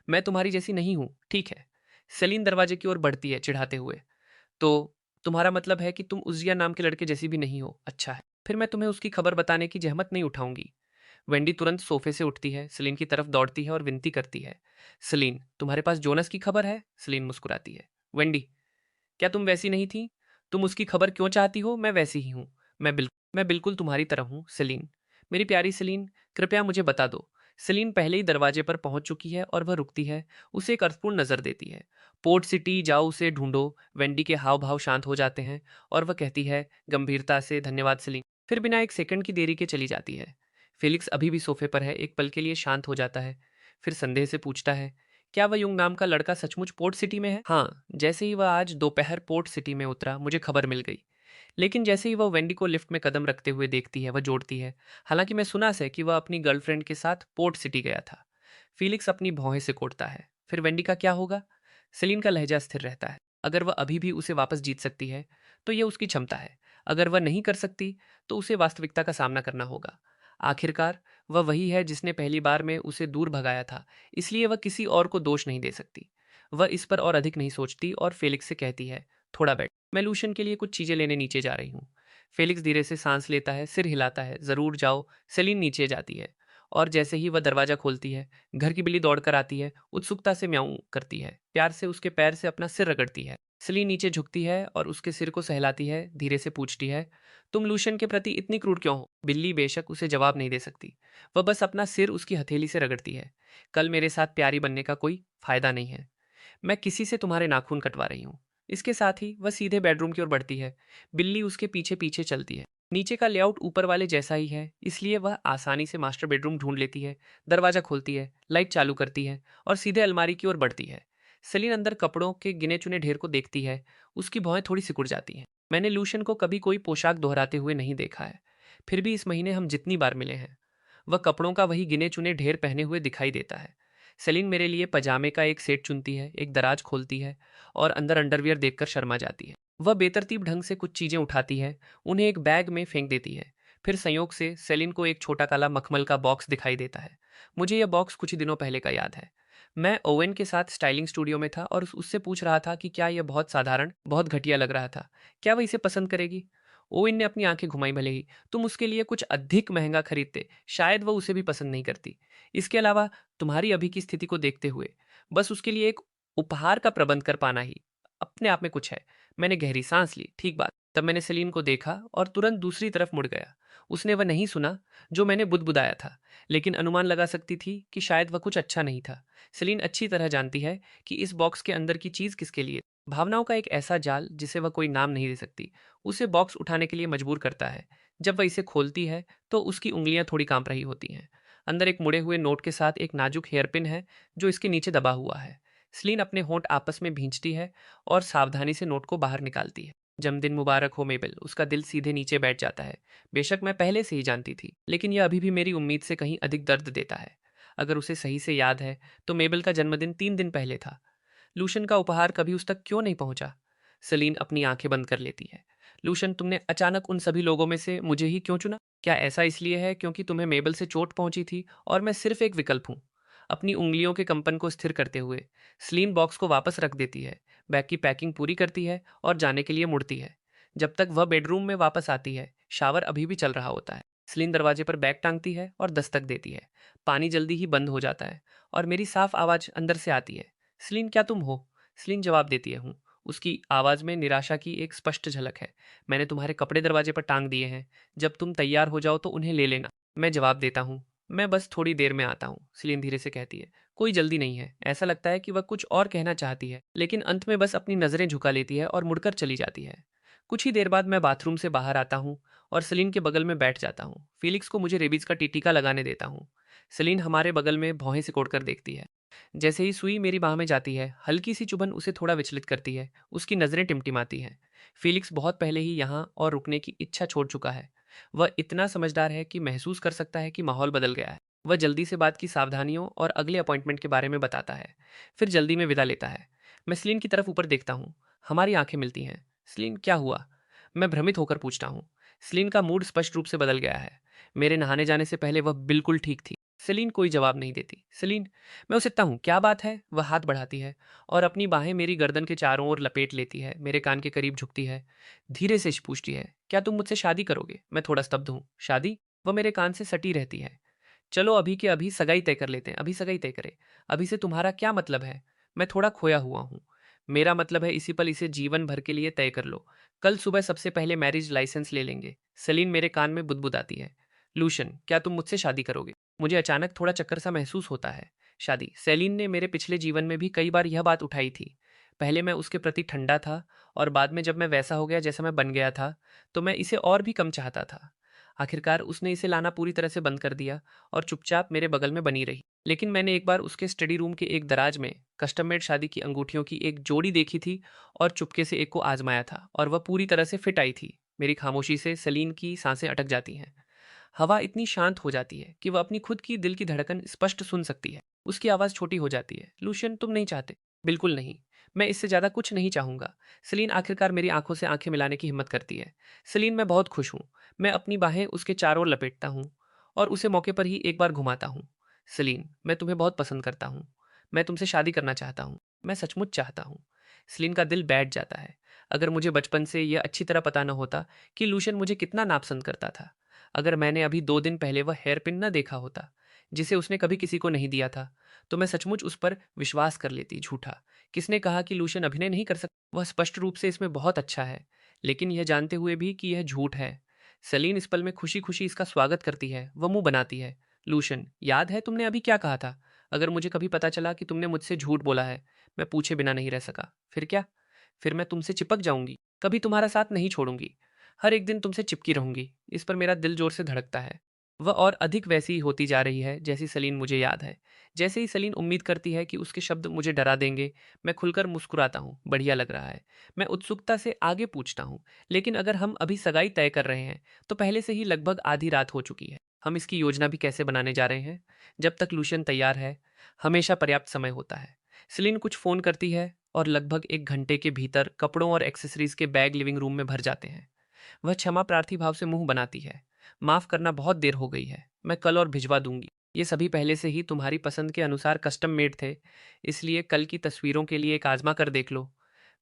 मैं तुम्हारी जैसी नहीं हूं, ठीक है। सेलिन दरवाजे की ओर बढ़ती है चिढ़ाते हुए। तो तुम्हारा मतलब है कि तुम उजिया नाम के लड़के जैसी भी नहीं हो। अच्छा है, फिर मैं तुम्हें उसकी खबर बताने की जहमत नहीं उठाऊंगी। वेंडी तुरंत सोफे से उठती है, सलीन की तरफ दौड़ती है और विनती करती है, सलीन, तुम्हारे पास जोनस की खबर है? सलीन मुस्कुराती है। वेंडी, क्या तुम वैसी नहीं थी? तुम उसकी खबर क्यों चाहती हो? मैं वैसी ही हूँ। मैं बिल्कुल तुम्हारी तरह हूँ सलीन। मेरी प्यारी सलीन, कृपया मुझे बता दो। सलीन पहले ही दरवाजे पर पहुंच चुकी है और वह रुकती है, उसे एक अर्थपूर्ण नजर देती है। पोर्ट सिटी जाओ, उसे ढूंढो। वेंडी के हाव भाव शांत हो जाते हैं और वह कहती है गंभीरता से, धन्यवाद सलीन। फिर बिना एक सेकंड की देरी के चली जाती है। फेलिक्स अभी भी सोफे पर है, एक पल के लिए शांत हो जाता है, फिर संदेह से पूछता है, क्या वह युंग नाम का लड़का सचमुच पोर्ट सिटी में है? हाँ, जैसे ही वह आज दोपहर पोर्ट सिटी में उतरा मुझे खबर मिल गई। लेकिन जैसे ही वह वेंडी को लिफ्ट में कदम रखते हुए देखती है, वह जोड़ती है, हालांकि मैं सुना से कि वह अपनी गर्लफ्रेंड के साथ पोर्ट सिटी गया था। फीलिक्स अपनी भौहें से कोड़ता है। फिर वेंडी का क्या होगा? सेलिन का लहजा स्थिर रहता है। अगर वह अभी भी उसे वापस जीत सकती है तो यह उसकी क्षमता है। अगर वह नहीं कर सकती तो उसे वास्तविकता का सामना करना होगा। आखिरकार वह वही है जिसने पहली बार में उसे दूर भगाया था, इसलिए वह किसी और को दोष नहीं दे सकती। वह इस पर और अधिक नहीं सोचती और फेलिक्स से कहती है, थोड़ा बैठ, मैं लूशन के लिए कुछ चीजें लेने नीचे जा रही हूँ। फेलिक्स धीरे से सांस लेता है, सिर हिलाता है, जरूर जाओ। सेलिन नीचे जाती है और जैसे ही वह दरवाजा खोलती है, घर की बिल्ली दौड़कर आती है, उत्सुकता से म्याऊं करती है, प्यार से उसके पैर से अपना सिर रगड़ती है। सेलिन नीचे झुकती है और उसके सिर को सहलाती है, धीरे से पूछती है, तुम लूशन के प्रति इतनी क्रूर क्यों हो? बिल्ली बेशक उसे जवाब नहीं दे सकती, वह बस अपना सिर उसकी हथेली से रगड़ती है। कल मेरे साथ प्यारी बनने का कोई फायदा नहीं है, मैं किसी से तुम्हारे नाखून कटवा रही हूँ। इसके साथ ही वह सीधे बेडरूम की ओर बढ़ती है। बिल्ली उसके पीछे पीछे चलती है। नीचे का लेआउट ऊपर वाले जैसा ही है, इसलिए वह आसानी से मास्टर बेडरूम ढूंढ लेती है। दरवाजा खोलती है, लाइट चालू करती है और सीधे अलमारी की ओर बढ़ती है। सेलिन अंदर कपड़ों के गिने चुने ढेर को देखती है। उसकी भौहें थोड़ी सिकुड़ जाती हैं। मैंने लूशन को कभी कोई पोशाक दोहराते हुए नहीं देखा है, फिर भी इस महीने हम जितनी बार मिले हैं वह कपड़ों का वही गिने चुने ढेर पहने हुए दिखाई देता है। सेलिन मेरे लिए पजामे का एक सेट चुनती है, एक दराज खोलती है और अंदर अंडरवियर देखकर शर्मा जाती है। वह बेतरतीब ढंग से कुछ चीजें उठाती है, उन्हें एक बैग में फेंक देती है। फिर संयोग से सेलिन को एक छोटा काला मखमल का बॉक्स दिखाई देता है। मुझे यह बॉक्स कुछ दिनों पहले का याद है। मैं ओवेन के साथ स्टाइलिंग स्टूडियो में था और उससे पूछ रहा था कि क्या यह बहुत साधारण, बहुत घटिया लग रहा था, क्या वह इसे पसंद करेगी? ओवेन ने अपनी आंखें घुमाई, भले ही तुम उसके लिए कुछ अधिक महंगा खरीदते शायद वह उसे भी पसंद नहीं करती। इसके अलावा तुम्हारी अभी की स्थिति को देखते हुए बस उसके लिए एक उपहार का प्रबंध कर पाना ही अपने आप में कुछ है। मैंने गहरी सांस ली। ठीक बात। तब मैंने सेलीन को देखा और तुरंत दूसरी तरफ मुड़ गया। उसने वह नहीं सुना जो मैंने बुदबुदाया था, लेकिन अनुमान लगा सकती थी कि शायद वह कुछ अच्छा नहीं था। सेलीन अच्छी तरह जानती है कि इस बॉक्स के अंदर की चीज किसके लिए। भावनाओं का एक ऐसा जाल जिसे वह कोई नाम नहीं दे सकती उसे बॉक्स उठाने के लिए मजबूर करता है। जब वह इसे खोलती है तो उसकी उंगलियां थोड़ी कांप रही होती हैं। अंदर एक मुड़े हुए नोट के साथ एक नाजुक हेयरपिन है जो इसके नीचे दबा हुआ है। स्लीन अपने होंठ आपस में भींचती है और सावधानी से नोट को बाहर निकालती है। जन्मदिन मुबारक हो मेबल। उसका दिल सीधे नीचे बैठ जाता है। बेशक मैं पहले से ही जानती थी, लेकिन यह अभी भी मेरी उम्मीद से कहीं अधिक दर्द देता है। अगर उसे सही से याद है तो मेबल का जन्मदिन 3 दिन पहले था। लूशन का उपहार कभी उस तक क्यों नहीं पहुंचा? सलीन अपनी आंखें बंद कर लेती है। लूशन, तुमने अचानक उन सभी लोगों में से मुझे ही क्यों चुना? क्या ऐसा इसलिए है क्योंकि तुम्हें मेबल से चोट पहुंची थी और मैं सिर्फ एक विकल्प हूं? अपनी उंगलियों के कंपन को स्थिर करते हुए सलीन बॉक्स को वापस रख देती है, बैग की पैकिंग पूरी करती है और जाने के लिए मुड़ती है। जब तक वह बेडरूम में वापस आती है, शावर अभी भी चल रहा होता है। सलीन दरवाजे पर बैग टांगती है और दस्तक देती है। पानी जल्दी ही बंद हो जाता है और मेरी साफ आवाज अंदर से आती है, सलीन क्या तुम हो? सलीन जवाब देती है, हूँ। उसकी आवाज में निराशा की एक स्पष्ट झलक है। मैंने तुम्हारे कपड़े दरवाजे पर टांग दिए हैं, जब तुम तैयार हो जाओ तो उन्हें ले लेना। मैं जवाब देता हूँ, मैं बस थोड़ी देर में आता हूँ। सलीन धीरे से कहती है, कोई जल्दी नहीं है। ऐसा लगता है कि वह कुछ और कहना चाहती है, लेकिन अंत में बस अपनी नजरें झुका लेती है और मुड़कर चली जाती है। कुछ ही देर बाद मैं बाथरूम से बाहर आता हूँ और सलीन के बगल में बैठ जाता हूँ। फीलिक्स को मुझे रेबीज का टीका लगाने देता हूँ। सलीन हमारे बगल में भौहें सिकोड़कर देखती है। जैसे ही सुई मेरी बाह में जाती है, हल्की सी चुभन उसे थोड़ा विचलित करती है। उसकी नजरें टिमटिमाती हैं। फीलिक्स बहुत पहले ही यहाँ और रुकने की इच्छा छोड़ चुका है। वह इतना समझदार है कि महसूस कर सकता है कि माहौल बदल गया है। वह जल्दी से बात की सावधानियों और अगले अपॉइंटमेंट के बारे में बताता है, फिर जल्दी में विदा लेता है। मैं स्लीन की तरफ ऊपर देखता हूँ। हमारी आंखें मिलती हैं। स्लीन, क्या हुआ? मैं भ्रमित होकर पूछता हूँ। स्लीन का मूड स्पष्ट रूप से बदल गया है। मेरे नहाने जाने से पहले वह बिल्कुल ठीक थी। सेलीन कोई जवाब नहीं देती। सेलीन, मैं उसे हूँ, क्या बात है? वह हाथ बढ़ाती है और अपनी बाहें मेरी गर्दन के चारों ओर लपेट लेती है, मेरे कान के करीब झुकती है। धीरे से पूछती है, क्या तुम मुझसे शादी करोगे? मैं थोड़ा स्तब्ध हूँ। शादी? वह मेरे कान से सटी रहती है। चलो अभी के अभी सगाई तय कर लेते हैं, अभी सगाई तय करें। अभी से तुम्हारा क्या मतलब है? मैं थोड़ा खोया हुआ हूँ। मेरा मतलब है इसी पल इसे जीवन भर के लिए तय कर लो। कल सुबह सबसे पहले मैरिज लाइसेंस ले लेंगे। सेलीन मेरे कान में बुदबुदाती है। लूशन, क्या तुम मुझसे शादी करोगे? मुझे अचानक थोड़ा चक्कर सा महसूस होता है। शादी? सेलीन ने मेरे पिछले जीवन में भी कई बार यह बात उठाई थी। पहले मैं उसके प्रति ठंडा था और बाद में जब मैं वैसा हो गया जैसा मैं बन गया था, तो मैं इसे और भी कम चाहता था। आखिरकार उसने इसे लाना पूरी तरह से बंद कर दिया और चुपचाप मेरे बगल में बनी रही। लेकिन मैंने एक बार उसके स्टडी रूम के एक दराज में कस्टम मेड शादी की अंगूठियों की एक जोड़ी देखी थी और चुपके से एक को आजमाया था और वह पूरी तरह से फिट आई थी। मेरी खामोशी से सलीन की सांसें अटक जाती हैं। हवा इतनी शांत हो जाती है कि वह अपनी खुद की दिल की धड़कन स्पष्ट सुन सकती है। उसकी आवाज़ छोटी हो जाती है। लूशियन, तुम नहीं चाहते? बिल्कुल नहीं। मैं इससे ज़्यादा कुछ नहीं चाहूँगा। सलीन आखिरकार मेरी आंखों से आंखें मिलाने की हिम्मत करती है। सलीन, मैं बहुत खुश हूँ। मैं अपनी बाहें उसके चारों ओर लपेटता हूँ और उसे मौके पर ही एक बार घुमाता हूँ। सलीन, मैं तुम्हें बहुत पसंद करता हूँ। मैं तुमसे शादी करना चाहता हूँ। मैं सचमुच चाहता हूँ। सलीन का दिल बैठ जाता है। अगर मुझे बचपन से यह अच्छी तरह पता न होता कि लूशियन मुझे कितना नापसंद करता था, अगर मैंने अभी 2 दिन पहले वह हेयर पिन न देखा होता जिसे उसने कभी किसी को नहीं दिया था, तो मैं सचमुच उस पर विश्वास कर लेती। झूठा। किसने कहा कि लूशियन अभिनय नहीं कर सकता? वह स्पष्ट रूप से इसमें बहुत अच्छा है, लेकिन यह जानते हुए भी कि यह झूठ है। सलीन इस पल में खुशी खुशी इसका स्वागत करती है। वह मुंह बनाती है। लूशियन, याद है तुमने अभी क्या कहा था? अगर मुझे कभी पता चला कि तुमने मुझसे झूठ बोला है, मैं पूछे बिना नहीं रह सका। फिर क्या? फिर मैं तुमसे चिपक जाऊंगी। कभी तुम्हारा साथ नहीं छोड़ूंगी। हर एक दिन तुमसे चिपकी रहूंगी। इस पर मेरा दिल जोर से धड़कता है। वह और अधिक वैसी ही होती जा रही है जैसी सलीन मुझे याद है। जैसे ही सलीन उम्मीद करती है कि उसके शब्द मुझे डरा देंगे, मैं खुलकर मुस्कुराता हूँ। बढ़िया लग रहा है। मैं उत्सुकता से आगे पूछता हूँ, लेकिन अगर हम अभी सगाई तय कर रहे हैं, तो पहले से ही लगभग आधी रात हो चुकी है। हम इसकी योजना भी कैसे बनाने जा रहे हैं? जब तक लूशियन तैयार है, हमेशा पर्याप्त समय होता है। सलीन कुछ फोन करती है और लगभग 1 घंटे के भीतर कपड़ों और एक्सेसरीज के बैग लिविंग रूम में भर जाते हैं। वह क्षमा प्रार्थी भाव से मुंह बनाती है। माफ करना, बहुत देर हो गई है। मैं कल और भिजवा दूंगी। ये सभी पहले से ही तुम्हारी पसंद के अनुसार कस्टम मेड थे, इसलिए कल की तस्वीरों के लिए एक आजमा कर देख लो।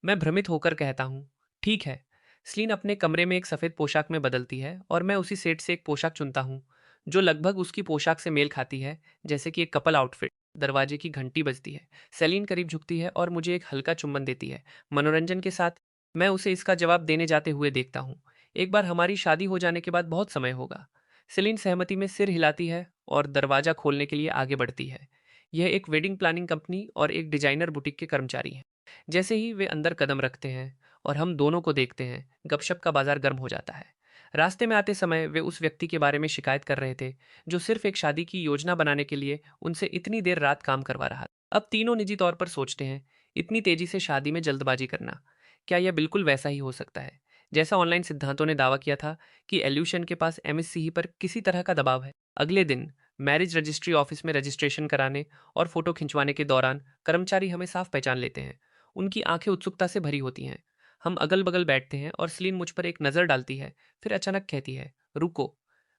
मैं भ्रमित होकर कहता हूँ, ठीक है। स्लीन अपने कमरे में एक सफ़ेद पोशाक में बदलती है और मैं उसी सेट से एक पोशाक चुनता हूँ जो लगभग उसकी पोशाक से मेल खाती है, जैसे कि एक कपल आउटफिट। दरवाजे की घंटी बजती है। सेलिन करीब झुकती है और मुझे एक हल्का चुम्बन देती है, मनोरंजन के साथ। मैं उसे इसका जवाब देने जाते हुए देखता हूँ। एक बार हमारी शादी हो जाने के बाद बहुत समय होगा। सेलिन सहमति में सिर हिलाती है और दरवाजा खोलने के लिए आगे बढ़ती है। यह एक वेडिंग प्लानिंग कंपनी और एक डिजाइनर बुटीक के कर्मचारी हैं। जैसे ही वे अंदर कदम रखते हैं और हम दोनों को देखते हैं, गपशप का बाजार गर्म हो जाता है। रास्ते में आते समय वे उस व्यक्ति के बारे में शिकायत कर रहे थे जो सिर्फ एक शादी की योजना बनाने के लिए उनसे इतनी देर रात काम करवा रहा था। अब तीनों निजी तौर पर सोचते हैं, इतनी तेजी से शादी में जल्दबाजी करना, क्या यह बिल्कुल वैसा ही हो सकता है जैसा ऑनलाइन सिद्धांतों ने दावा किया था कि एल्यूशन के पास एमएससी पर किसी तरह का दबाव है? अगले दिन मैरिज रजिस्ट्री ऑफिस में रजिस्ट्रेशन कराने और फोटो खिंचवाने के दौरान कर्मचारी हमें साफ पहचान लेते हैं। उनकी आंखें उत्सुकता से भरी होती हैं। हम अगल बगल बैठते हैं और सलीन मुझ पर एक नज़र डालती है, फिर अचानक कहती है, रुको।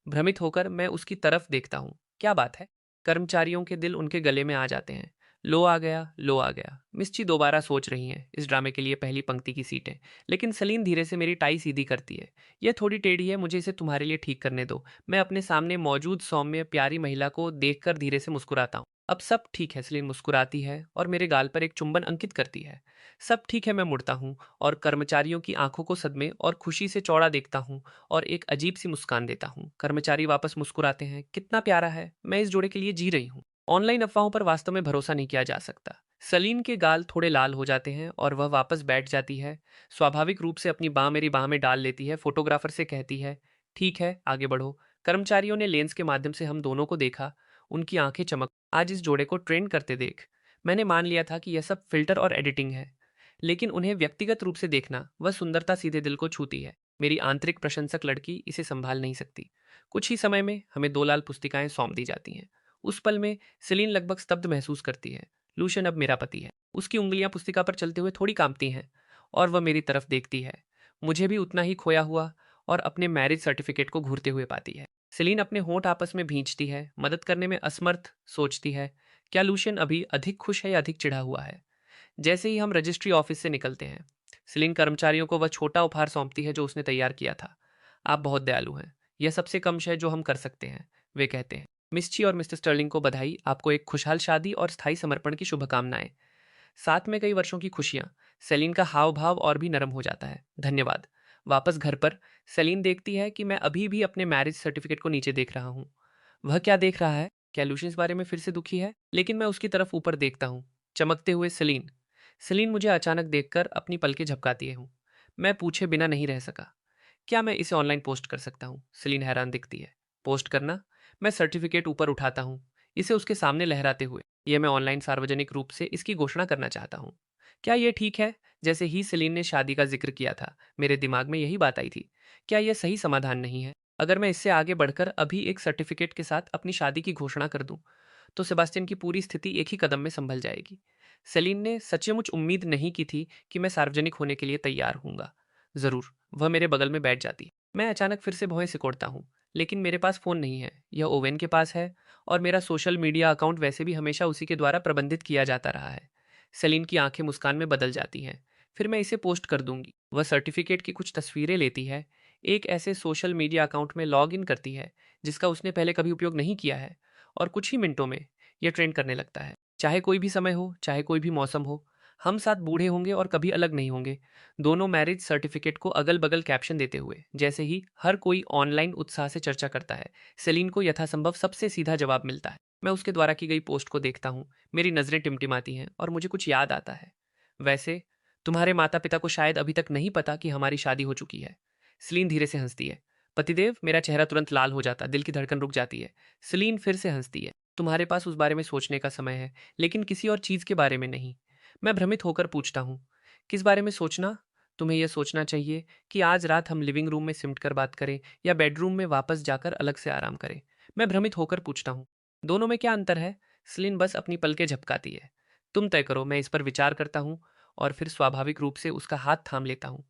भ्रमित होकर मैं उसकी तरफ देखता हूँ। क्या बात है? कर्मचारियों के दिल उनके गले में आ जाते हैं। लो आ गया, लो आ गया। मिस्ची दोबारा सोच रही हैं इस ड्रामे के लिए पहली पंक्ति की सीटें। लेकिन सलीन धीरे से मेरी टाई सीधी करती है। यह थोड़ी टेढ़ी है, मुझे इसे तुम्हारे लिए ठीक करने दो। मैं अपने सामने मौजूद सौम्य प्यारी महिला को देखकर धीरे से मुस्कुराता हूँ। अब सब ठीक है, सलीन मुस्कुराती है और मेरे गाल पर एक चुंबन अंकित करती है। सब ठीक है, मैं मुड़ता हूँ और कर्मचारियों की आंखों को सदमे और खुशी से चौड़ा देखता हूँ और एक अजीब सी मुस्कान देता हूँ। कर्मचारी वापस मुस्कुराते हैं। कितना प्यारा है, मैं इस जोड़े के लिए जी रही हूँ। ऑनलाइन अफवाहों पर वास्तव में भरोसा नहीं किया जा सकता। सलीन के गाल थोड़े लाल हो जाते हैं और वह वापस बैठ जाती है। स्वाभाविक रूप से अपनी बाह मेरी बाह में डाल लेती है। फोटोग्राफर से कहती है, ठीक है, आगे बढ़ो। कर्मचारियों ने लेंस के माध्यम से हम दोनों को देखा। उनकी आंखें चमक, आज इस जोड़े को ट्रेंड करते देख। मैंने मान लिया था कि यह सब फिल्टर और एडिटिंग है, लेकिन उन्हें व्यक्तिगत रूप से देखना, वह सुंदरता सीधे दिल को छूती है। मेरी आंतरिक प्रशंसक लड़की इसे संभाल नहीं सकती। कुछ ही समय में हमें 2 लाल पुस्तिकाएं सौंप दी जाती हैं। उस पल में सेलिन लगभग स्तब्ध महसूस करती है। लूशियन अब मेरा पति है। उसकी उंगलियां पुस्तिका पर चलते हुए थोड़ी कांपती हैं और वह मेरी तरफ देखती है। मुझे भी उतना ही खोया हुआ और अपने मैरिज सर्टिफिकेट को घूरते हुए पाती है। सेलिन अपने होंठ आपस में भींचती है, मदद करने में असमर्थ सोचती है, क्या लूशियन अभी अधिक खुश है या अधिक चिढ़ा हुआ है? जैसे ही हम रजिस्ट्री ऑफिस से निकलते हैं, सेलिन कर्मचारियों को वह छोटा उपहार सौंपती है जो उसने तैयार किया था। आप बहुत दयालु हैं। यह सबसे कम है जो हम कर सकते हैं, वे कहते हैं। मिस्ची और मिस्टर स्टर्लिंग को बधाई, आपको एक खुशहाल शादी और स्थायी समर्पण की शुभकामनाएं। साथ में कई वर्षों की खुशियां। सेलिन का हाव भाव और भी नरम हो जाता है। धन्यवाद। वापस घर पर सेलिन देखती है कि मैं अभी भी अपने मैरिज सर्टिफिकेट को नीचे देख रहा हूँ। वह क्या देख रहा है? क्या लूशियन इस बारे में फिर से दुखी है? लेकिन मैं उसकी तरफ ऊपर देखता हूँ। चमकते हुए सेलिन। सेलिन मुझे अचानक देखकर अपनी पलकें झपकाती हूँ। मैं पूछे बिना नहीं रह सका, क्या मैं इसे ऑनलाइन पोस्ट कर सकता हूँ? सेलिन हैरान दिखती है। पोस्ट करना? मैं सर्टिफिकेट ऊपर उठाता हूँ, इसे उसके सामने लहराते हुए। यह मैं ऑनलाइन सार्वजनिक रूप से इसकी घोषणा करना चाहता हूँ। क्या यह ठीक है? जैसे ही सेलिन ने शादी का जिक्र किया था, मेरे दिमाग में यही बात आई थी। क्या यह सही समाधान नहीं है? अगर मैं इससे आगे बढ़कर अभी एक सर्टिफिकेट के साथ अपनी शादी की घोषणा कर दूं, तो सेबास्टियन की पूरी स्थिति एक ही कदम में संभल जाएगी। सेलिन ने सचमुच उम्मीद नहीं की थी कि मैं सार्वजनिक होने के लिए तैयार हूंगा। जरूर, वह मेरे बगल में बैठ जाती। मैं अचानक फिर से भौहें सिकोड़ता हूँ, लेकिन मेरे पास फ़ोन नहीं है, यह ओवेन के पास है, और मेरा सोशल मीडिया अकाउंट वैसे भी हमेशा उसी के द्वारा प्रबंधित किया जाता रहा है। सेलिन की आंखें मुस्कान में बदल जाती हैं। फिर मैं इसे पोस्ट कर दूंगी। वह सर्टिफिकेट की कुछ तस्वीरें लेती है, एक ऐसे सोशल मीडिया अकाउंट में लॉग इन करती है जिसका उसने पहले कभी उपयोग नहीं किया है, और कुछ ही मिनटों में यह ट्रेंड करने लगता है। चाहे कोई भी समय हो, चाहे कोई भी मौसम हो, हम साथ बूढ़े होंगे और कभी अलग नहीं होंगे। दोनों मैरिज सर्टिफिकेट को अगल बगल कैप्शन देते हुए। जैसे ही हर कोई ऑनलाइन उत्साह से चर्चा करता है, सेलिन को यथासंभव सबसे सीधा जवाब मिलता है। मैं उसके द्वारा की गई पोस्ट को देखता हूँ, मेरी नज़रें टिमटिमाती हैं और मुझे कुछ याद आता है। वैसे, तुम्हारे माता पिता को शायद अभी तक नहीं पता कि हमारी शादी हो चुकी है। सेलिन धीरे से हंसती है। पतिदेव, मेरा चेहरा तुरंत लाल हो जाता, दिल की धड़कन रुक जाती है। सेलिन फिर से हंसती है। तुम्हारे पास उस बारे में सोचने का समय है, लेकिन किसी और चीज के बारे में नहीं। मैं भ्रमित होकर पूछता हूँ, किस बारे में सोचना? तुम्हें यह सोचना चाहिए कि आज रात हम लिविंग रूम में सिमट कर बात करें या बेडरूम में वापस जाकर अलग से आराम करें। मैं भ्रमित होकर पूछता हूँ, दोनों में क्या अंतर है? सेलिन बस अपनी पलकें झपकाती है। तुम तय करो, मैं इस पर विचार करता हूँ, और फिर स्वाभाविक रूप से उसका हाथ थाम लेता हूँ।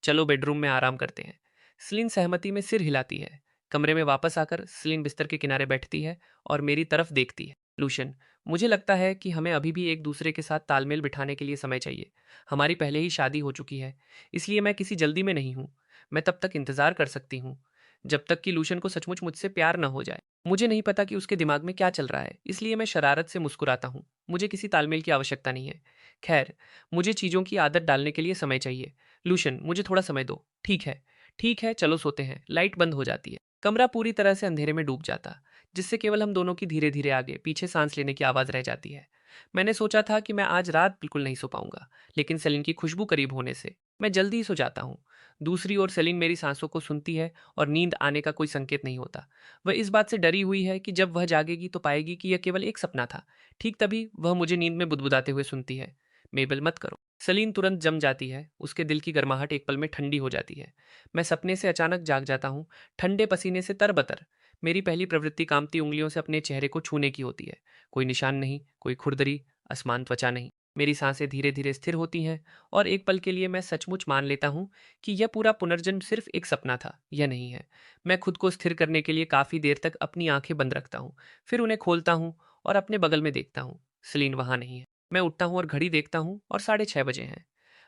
चलो बेडरूम में आराम करते हैं। सेलिन सहमति में सिर हिलाती है। कमरे में वापस आकर सेलिन बिस्तर के किनारे बैठती है और मेरी तरफ देखती है। लूशन, मुझे लगता है कि हमें अभी भी एक दूसरे के साथ तालमेल बिठाने के लिए समय चाहिए। हमारी पहले ही शादी हो चुकी है, इसलिए मैं किसी जल्दी में नहीं हूँ। मैं तब तक इंतजार कर सकती हूँ, जब तक कि लूशन को सचमुच मुझसे प्यार न हो जाए। मुझे नहीं पता कि उसके दिमाग में क्या चल रहा है, इसलिए मैं शरारत से मुस्कुराता हूँ। मुझे किसी तालमेल की आवश्यकता नहीं है। खैर, मुझे चीज़ों की आदत डालने के लिए समय चाहिए। लूशन, मुझे थोड़ा समय दो। ठीक है, ठीक है, चलो सोते हैं। लाइट बंद हो जाती है। कमरा पूरी तरह से अंधेरे में डूब जाता, जिससे केवल हम दोनों की धीरे धीरे आगे पीछे सांस लेने की आवाज़ रह जाती है। मैंने सोचा था कि मैं आज रात बिल्कुल नहीं सो पाऊंगा, लेकिन सेलिन की खुशबू करीब होने से मैं जल्दी ही सो जाता हूँ। दूसरी ओर सेलिन मेरी सांसों को सुनती है और नींद आने का कोई संकेत नहीं होता। वह इस बात से डरी हुई है कि जब वह जागेगी तो पाएगी कि यह केवल एक सपना था। ठीक तभी वह मुझे नींद में बुदबुदाते हुए सुनती है, मेबल मत करो। सलीन तुरंत जम जाती है। उसके दिल की गर्माहट एक पल में ठंडी हो जाती है। मैं सपने से अचानक जाग जाता हूँ, ठंडे पसीने से तरबतर। मेरी पहली प्रवृत्ति कामती उंगलियों से अपने चेहरे को छूने की होती है। कोई निशान नहीं, कोई खुरदरी, असमान त्वचा नहीं। मेरी सांसें धीरे धीरे स्थिर होती हैं, और एक पल के लिए मैं सचमुच मान लेता हूँ कि यह पूरा पुनर्जन्म सिर्फ एक सपना था, यह नहीं है। मैं खुद को स्थिर करने के लिए काफी देर तक अपनी आंखें बंद रखता हूँ, फिर उन्हें खोलता हूँ और अपने बगल में देखता हूँ। सलीन वहां नहीं है। मैं उठता हूँ और घड़ी देखता हूँ, और 6:30 बजे हैं।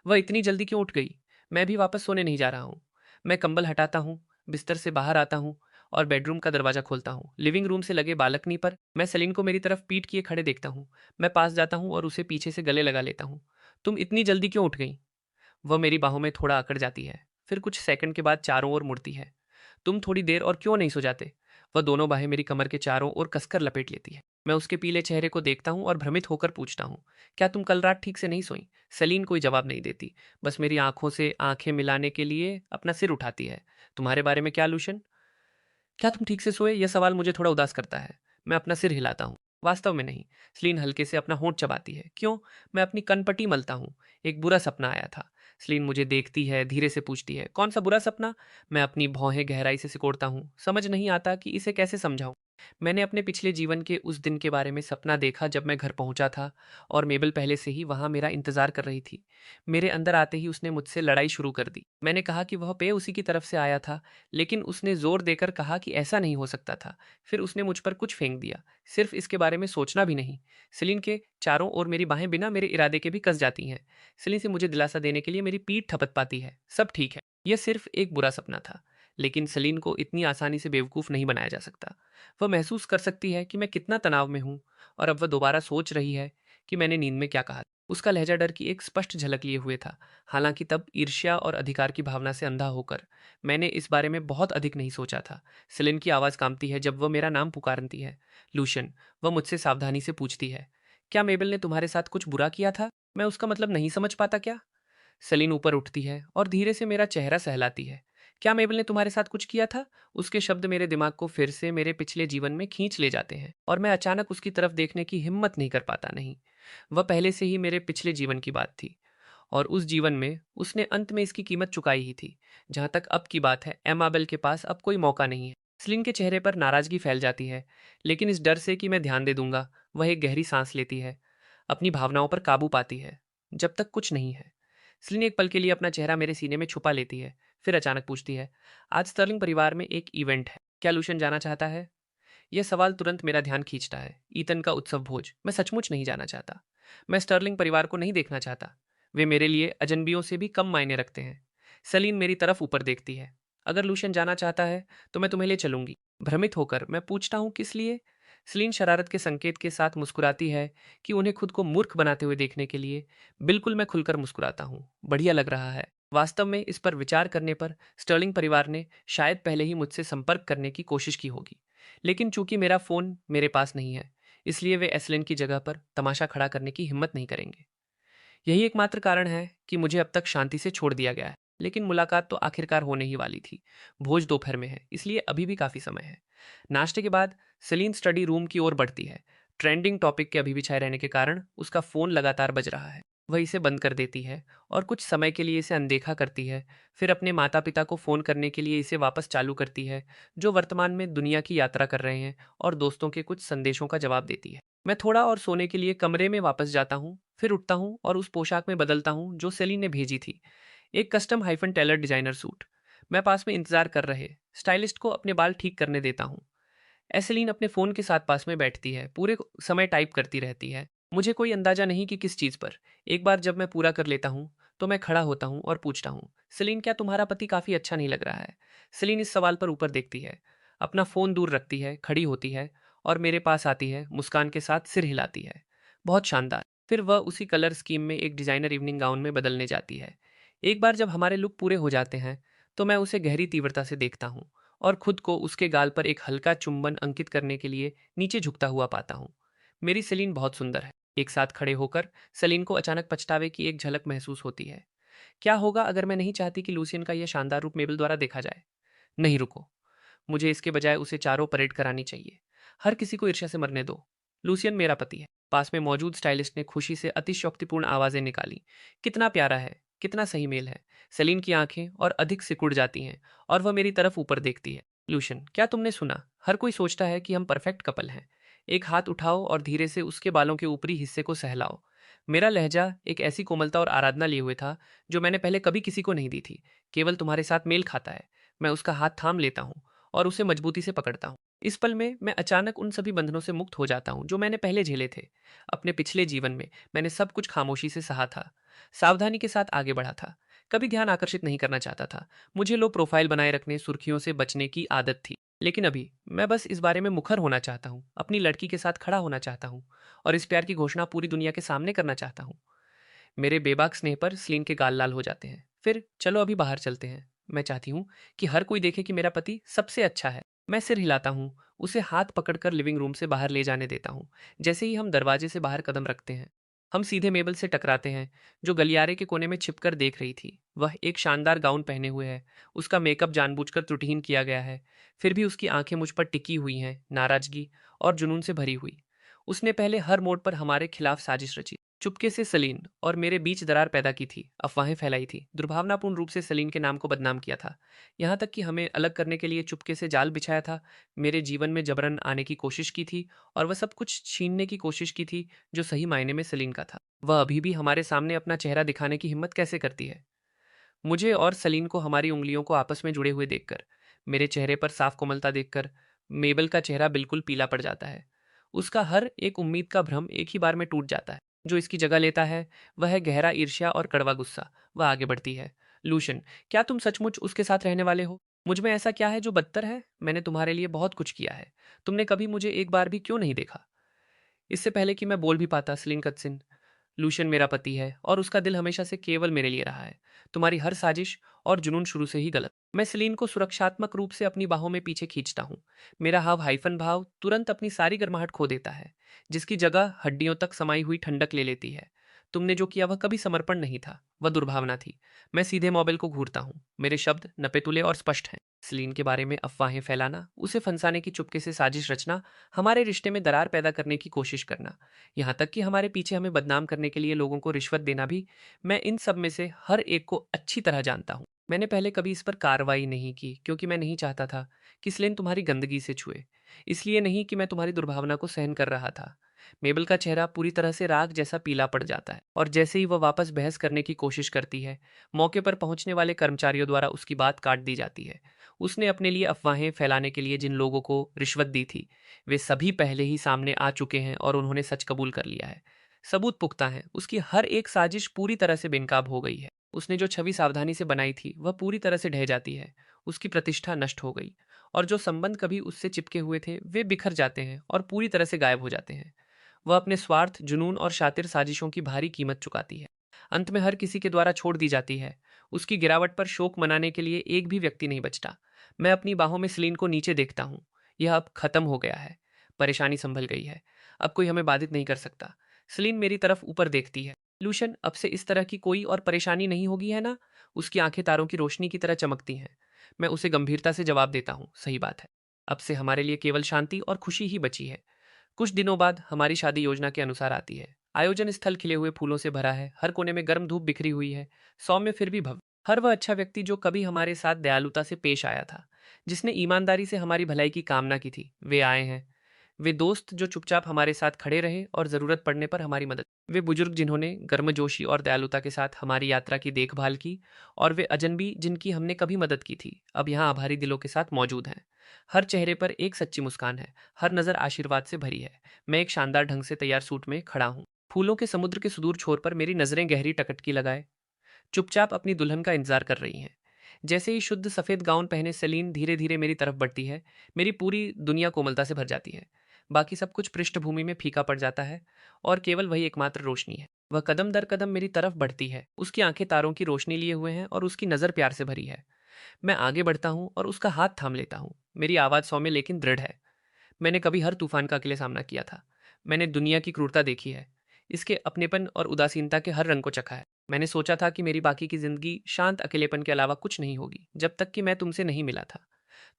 वह इतनी जल्दी क्यों उठ गई? मैं भी वापस सोने नहीं जा रहा हूँ। मैं कंबल हटाता हूँ, बिस्तर से बाहर आता हूँ और बेडरूम का दरवाजा खोलता हूँ। लिविंग रूम से लगे बालकनी पर मैं सेलिन को मेरी तरफ पीठ किए खड़े देखता हूँ। मैं पास जाता हूँ और उसे पीछे से गले लगा लेता हूँ। तुम इतनी जल्दी क्यों उठ गई? वह मेरी बाहों में थोड़ा अकड़ जाती है, फिर कुछ सेकंड के बाद चारों ओर मुड़ती है। तुम थोड़ी देर और क्यों नहीं सो जाते? वह दोनों बाहें मेरी कमर के चारों ओर कसकर लपेट लेती है। मैं उसके पीले चेहरे को देखता हूँ और भ्रमित होकर पूछता हूँ, क्या तुम कल रात ठीक से नहीं सोई? सलीन कोई जवाब नहीं देती, बस मेरी आंखों से आंखें मिलाने के लिए अपना सिर उठाती है। तुम्हारे बारे में क्या, लूशन? क्या तुम ठीक से सोए? यह सवाल मुझे थोड़ा उदास करता है। मैं अपना सिर हिलाता हूँ। वास्तव में नहीं। स्लीन हल्के से अपना होंठ चबाती है। क्यों? मैं अपनी कनपटी मलता हूँ। एक बुरा सपना आया था। स्लीन मुझे देखती है, धीरे से पूछती है, कौन सा बुरा सपना? मैं अपनी भौहें गहराई से सिकोड़ता हूँ। समझ नहीं आता कि इसे कैसे समझाऊं। मैंने अपने पिछले जीवन के उस दिन के बारे में सपना देखा जब मैं घर पहुंचा था, और मेबल पहले से ही वहां मेरा इंतजार कर रही थी। मेरे अंदर आते ही उसने मुझसे लड़ाई शुरू कर दी। मैंने कहा कि वह पेय उसी की तरफ से आया था, लेकिन उसने जोर देकर कहा कि ऐसा नहीं हो सकता था। फिर उसने मुझ पर कुछ फेंक दिया, सिर्फ इसके बारे में सोचना भी नहीं। सेलिन के चारों ओर मेरी बाहें बिना मेरे इरादे के भी कस जाती हैं। सेलिन से मुझे दिलासा देने के लिए मेरी पीठ थपथ पाती है। सब ठीक है, यह सिर्फ एक बुरा सपना था। लेकिन सेलिन को इतनी आसानी से बेवकूफ नहीं बनाया जा सकता। वह महसूस कर सकती है कि मैं कितना तनाव में हूँ, और अब वह दोबारा सोच रही है कि मैंने नींद में क्या कहा। उसका लहजा डर की एक स्पष्ट झलक लिए हुए था। हालांकि तब ईर्ष्या और अधिकार की भावना से अंधा होकर मैंने इस बारे में बहुत अधिक नहीं सोचा था। सेलिन की आवाज़ कांपती है जब वह मेरा नाम पुकारती है। लूशन। वह मुझसे सावधानी से पूछती है, क्या मेबल ने तुम्हारे साथ कुछ बुरा किया था? मैं उसका मतलब नहीं समझ पाता क्या? सेलिन ऊपर उठती है और धीरे से मेरा चेहरा सहलाती है। क्या मेबल ने तुम्हारे साथ कुछ किया था? उसके शब्द मेरे दिमाग को फिर से मेरे पिछले जीवन में खींच ले जाते हैं और मैं अचानक उसकी तरफ देखने की हिम्मत नहीं कर पाता। नहीं, वह पहले से ही मेरे पिछले जीवन की बात थी और उस जीवन में उसने अंत में इसकी कीमत चुकाई ही थी। जहां तक अब की बात है, एमाबेल के पास अब कोई मौका नहीं है। स्लिन के चेहरे पर नाराजगी फैल जाती है, लेकिन इस डर से कि मैं ध्यान दे दूंगा, वह एक गहरी सांस लेती है, अपनी भावनाओं पर काबू पाती है। जब तक कुछ नहीं है। स्लिन एक पल के लिए अपना चेहरा मेरे सीने में छुपा लेती है, फिर अचानक पूछती है, आज स्टर्लिंग परिवार में एक इवेंट है, क्या लूशन जाना चाहता है? यह सवाल तुरंत मेरा ध्यान खींचता है। ईतन का उत्सव भोज। मैं सचमुच नहीं जाना चाहता। मैं स्टर्लिंग परिवार को नहीं देखना चाहता। वे मेरे लिए अजनबियों से भी कम मायने रखते हैं। सलीन मेरी तरफ ऊपर देखती है। अगर लूशन जाना चाहता है तो मैं तुम्हें ले चलूंगी। भ्रमित होकर मैं पूछता हूँ, किस लिए? सलीन शरारत के संकेत के साथ मुस्कुराती है कि उन्हें खुद को मूर्ख बनाते हुए देखने के लिए। बिल्कुल, मैं खुलकर मुस्कुराता हूँ। बढ़िया लग रहा है। वास्तव में इस पर विचार करने पर स्टर्लिंग परिवार ने शायद पहले ही मुझसे संपर्क करने की कोशिश की होगी, लेकिन चूंकि मेरा फोन मेरे पास नहीं है, इसलिए वे एसलिन की जगह पर तमाशा खड़ा करने की हिम्मत नहीं करेंगे। यही एकमात्र कारण है कि मुझे अब तक शांति से छोड़ दिया गया है। लेकिन मुलाकात तो आखिरकार होने ही वाली थी। भोज दोपहर में है, इसलिए अभी भी काफी समय है। नाश्ते के बाद सेलीन स्टडी रूम की ओर बढ़ती है। ट्रेंडिंग टॉपिक के अभी भी छाए रहने के कारण उसका फोन लगातार बज रहा है। वह इसे बंद कर देती है और कुछ समय के लिए इसे अनदेखा करती है। फिर अपने माता पिता को फोन करने के लिए इसे वापस चालू करती है, जो वर्तमान में दुनिया की यात्रा कर रहे हैं, और दोस्तों के कुछ संदेशों का जवाब देती है। मैं थोड़ा और सोने के लिए कमरे में वापस जाता हूँ, फिर उठता हूँ और उस पोशाक में बदलता हूँ जो सेलिन ने भेजी थी। एक custom hyphen tailor designer suit. मैं पास में इंतजार कर रहे स्टाइलिस्ट को अपने बाल ठीक करने देता हूँ। एसेलीन अपने फ़ोन के साथ पास में बैठती है, पूरे समय टाइप करती रहती है। मुझे कोई अंदाजा नहीं कि किस चीज़ पर। एक बार जब मैं पूरा कर लेता हूँ, तो मैं खड़ा होता हूँ और पूछता हूँ, सेलीन, क्या तुम्हारा पति काफ़ी अच्छा नहीं लग रहा है? सेलीन इस सवाल पर ऊपर देखती है, अपना फ़ोन दूर रखती है, खड़ी होती है और मेरे पास आती है, मुस्कान के साथ सिर हिलाती है। बहुत शानदार। फिर वह उसी कलर स्कीम में एक डिज़ाइनर इवनिंग गाउन में बदलने जाती है। एक बार जब हमारे लुक पूरे हो जाते हैं, तो मैं उसे गहरी तीव्रता से देखता हूँ और खुद को उसके गाल पर एक हल्का चुंबन अंकित करने के लिए नीचे झुकता हुआ पाता हूँ। मेरी सेलीन बहुत सुंदर है। एक साथ खड़े होकर सेलीन को अचानक पछतावे की एक झलक महसूस होती है। क्या होगा अगर मैं नहीं चाहती कि लूसियन का यह शानदार रूप मेबल द्वारा देखा जाए? नहीं, रुको। मुझे इसके बजाय उसे चारों परेड करानी चाहिए। हर किसी को ईर्ष्या से मरने दो। लूसियन मेरा पति है। पास में मौजूद स्टाइलिस्ट ने खुशी से अतिशयोक्तिपूर्ण आवाजें निकाली। कितना प्यारा है, कितना सही मेल है। सेलीन की आंखें और अधिक सिकुड़ जाती हैं और वह मेरी तरफ ऊपर देखती है। लूशन, क्या तुमने सुना? हर कोई सोचता है कि हम परफेक्ट कपल हैं। एक हाथ उठाओ और धीरे से उसके बालों के ऊपरी हिस्से को सहलाओ। मेरा लहजा एक ऐसी कोमलता और आराधना लिए हुए था जो मैंने पहले कभी किसी को नहीं दी थी। केवल तुम्हारे साथ मेल खाता है। मैं उसका हाथ थाम लेता हूँ और उसे मजबूती से पकड़ता हूँ। इस पल में मैं अचानक उन सभी बंधनों से मुक्त हो जाता हूँ जो मैंने पहले झेले थे। अपने पिछले जीवन में मैंने सब कुछ खामोशी से सहा था, सावधानी के साथ आगे बढ़ा था, कभी ध्यान आकर्षित नहीं करना चाहता था। मुझे लो प्रोफाइल बनाए रखने, सुर्खियों से बचने की आदत थी। लेकिन अभी मैं बस इस बारे में मुखर होना चाहता हूँ, अपनी लड़की के साथ खड़ा होना चाहता हूँ और इस प्यार की घोषणा पूरी दुनिया के सामने करना चाहता हूँ। मेरे बेबाक स्नेह पर स्लीन के गाल लाल हो जाते हैं। फिर चलो अभी बाहर चलते हैं। मैं चाहती हूँ कि हर कोई देखे कि मेरा पति सबसे अच्छा है। मैं सिर हिलाता हूँ, उसे हाथ पकड़कर लिविंग रूम से बाहर ले जाने देता हूँ। जैसे ही हम दरवाजे से बाहर कदम रखते हैं, हम सीधे मेबल से टकराते हैं, जो गलियारे के कोने में छिपकर देख रही थी। वह एक शानदार गाउन पहने हुए है। उसका मेकअप जानबूझकर त्रुटिहीन किया गया है, फिर भी उसकी आंखें मुझ पर टिकी हुई हैं, नाराजगी और जुनून से भरी हुई। उसने पहले हर मोड़ पर हमारे खिलाफ साजिश रची। चुपके से सलीन और मेरे बीच दरार पैदा की थी, अफवाहें फैलाई थी, दुर्भावनापूर्ण रूप से सलीन के नाम को बदनाम किया था। यहाँ तक कि हमें अलग करने के लिए चुपके से जाल बिछाया था, मेरे जीवन में जबरन आने की कोशिश की थी और वह सब कुछ छीनने की कोशिश की थी जो सही मायने में सलीन का था। वह अभी भी हमारे सामने अपना चेहरा दिखाने की हिम्मत कैसे करती है? मुझे और सलीन को हमारी उंगलियों को आपस में जुड़े हुए देखकर, मेरे चेहरे पर साफ कोमलता देखकर, मेबल का चेहरा बिल्कुल पीला पड़ जाता है। उसका हर एक उम्मीद का भ्रम एक ही बार में टूट जाता है। जो इसकी जगह लेता है वह है गहरा ईर्ष्या और कड़वा गुस्सा। वह आगे बढ़ती है। लूशन, क्या तुम सचमुच उसके साथ रहने वाले हो? मुझ में ऐसा क्या है जो बदतर है? मैंने तुम्हारे लिए बहुत कुछ किया है। तुमने कभी मुझे एक बार भी क्यों नहीं देखा? इससे पहले कि मैं बोल भी पाता, सलीन कत्सिन, लूशन मेरा पति है और उसका दिल हमेशा से केवल मेरे लिए रहा है। तुम्हारी हर साजिश और जुनून शुरू से ही गलत। मैं सलीन को सुरक्षात्मक रूप से अपनी बाहों में पीछे खींचता हूँ। मेरा हाइफन भाव तुरंत अपनी सारी गर्माहट खो देता है, जिसकी जगह हड्डियों तक समाई हुई ठंडक ले लेती है। तुमने जो किया वह कभी समर्पण नहीं था, वह दुर्भावना थी। मैं सीधे मोबाइल को घूरता हूँ। मेरे शब्द नपे-तुले और स्पष्ट हैं। सेलिन के बारे में अफवाहें फैलाना, उसे फंसाने की चुपके से साजिश रचना, हमारे रिश्ते में दरार पैदा करने की कोशिश करना, यहाँ तक कि हमारे पीछे हमें बदनाम करने के लिए लोगों को रिश्वत देना भी, मैं इन सब में से हर एक को अच्छी तरह जानता हूँ। मैंने पहले कभी इस पर कार्रवाई नहीं की क्योंकि मैं नहीं चाहता था कि सेलिन तुम्हारी गंदगी से छुए। इसलिए नहीं कि मैं तुम्हारी दुर्भावना को सहन कर रहा था। मेबल का चेहरा पूरी तरह से राख जैसा पीला पड़ जाता है और जैसे ही वह वापस बहस करने की कोशिश करती है, मौके पर पहुंचने वाले कर्मचारियों द्वारा उसकी बात काट दी जाती है। उसने अपने लिए अफवाहें फैलाने के लिए जिन लोगों को रिश्वत दी थी, वे सभी पहले ही सामने आ चुके हैं और उन्होंने सच कबूल कर लिया है। सबूत पुख्ता हैं, उसकी हर एक साजिश पूरी तरह से बेनकाब हो गई है। उसने जो छवि सावधानी से बनाई थी वह पूरी तरह से ढह जाती है। उसकी प्रतिष्ठा नष्ट हो गई और जो संबंध कभी उससे चिपके हुए थे वे बिखर जाते हैं और पूरी तरह से गायब हो जाते हैं। वह अपने स्वार्थ, जुनून और शातिर साजिशों की भारी कीमत चुकाती है। अंत में हर किसी के द्वारा छोड़ दी जाती है। उसकी गिरावट पर शोक मनाने के लिए एक भी व्यक्ति नहीं बचता। मैं अपनी बाहों में सेलिन को नीचे देखता हूँ। यह अब खत्म हो गया है। परेशानी संभल गई है। अब कोई हमें बाधित नहीं कर सकता। सेलिन मेरी तरफ ऊपर देखती है। लूशन, अब से इस तरह की कोई और परेशानी नहीं होगी, है ना? उसकी आंखें तारों की रोशनी की तरह चमकती हैं। मैं उसे गंभीरता से जवाब देता हूँ, सही बात है। अब से हमारे लिए केवल शांति और खुशी ही बची है। कुछ दिनों बाद हमारी शादी योजना के अनुसार आती है। आयोजन स्थल खिले हुए फूलों से भरा है। हर कोने में गर्म धूप बिखरी हुई है। सौम्य फिर भी भव्य। हर वह अच्छा व्यक्ति जो कभी हमारे साथ दयालुता से पेश आया था, जिसने ईमानदारी से हमारी भलाई की कामना की थी, वे आए हैं। वे दोस्त जो चुपचाप हमारे साथ खड़े रहे और जरूरत पड़ने पर हमारी मदद। वे बुजुर्ग जिन्होंने गर्मजोशी और दयालुता के साथ हमारी यात्रा की देखभाल की। और वे अजनबी जिनकी हमने कभी मदद की थी, अब यहाँ आभारी दिलों के साथ मौजूद हैं। हर चेहरे पर एक सच्ची मुस्कान है। हर नज़र आशीर्वाद से भरी है। मैं एक शानदार ढंग से तैयार सूट में खड़ा हूँ। फूलों के समुद्र के सुदूर छोर पर मेरी नज़रें गहरी टकटकी लगाए चुपचाप अपनी दुल्हन का इंतजार कर रही हैं। जैसे ही शुद्ध सफ़ेद गाउन पहने सेलीन धीरे धीरे मेरी तरफ बढ़ती है, मेरी पूरी दुनिया कोमलता से भर जाती है। बाकी सब कुछ पृष्ठभूमि में फीका पड़ जाता है और केवल वही एकमात्र रोशनी है। वह कदम दर कदम मेरी तरफ बढ़ती है। उसकी आंखें तारों की रोशनी लिए हुए हैं और उसकी नज़र प्यार से भरी है। मैं आगे बढ़ता हूँ और उसका हाथ थाम लेता हूँ। मेरी आवाज़ सौम्य लेकिन दृढ़ है। मैंने कभी हर तूफान का अकेले सामना किया था। मैंने दुनिया की क्रूरता देखी है। इसके अपनेपन और उदासीनता के हर रंग को चखा है। मैंने सोचा था कि मेरी बाकी की जिंदगी शांत अकेलेपन के अलावा कुछ नहीं होगी, जब तक कि मैं तुमसे नहीं मिला था।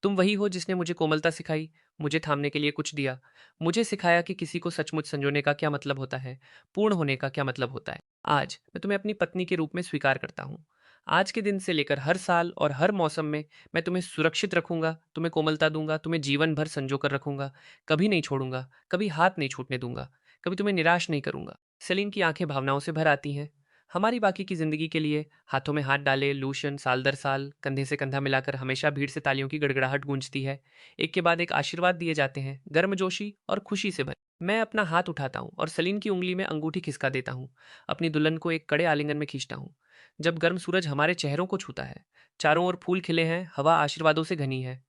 तुम वही हो जिसने मुझे कोमलता सिखाई, मुझे थामने के लिए कुछ दिया, मुझे सिखाया कि किसी को सचमुच संजोने का क्या मतलब होता है, पूर्ण होने का क्या मतलब होता है। आज मैं तुम्हें अपनी पत्नी के रूप में स्वीकार करता हूँ। आज के दिन से लेकर हर साल और हर मौसम में मैं तुम्हें सुरक्षित रखूंगा, तुम्हें कोमलता दूंगा, तुम्हें जीवन भर संजो कर रखूंगा। कभी नहीं छोड़ूंगा, कभी हाथ नहीं छूटने दूंगा, कभी तुम्हें निराश नहीं करूंगा। सेलिन की आंखें भावनाओं से भर आती हैं। हमारी बाकी की जिंदगी के लिए हाथों में हाथ डाले लूशन साल दर साल कंधे से कंधा मिलाकर हमेशा भीड़ से तालियों की गड़गड़ाहट गूंजती है। एक के बाद एक आशीर्वाद दिए जाते हैं, गर्मजोशी और खुशी से भरे। मैं अपना हाथ उठाता हूँ और सलीम की उंगली में अंगूठी खिसका देता हूँ। अपनी दुल्हन को एक कड़े आलिंगन में खींचता हूँ। जब गर्म सूरज हमारे चेहरों को छूता है, चारों ओर फूल खिले हैं, हवा आशीर्वादों से घनी है।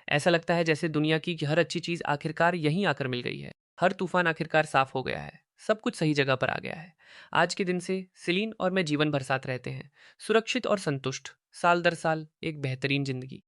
ऐसा लगता है जैसे दुनिया की हर अच्छी चीज आखिरकार यहीं आकर मिल गई है। हर तूफान आखिरकार साफ हो गया है। सब कुछ सही जगह पर आ गया है। आज के दिन से सेलीन और मैं जीवन भर साथ रहते हैं, सुरक्षित और संतुष्ट, साल दर साल एक बेहतरीन जिंदगी।